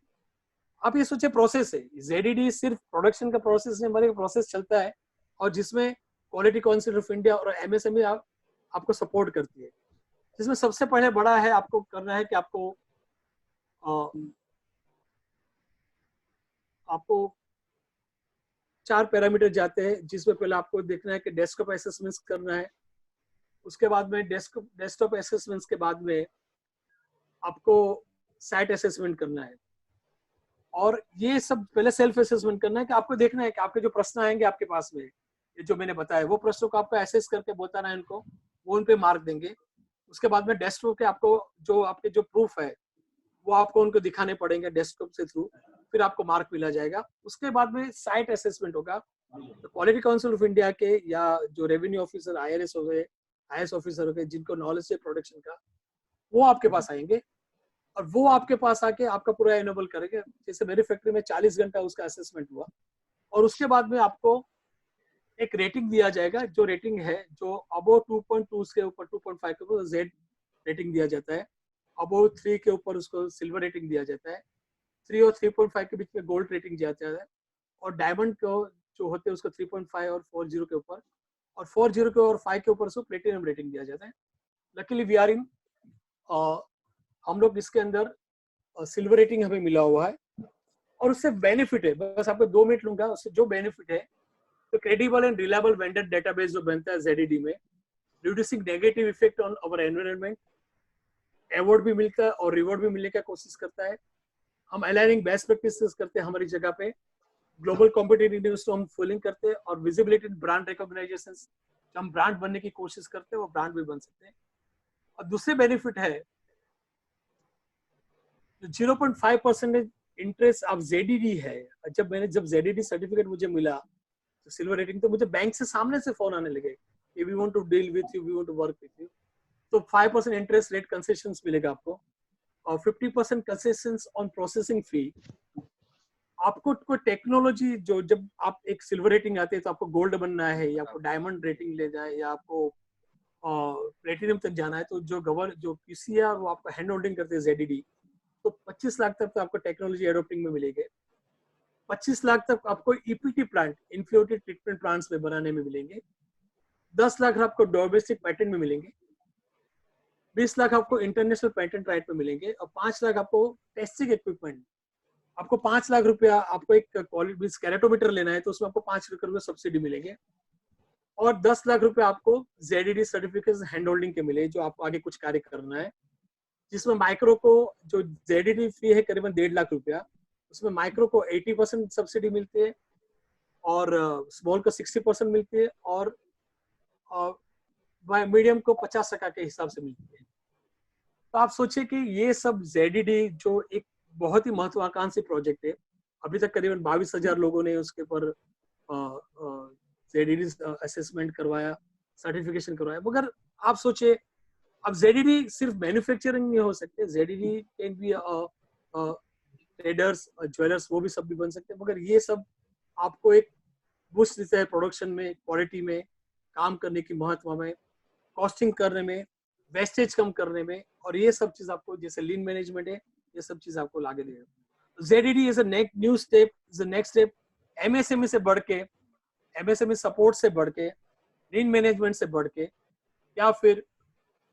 आप ये सोचे प्रोसेस है, जेडीडी सिर्फ प्रोडक्शन का प्रोसेस नहीं, हमारे प्रोसेस चलता है और जिसमें क्वालिटी काउंसिल ऑफ इंडिया और एमएसएमई आपको सपोर्ट करती है। जिसमें सबसे पहले बड़ा है आपको करना है कि आपको 4 पैरामीटर जाते हैं, जिसमें पहले आपको देखना है कि डेस्कटॉप असेसमेंट्स करना है। उसके बाद में डेस्कटॉप असेसमेंट्स के बाद में आपको साइट असेसमेंट करना है और ये सब पहले सेल्फ असेसमेंट करना है कि आपको देखना है कि आपके जो प्रश्न आएंगे आपके पास में, ये जो मैंने बताया वो प्रश्नों को आपको एसेस करके बताना है इनको, वो उन पे मार्क देंगे। उसके बाद में डेस्कटॉप के आपको जो आपके जो प्रूफ है वो आपको उनको दिखाने पड़ेंगे डेस्कटॉप से थ्रू, फिर आपको मार्क मिला जाएगा। उसके बाद में साइट असेसमेंट होगा, तो क्वालिटी काउंसिल ऑफ इंडिया के या जो रेवेन्यू ऑफिसर IRS हो गए, IS ऑफिसर हो गए, जिनको नॉलेज है प्रोडक्शन का, वो आपके पास आएंगे और वो आपके पास आके आपका पूरा एनेबल करेंगे। जैसे मेरी फैक्ट्री में 40 घंटा उसका असेसमेंट हुआ और उसके बाद में आपको एक रेटिंग दिया जाएगा, जो रेटिंग है जो अबो 2.2 के ऊपर 2.5 के ऊपर जेड रेटिंग दिया जाता है, अबो 3 के ऊपर उसको सिल्वर रेटिंग दिया जाता है, 3 और 3.5 के बीच में गोल्ड रेटिंग दिया जाता है और डायमंड को जो होते हैं उसको 3.5 और 4.0 के ऊपर और 4.0 के और 5 के ऊपर उसको प्लेटिनम रेटिंग दिया जाता है। लकीली वी आर इन हम लोग इसके अंदर सिल्वर रेटिंग हमें मिला हुआ है और उससे बेनिफिट है, बस आपको 2 मिनट लूंगा, उससे जो बेनिफिट है तो credible and reliable vendor database जो बनता है जेडीडी में, reducing negative effect on our environment, award भी मिलता है और रिवॉर्ड भी मिलने का कोशिश करता है। हम अलाइनिंग बेस्ट प्रैक्टिसेस करते हैं हमारी जगह पे, ग्लोबल कॉम्पिटिटिवनेस को हम फुलिंग करते हैं और विजिबिलिटी ब्रांड रिकॉग्नाइजेशन, जो हम ब्रांड बनने की कोशिश करते हैं वो ब्रांड भी बन सकते हैं। और दूसरे बेनिफिट है 0.5% इंटरेस्ट ऑफ जेडीडी है। जब जेडीडी सर्टिफिकेट मुझे मिला तो सिल्वर रेटिंग, तो मुझे बैंक से सामने से फोन आने लगे कि we want to deal with you, we want to work with you. तो 5% इंटरेस्ट रेट कंसेशंस मिलेगा आपको और 50% कंसेशंस ऑन प्रोसेसिंग फी। आपको कोई टेक्नोलॉजी जो जब आप एक सिल्वर रेटिंग आती है तो आपको गोल्ड बनना है या आपको डायमंड रेटिंग लेना है या आपको प्लेटिनम तक जाना है, तो जो पीसीआर वो आपको हैंड होल्डिंग करते हैं जेडीडी, आपको 25 लाख तक तो आपको टेक्नोलॉजी एडोप्टिंग में मिलेंगे, 25 लाख तक आपको ईपीटी प्लांट, इन्फ्यूटेड ट्रीटमेंट प्लांट्स में बनाने में मिलेंगे, 10 लाख आपको डोमेस्टिक पैटेंट में मिलेंगे, 20 लाख आपको इंटरनेशनल पेटेंट राइट में मिलेंगे, और 5 लाख आपको टेस्टिंग इक्विपमेंट। आपको 5 लाख रुपया, आपको एक क्वालिटी कैरेटोमीटर लेना है तो उसमें आपको 5 लाख रुपये सब्सिडी मिलेंगे, और 10 लाख रुपए आपको ZED सर्टिफिकेट हैंड होल्डिंग के मिले जो आपको आगे कुछ कार्य करना है, जिसमें माइक्रो को जो ZED फी है करीबन 1.5 लाख रुपया, उसमें माइक्रो को 80% सब्सिडी मिलती है और स्मॉल को 60% मिलती है, और मीडियम को 50% के हिसाब से मिलती है। तो आप सोचिए कि ये सब ZED जो एक बहुत ही महत्वाकांक्षी प्रोजेक्ट है, अभी तक करीबन 22,000 लोगों ने उसके ऊपर ZED असेसमेंट करवाया, सर्टिफिकेशन करवाया। मगर आप सोचिए, अब ZED सिर्फ मैन्युफैक्चरिंग नहीं हो सकते, ZED can be traders, jewellers, वो भी सब भी बन सकते हैं, मगर ये सब आपको एक बूस्ट देता है प्रोडक्शन में, क्वालिटी में, काम करने की महत्व में, कॉस्टिंग करने में, वेस्टेज कम करने में, और ये सब चीज आपको जैसे लीन मैनेजमेंट है, ये सब चीज आपको लागे देगा। ZED is a new step, is a next step. MSME से बढ़ के, MSME सपोर्ट से बढ़ के, लीन मैनेजमेंट से बढ़ के, या फिर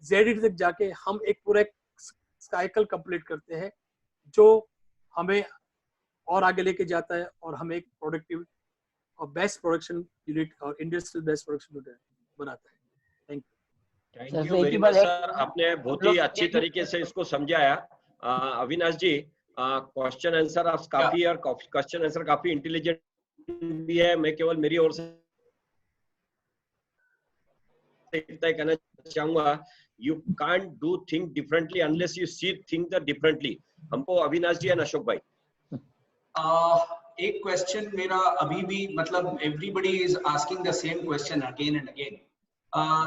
ZED तक जाके हम एक पूरा साइकिल कंप्लीट करते हैं जो हमें और आगे लेके जाता है और हमें एक प्रोडक्टिव और बेस्ट प्रोडक्शन यूनिट और इंडस्ट्रियल बेस्ट प्रोडक्शन यूनिट बनाता है। Thank you. Thank you very much sir, आपने बहुत ही अच्छी तरीके से इसको समझाया। अविनाश जी, क्वेश्चन आंसर आप काफी, और क्वेश्चन आंसर काफी इंटेलिजेंट भी है। मैं केवल मेरी ओर से इतना ही कहना चाहूंगा, you can't do think differently unless you see think the differently. हमको अविनाश जी एंड अशोक भाई, एक क्वेश्चन मेरा अभी भी, मतलब everybody is asking the same question again and again.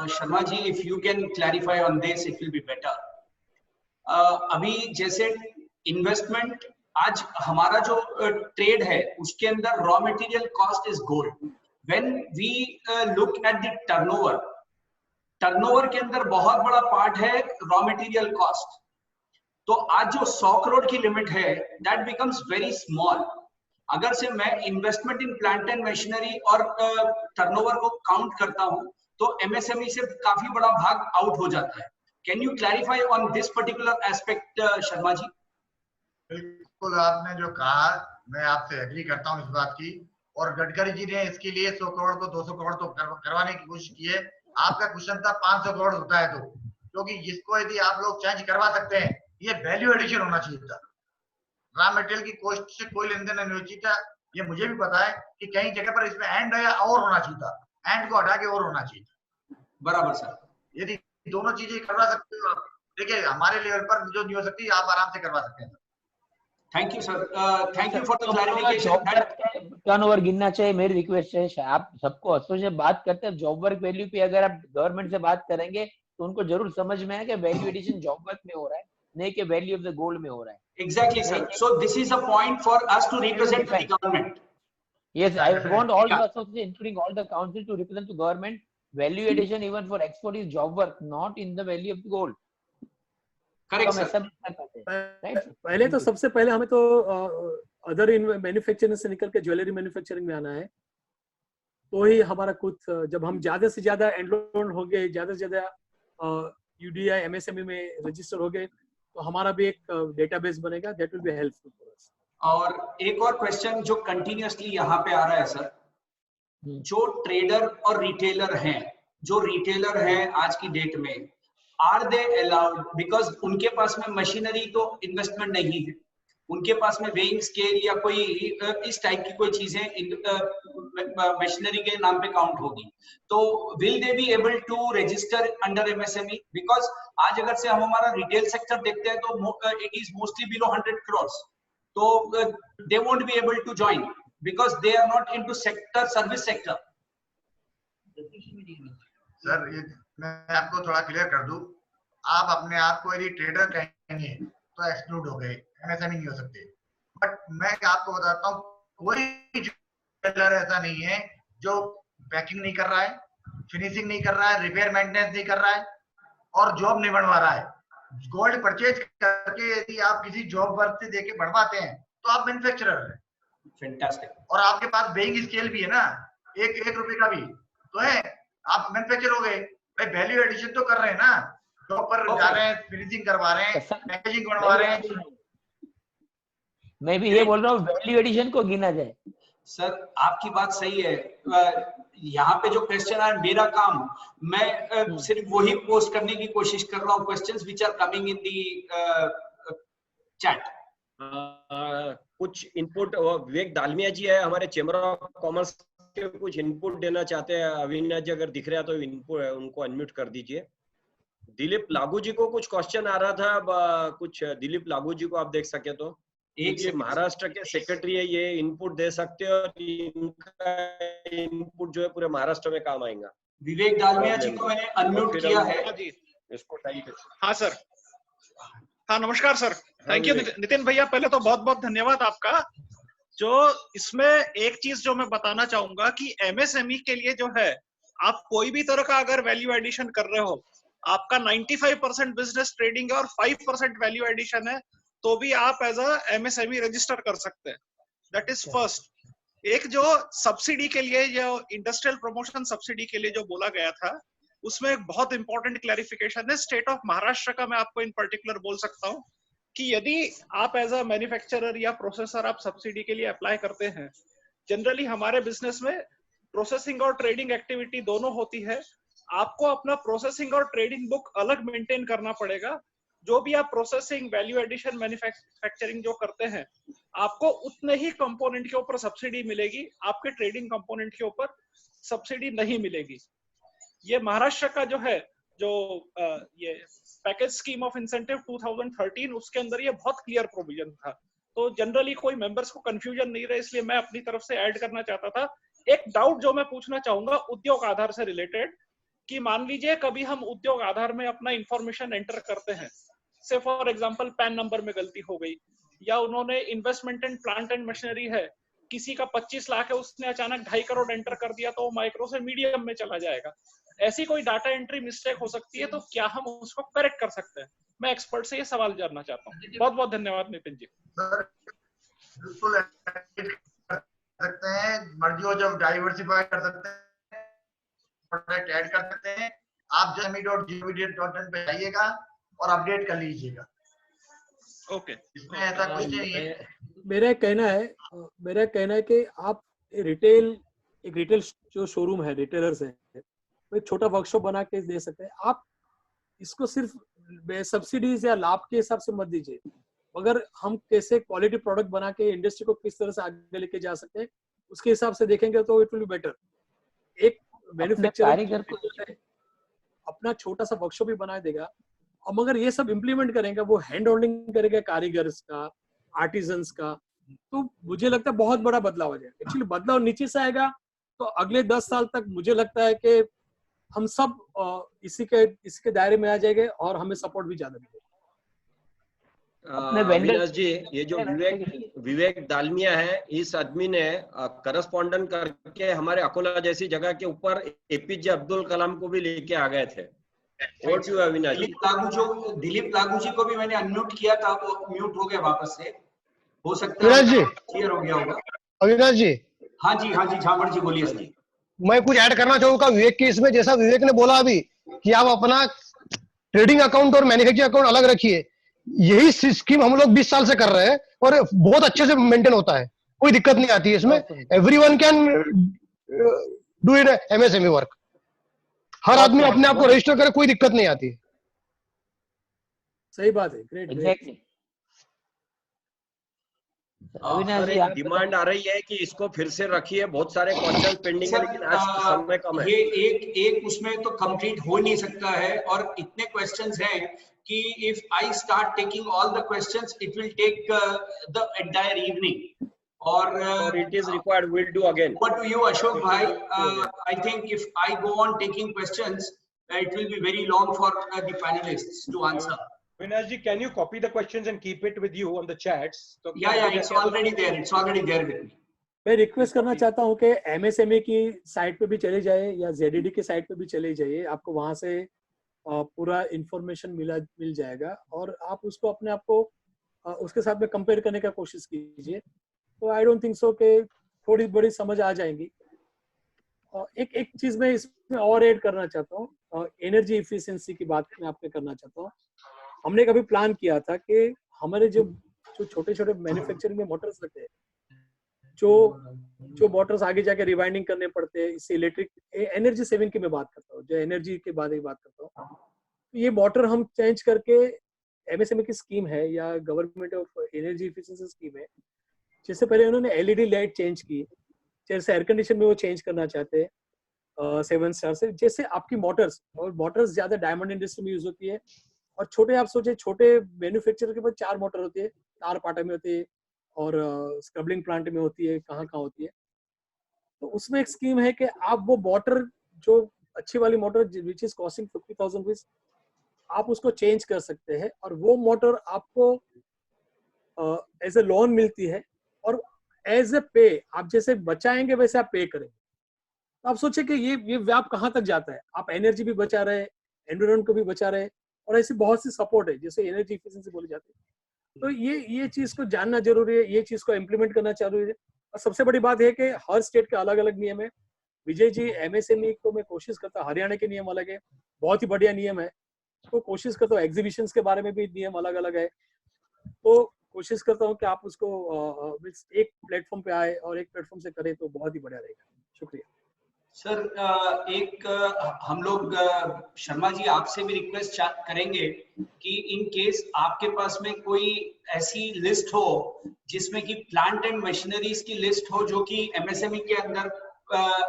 Sharma ji, if you can clarify on this it will be better. अभी जैसे investment, आज हमारा जो ट्रेड है उसके अंदर raw material cost is gold. When we look at the turnover के अंदर बहुत बड़ा पार्ट है रॉ मटेरियल कॉस्ट। तो आज जो 100 करोड़ की लिमिट है, दैट बिकम्स वेरी स्मॉल। अगर से मैं investment in plant and machinery और टर्नओवर को काउंट करता हूं तो MSME से काफी बड़ा भाग आउट हो जाता है। Can you clarify on this particular aspect Sharma ji? बिल्कुल, आपने जो कहा मैं आपसे एग्री करता हूं इस बात की, और गडकरी जी ने इसके लिए 100 करोड़ को 200 करोड़ तो करवाने की कोशिश की है। आपका क्वेश्चन था 500 करोड़ होता है तो, क्योंकि इसको यदि आप लोग चेंज करवा सकते हैं, ये वैल्यू एडिशन होना चाहिए था। रॉ मटेरियल की कॉस्ट से कोई लेन देन नहीं होना चाहिए था। ये मुझे भी पता है कि कई जगह पर इसमें एंड या और होना चाहिए था, एंड को हटा के और होना चाहिए था। बराबर सर। यदि दोनों चीजें करवा सकते हो आप, देखिए हमारे लेवल पर जो नहीं हो सकती आप आराम से करवा सकते हैं। Thank you sir, thank you for the clarification. Turnover गिनना चाहिए, मेरी रिक्वेस्ट है। आप सबको हंसों से बात करते हैं जॉब वर्क वैल्यू पे, अगर आप गवर्नमेंट से बात करेंगे तो उनको जरूर समझ में आए कि वैल्यू एडिशन जॉब वर्क में हो रहा है, नहीं कि वैल्यू ऑफ द गोल्ड में हो रहा है। Exactly, sir. So this is a point for us to represent the government. Yes, I want all the associations, including all the council, to represent the government. Value addition even for export is job work, not in the value of the gold. Correct, sir. पहले तो सबसे पहले हमें तो other manufacturing से निकल के jewellery manufacturing में आना है, तो ही हमारा कुछ, जब हम ज्यादा से ज्यादा एनरोल हो गए, ज्यादा से ज्यादा UDI MSME में रजिस्टर हो गए, तो हमारा भी एक डेटाबेस बनेगा, that will be helpful for us. और एक और क्वेश्चन जो कंटिन्यूअसली यहाँ पे आ रहा है सर, जो ट्रेडर और रिटेलर हैं, जो रिटेलर हैं आज की डेट में, आर दे अलाउड, बिकॉज उनके पास में मशीनरी तो इन्वेस्टमेंट नहीं है, उनके पास में वेइंग स्केल या कोई इस टाइप की कोई चीजें मशीनरी के नाम पे काउंट होगी, तो will they be able to register under MSME? Because आज अगर से हम हमारा रिटेल सेक्टर देखते हैं तो it is mostly below 100 crore, तो they won't be able to join because they are not into sector, service sector. Sir ये मैं आपको थोड़ा क्लियर कर दूं, आप अपने आप को यदि ट्रेडर कहेंगे तो एक्सक्लूड हो गए, MSME नहीं हो सकते। बट मैं आपको बताता हूँ, कोई ज्वेलर ऐसा नहीं है जो पैकिंग नहीं कर रहा है, फिनिशिंग नहीं कर रहा है, रिपेयर मेंटेनेंस नहीं कर रहा है और जॉब नहीं बनवा रहा है। गोल्ड परचेज करके यदि आप किसी जॉब वर्क से देके बढ़वाते हैं तो आप मैन्युफैक्चरर हैं। फैंटास्टिक। और आपके पास बेइंग स्केल भी है ना, एक रुपए का भी तो है, आप मैन्युफैक्चर हो गए भाई, वैल्यू एडिशन तो कर रहे हैं ना, जॉब पर जा रहे हैं, फिनिशिंग करवा रहे हैं, पैकेजिंग बनवा रहे हैं। मैं भी ये बोल रहा हूँ वैल्यू एडिशन को गिना जाए। सर आपकी बात सही है। यहाँ पे जो क्वेश्चन है, मेरा काम, मैं सिर्फ वही पोस्ट करने की कोशिश कर रहा हूँ, questions which are coming in the chat. कुछ इनपुट विवेक दालमिया जी है हमारे चेंबर ऑफ कॉमर्स के, कुछ इनपुट देना चाहते हैं। अविनाश जी अगर दिख रहा है तो इनपुट उनको अनम्यूट कर दीजिए। दिलीप लागू जी को कुछ क्वेश्चन आ रहा था, कुछ दिलीप लागू जी को आप देख सके तो। ये महाराष्ट्र के सेक्रेटरी है, ये इनपुट दे सकते हैं और इनका इनपुट जो है पूरे महाराष्ट्र में काम आएगा। विवेक दालमिया जी को मैंने अनम्यूट किया है। इसको टाइम पे। हाँ सर, हाँ नमस्कार सर, थैंक यू नितिन भैया। पहले तो बहुत बहुत धन्यवाद आपका। जो इसमें एक चीज जो मैं बताना चाहूंगा कि एमएसएमई के लिए जो है, आप कोई भी तरह का अगर वैल्यू एडिशन कर रहे हो, आपका 95% बिजनेस ट्रेडिंग है और 5% वैल्यू एडिशन है, तो भी आप एज अ एमएसएमई रजिस्टर कर सकते हैं। That is first. एक जो सब्सिडी के लिए, जो इंडस्ट्रियल प्रमोशन सब्सिडी के लिए जो बोला गया था, उसमें एक बहुत इंपॉर्टेंट क्लैरिफिकेशन है। स्टेट ऑफ महाराष्ट्र का मैं आपको इन पर्टिकुलर बोल सकता हूँ कि यदि आप एज अ मैन्युफैक्चरर या प्रोसेसर आप सब्सिडी के लिए अप्लाई करते हैं, जनरली हमारे बिजनेस में प्रोसेसिंग और ट्रेडिंग एक्टिविटी दोनों होती है। आपको अपना प्रोसेसिंग और ट्रेडिंग बुक अलग मेंटेन करना पड़ेगा। जो भी आप प्रोसेसिंग, वैल्यू एडिशन, मैन्युफैक्चरिंग जो करते हैं, आपको उतने ही कंपोनेंट के ऊपर सब्सिडी मिलेगी, आपके ट्रेडिंग कंपोनेंट के ऊपर सब्सिडी नहीं मिलेगी। ये महाराष्ट्र का जो है, जो ये पैकेज स्कीम ऑफ इंसेंटिव 2013, उसके अंदर ये बहुत क्लियर प्रोविजन था। तो जनरली कोई मेंबर्स को कंफ्यूजन नहीं रहे, इसलिए मैं अपनी तरफ से ऐड करना चाहता था। एक डाउट जो मैं पूछना चाहूंगा उद्योग आधार से रिलेटेड, कि मान लीजिए कभी हम उद्योग आधार में अपना इंफॉर्मेशन एंटर करते हैं, से फॉर एग्जांपल पैन नंबर में गलती हो गई, या उन्होंने investment and plant and machinery है, किसी का 25 लाख है, उसने अचानक 2.5 करोड़ एंटर कर दिया, तो वो माइक्रो से मीडियम में चला जाएगा। ऐसी कोई डाटा एंट्री मिस्टेक हो सकती है, तो क्या हम उसको करेक्ट कर सकते हैं? मैं एक्सपर्ट से ये सवाल जानना चाहता हूँ। बहुत बहुत धन्यवाद नितिन जी। बिल्कुल सकते हैं, मर्जी हो जब डाइवर्सिफाई कर सकते हैं, प्रोडक्ट ऐड कर सकते हैं। आप jami.gov.in पे जाइएगा और अपडेट कर लीजिएगा। ओके, इसमें ऐसा कुछ नहीं है। मेरा कहना है कि आप एक रिटेल जो शोरूम है, रिटेलर्स है, वो छोटा वर्कशॉप बना के दे सकते हैं। आप इसको सिर्फ सब्सिडीज या लाभ के हिसाब से मत दीजिए, मगर हम कैसे क्वालिटी प्रोडक्ट बना के इंडस्ट्री को किस तरह से आगे लेके जा सकते हैं, उसके हिसाब से देखेंगे तो इट विल बी बेटर। एक मैन्युफैक्चरर अपना छोटा सा वर्कशॉप भी बना देगा, और मगर ये सब इम्प्लीमेंट करेंगे, वो हैंड होल्डिंग करेगा कारीगर्स का, आर्टिजन्स का, तो मुझे लगता है बहुत बड़ा बदलाव आ जाएगा। एक्चुअली बदलाव नीचे से आएगा, तो अगले 10 साल तक मुझे लगता है कि हम सब इसी के दायरे में आ जाएंगे और हमें सपोर्ट भी ज्यादा मिलेगा। अविनाश जी, ये जो विवेक दालमिया है, इस आदमी ने करस्पॉन्डेंट करके हमारे अकोला जैसी जगह के ऊपर एपीजे अब्दुल कलाम को भी लेके आ गए थे। और क्यों अविनाश जी? दिलीप लागू जी को भी मैंने अनम्यूट किया था, वो म्यूट हो गया वापस से, हो सकता है क्लियर हो गया होगा। अविनाश जी, हाँ जी झामड़ जी बोलिए सर। मैं कुछ ऐड करना चाहूंगा विवेक के इसमें। जैसा विवेक ने बोला अभी कि आप अपना ट्रेडिंग अकाउंट और मैन्युफैक्चरिंग अकाउंट अलग रखिए, यही स्कीम हम लोग 20 साल से कर रहे हैं और बहुत अच्छे से मेंटेन होता है, कोई दिक्कत नहीं आती है इसमें। Everyone can do it MSME work, हर आदमी अपने आप को रजिस्टर करे, कोई दिक्कत नहीं आती है। सही बात है, ग्रेट। एग्जैक्टली। सर एक डिमांड आ रही है कि इसको फिर से रखिए, बहुत सारे क्वेश्चन पेंडिंग है, लेकिन आज समय कम है। ये एक उसमें तो कंप्लीट हो नहीं सकता है, और इतने क्वेश्चंस हैं कि if I start taking all the questions it will take the entire evening. और it is required, will do again. What do you Ashok bhai? I think if I go on taking questions it will be very long for the panelists to answer. Avinash ji, can you copy the questions and keep it with you on the chats? So yeah, it's already there with me. मैं request करना चाहता हूँ कि MSME की site पे भी चले जाए या जेडीडी की साइट पे भी चले जाइए, आपको वहां से पूरा इंफॉर्मेशन मिल जाएगा और आप उसको अपने आप को उसके साथ में कंपेयर करने का कोशिश कीजिए। तो आई डोंट थिंक सो कि थोड़ी बड़ी समझ आ जाएंगी। एक चीज मैं इसमें और ऐड करना चाहता हूँ, एनर्जी इफिशिएंसी की बात मैं आपसे करना चाहता हूँ। हमने कभी प्लान किया था कि हमारे जो छोटे छोटे मैन्युफैक्चरिंग में मोटर्स लगते हैं, जो मोटर्स आगे जाके रिवाइंडिंग करने पड़ते हैं, इससे इलेक्ट्रिक एनर्जी सेविंग की मैं बात करता हूँ, जो एनर्जी के बारे में बात करता हूँ, तो ये मोटर हम चेंज करके एमएसएमई की स्कीम है या government of energy efficiency scheme है, जिससे पहले उन्होंने एलईडी लाइट चेंज की, जैसे एयर कंडीशन में वो चेंज करना चाहते हैं 7 स्टार से। जैसे आपकी मोटर्स ज्यादा डायमंड इंडस्ट्री में यूज होती है, और छोटे आप सोचे छोटे मैन्युफैक्चरर के पास 4 मोटर होती है, तार पाटा में होती है और स्क्रबलिंग प्लांट में होती है, कहाँ होती है। तो उसमें एक स्कीम है कि आप वो मोटर, जो अच्छी वाली motor which is costing 50,000 rupees, आप उसको चेंज कर सकते हैं और वो मोटर आपको एज ए लोन मिलती है और एज ए पे आप जैसे बचाएंगे वैसे आप पे करेंगे। तो आप सोचे कि ये व्याप कहाँ तक जाता है, आप एनर्जी भी बचा रहे, एनवायरमेंट को भी बचा रहे, और ऐसी बहुत सी सपोर्ट है जैसे एनर्जी इफिशिएंसी बोली जाती है। तो ये चीज को जानना जरूरी है, ये चीज को इम्प्लीमेंट करना जरूरी है। और सबसे बड़ी बात है कि हर स्टेट के अलग अलग नियम है। विजय जी, एमएसएमई को मैं कोशिश करता हूँ, हरियाणा के नियम अलग है, बहुत ही बढ़िया नियम है, तो कोशिश करता हूँ एग्जीबिशंस के बारे में भी नियम अलग अलग है, तो कोशिश करता हूँ कि आप उसको एक प्लेटफॉर्म पे आए और एक प्लेटफॉर्म से करें तो बहुत ही बढ़िया रहेगा। शुक्रिया सर। हम लोग शर्मा जी आपसे भी रिक्वेस्ट करेंगे कि इन केस आपके पास में कोई ऐसी लिस्ट हो जिसमें कि प्लांट एंड मशीनरीज की लिस्ट हो जो कि एमएसएमई के अंदर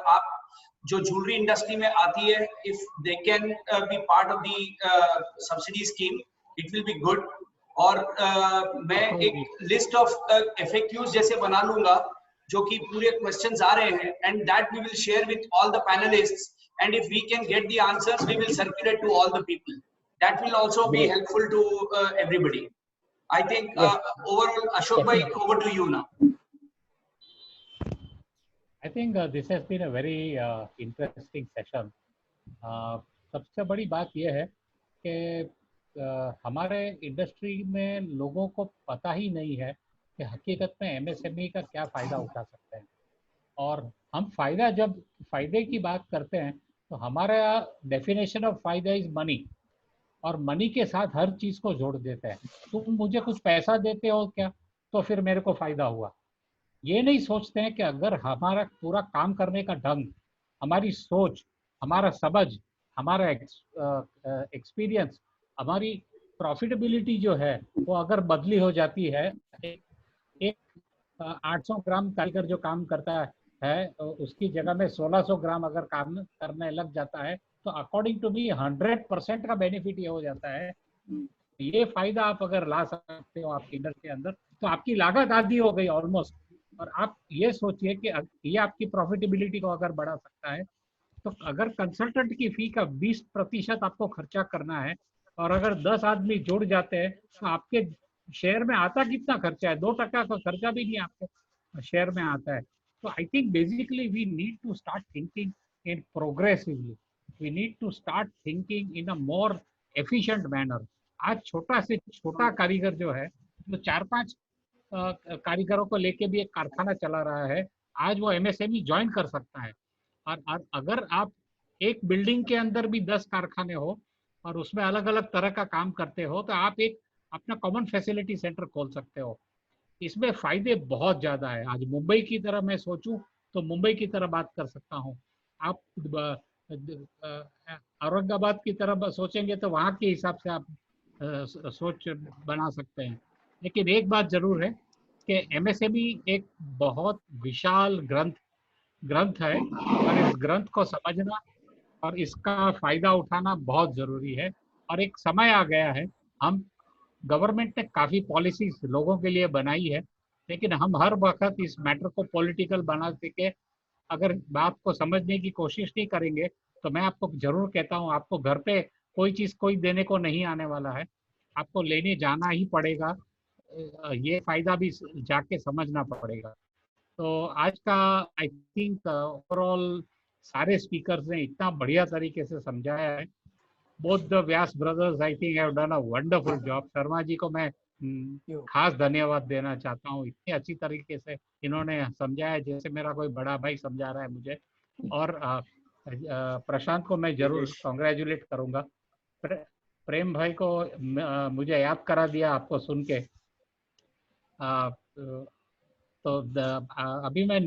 आप जो ज्वेलरी इंडस्ट्री में आती है, if they can be part of the subsidy scheme, it will be good. और मैं एक लिस्ट ऑफ एफएक्यूज जैसे बना लूंगा जो कि पूरे क्वेश्चंस आ रहे हैं, and that we will share with all the panelists, and if we can get the answers we will circulate to all the people. That will also be helpful to everybody. I think overall Ashok bhai, over to you now. I think this has been a very interesting session. सबसे बड़ी बात यह है कि हमारे industry में लोगों को पता ही नहीं है कि हकीकत में एमएसएमई का क्या फ़ायदा उठा सकते हैं। और हम फ़ायदे की बात करते हैं तो हमारा डेफिनेशन ऑफ फ़ायदा इज़ मनी, और मनी के साथ हर चीज़ को जोड़ देते हैं। तुम मुझे कुछ पैसा देते हो क्या, तो फिर मेरे को फ़ायदा हुआ। ये नहीं सोचते हैं कि अगर हमारा पूरा काम करने का ढंग, हमारी सोच, हमारा समझ, हमारा एक्सपीरियंस, हमारी प्रॉफिटेबिलिटी जो है वो अगर बदली हो जाती है, एक 800 ग्राम कारीगर जो काम करता है उसकी जगह में 1600 ग्राम अगर काम करने लग जाता है, तो अकॉर्डिंग टू मी 100% का बेनिफिट ये हो जाता है। ये फायदा आप अगर ला सकते हो आपकी इंडस्ट्री के अंदर, तो आपकी लागत आधी हो गई ऑलमोस्ट। और आप ये सोचिए कि ये आपकी प्रॉफिटेबिलिटी को अगर बढ़ा सकता है, तो अगर कंसल्टेंट की फी का 20% आपको खर्चा करना है और अगर 10 आदमी जुड़ जाते हैं तो आपके शेयर में आता कितना खर्चा है? 2% का खर्चा भी नहीं आपके शेयर में आता है। तो I think basically we need to start thinking in progressively, we need to start thinking in a more efficient manner. आज छोटा से छोटा कारीगर जो है, जो 4-5 कारीगरों को लेके भी एक कारखाना चला रहा है, आज वो एमएसएमई ज्वाइन कर सकता है। और अगर आप एक बिल्डिंग के अंदर भी 10 कारखाने हो और उसमें अलग अलग तरह का काम करते हो, तो आप एक अपना कॉमन फैसिलिटी सेंटर खोल सकते हो। इसमें फायदे बहुत ज्यादा है। आज मुंबई की तरह मैं सोचूं तो मुंबई की तरह बात कर सकता हूँ, आप औरंगाबाद की तरह सोचेंगे तो वहाँ के हिसाब से आप सोच बना सकते हैं। लेकिन एक बात जरूर है कि एमएसएमई एक बहुत विशाल ग्रंथ है, और इस ग्रंथ को समझना और इसका फायदा उठाना बहुत जरूरी है। और एक समय आ गया है, हम गवर्नमेंट ने काफी पॉलिसीज लोगों के लिए बनाई है, लेकिन हम हर वक्त इस मैटर को पॉलिटिकल बना के अगर बात को समझने की कोशिश नहीं करेंगे, तो मैं आपको जरूर कहता हूँ, आपको घर पे कोई चीज कोई देने को नहीं आने वाला है, आपको लेने जाना ही पड़ेगा। ये फायदा भी जाके समझना पड़ेगा। तो आज का आई थिंक ओवरऑल सारे स्पीकर्स ने इतना बढ़िया तरीके से समझाया है both the Vyas brothers I think have done a wonderful job. Sharma ji को मैं खास धन्यवाद देना चाहता हूँ, इतनी अच्छी तरीके से इन्होंने समझाया जैसे मेरा कोई बड़ा भाई समझा रहा है मुझे। और प्रशांत को मैं जरूर कॉन्ग्रेचुलेट करूंगा। प्रेम भाई को मुझे याद करा दिया आपको सुन के। तो अभी मैं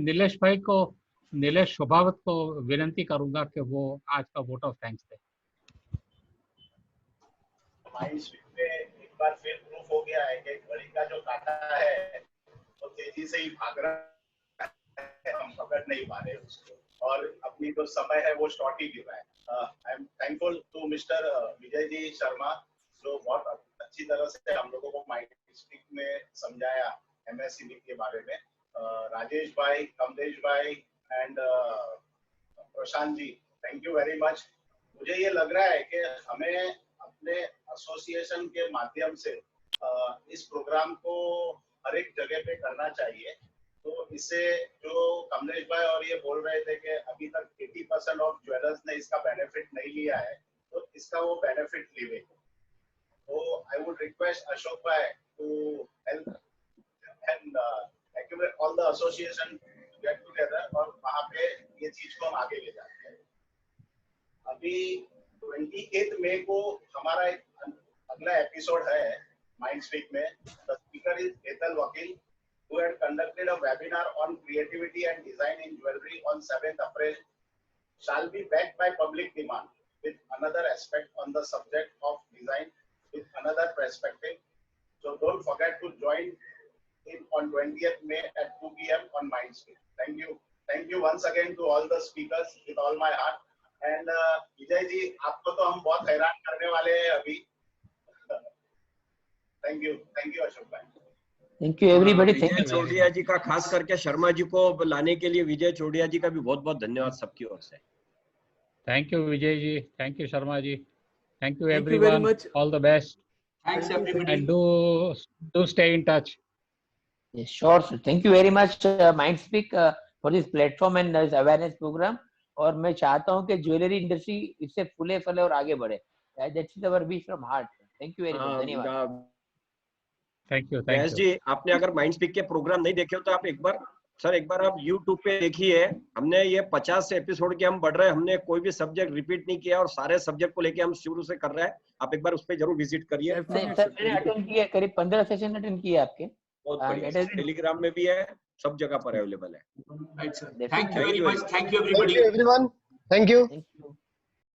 नीलेश शोभावत को विनंती करूंगा कि वो आज का वोट ऑफ थैंक्स दे। एक बार फिर प्रूफ हो गया है कि घड़ी का जो काटा है वो तेजी से ही भाग रहा है, हम पकड़ नहीं पा रहे उसको, और अपनी जो समय है वो शॉर्ट ही गिर रहा है। I am thankful to mister Vijay ji Sharma, जो बहुत अच्छी तरह से हम लोगों को माइंड स्पीक में समझाया एमएसएमई के बारे में। राजेश भाई, कमलेश भाई and Prashant ji, thank you very much. मुझे ये लग रहा है कि हमें अपने एसोसिएशन के माध्यम से इस प्रोग्राम को हर एक जगह पे करना चाहिए। तो इससे जो कमलेश भाई और ये बोल रहे थे कि अभी तक 80% ऑफ ज्वेलर्स ने इसका बेनिफिट नहीं लिया है, तो इसका वो बेनिफिट लेवे। तो आई वुड रिक्वेस्ट अशोक भाई to help and activate all the association get together, और वहाँ पे ये चीज को हम आगे ले जाते हैं। अभी 28 मई को हमारा एक अगला एपिसोड है माइंड स्पीक में। द स्पीकर इज हेतल वकील, who had conducted a webinar on creativity and design in jewelry on 7th April, shall be backed by public demand with another aspect on the subject of design with another perspective. So don't forget to join in on 20th May at 2 p.m. on Mindspeak. Thank you once again to all the speakers with all my heart. And Vijay ji, आपको तो हम बहुत हैरान करने वाले हैं अभी। Thank you Ashok bhai. Thank you everybody. Vijay Chordia ji का खास करके शर्मा जी को लाने के लिए विजय चौड़िया जी का भी बहुत बहुत धन्यवाद सबकी ओर से। Thank you Vijay ji, thank you Sharma ji, thank you everyone, all the best, thanks everybody, and do stay in touch. Yes, sure sir. Thank you very much Mindspeak for this platform and this awareness program. और मैं चाहता हूँ कि jewellery industry इससे फूले फले और आगे बढ़े। That's our wish from heart. Thank you very much. धन्यवाद। थैंक यू व्यास जी, आपने अगर माइंडस्पीक के प्रोग्राम नहीं देखे हो तो आप एक बार आप YouTube पे देखिए। हमने ये 50 एपिसोड के हम बढ़ रहे हैं, हमने कोई भी सब्जेक्ट रिपीट नहीं किया और सारे सब्जेक्ट को लेके हम शुरू से कर रहे हैं। आप एक बार उस पे जरूर विजिट करिए। सर मैंने अटेंड किया, करीब 15 सेशन अटेंड किए आपके। बहुत बढ़िया, टेलीग्राम में भी है, सब जगह पर अवेलेबल है। Thank you very much, thank you everybody, everyone, thank you.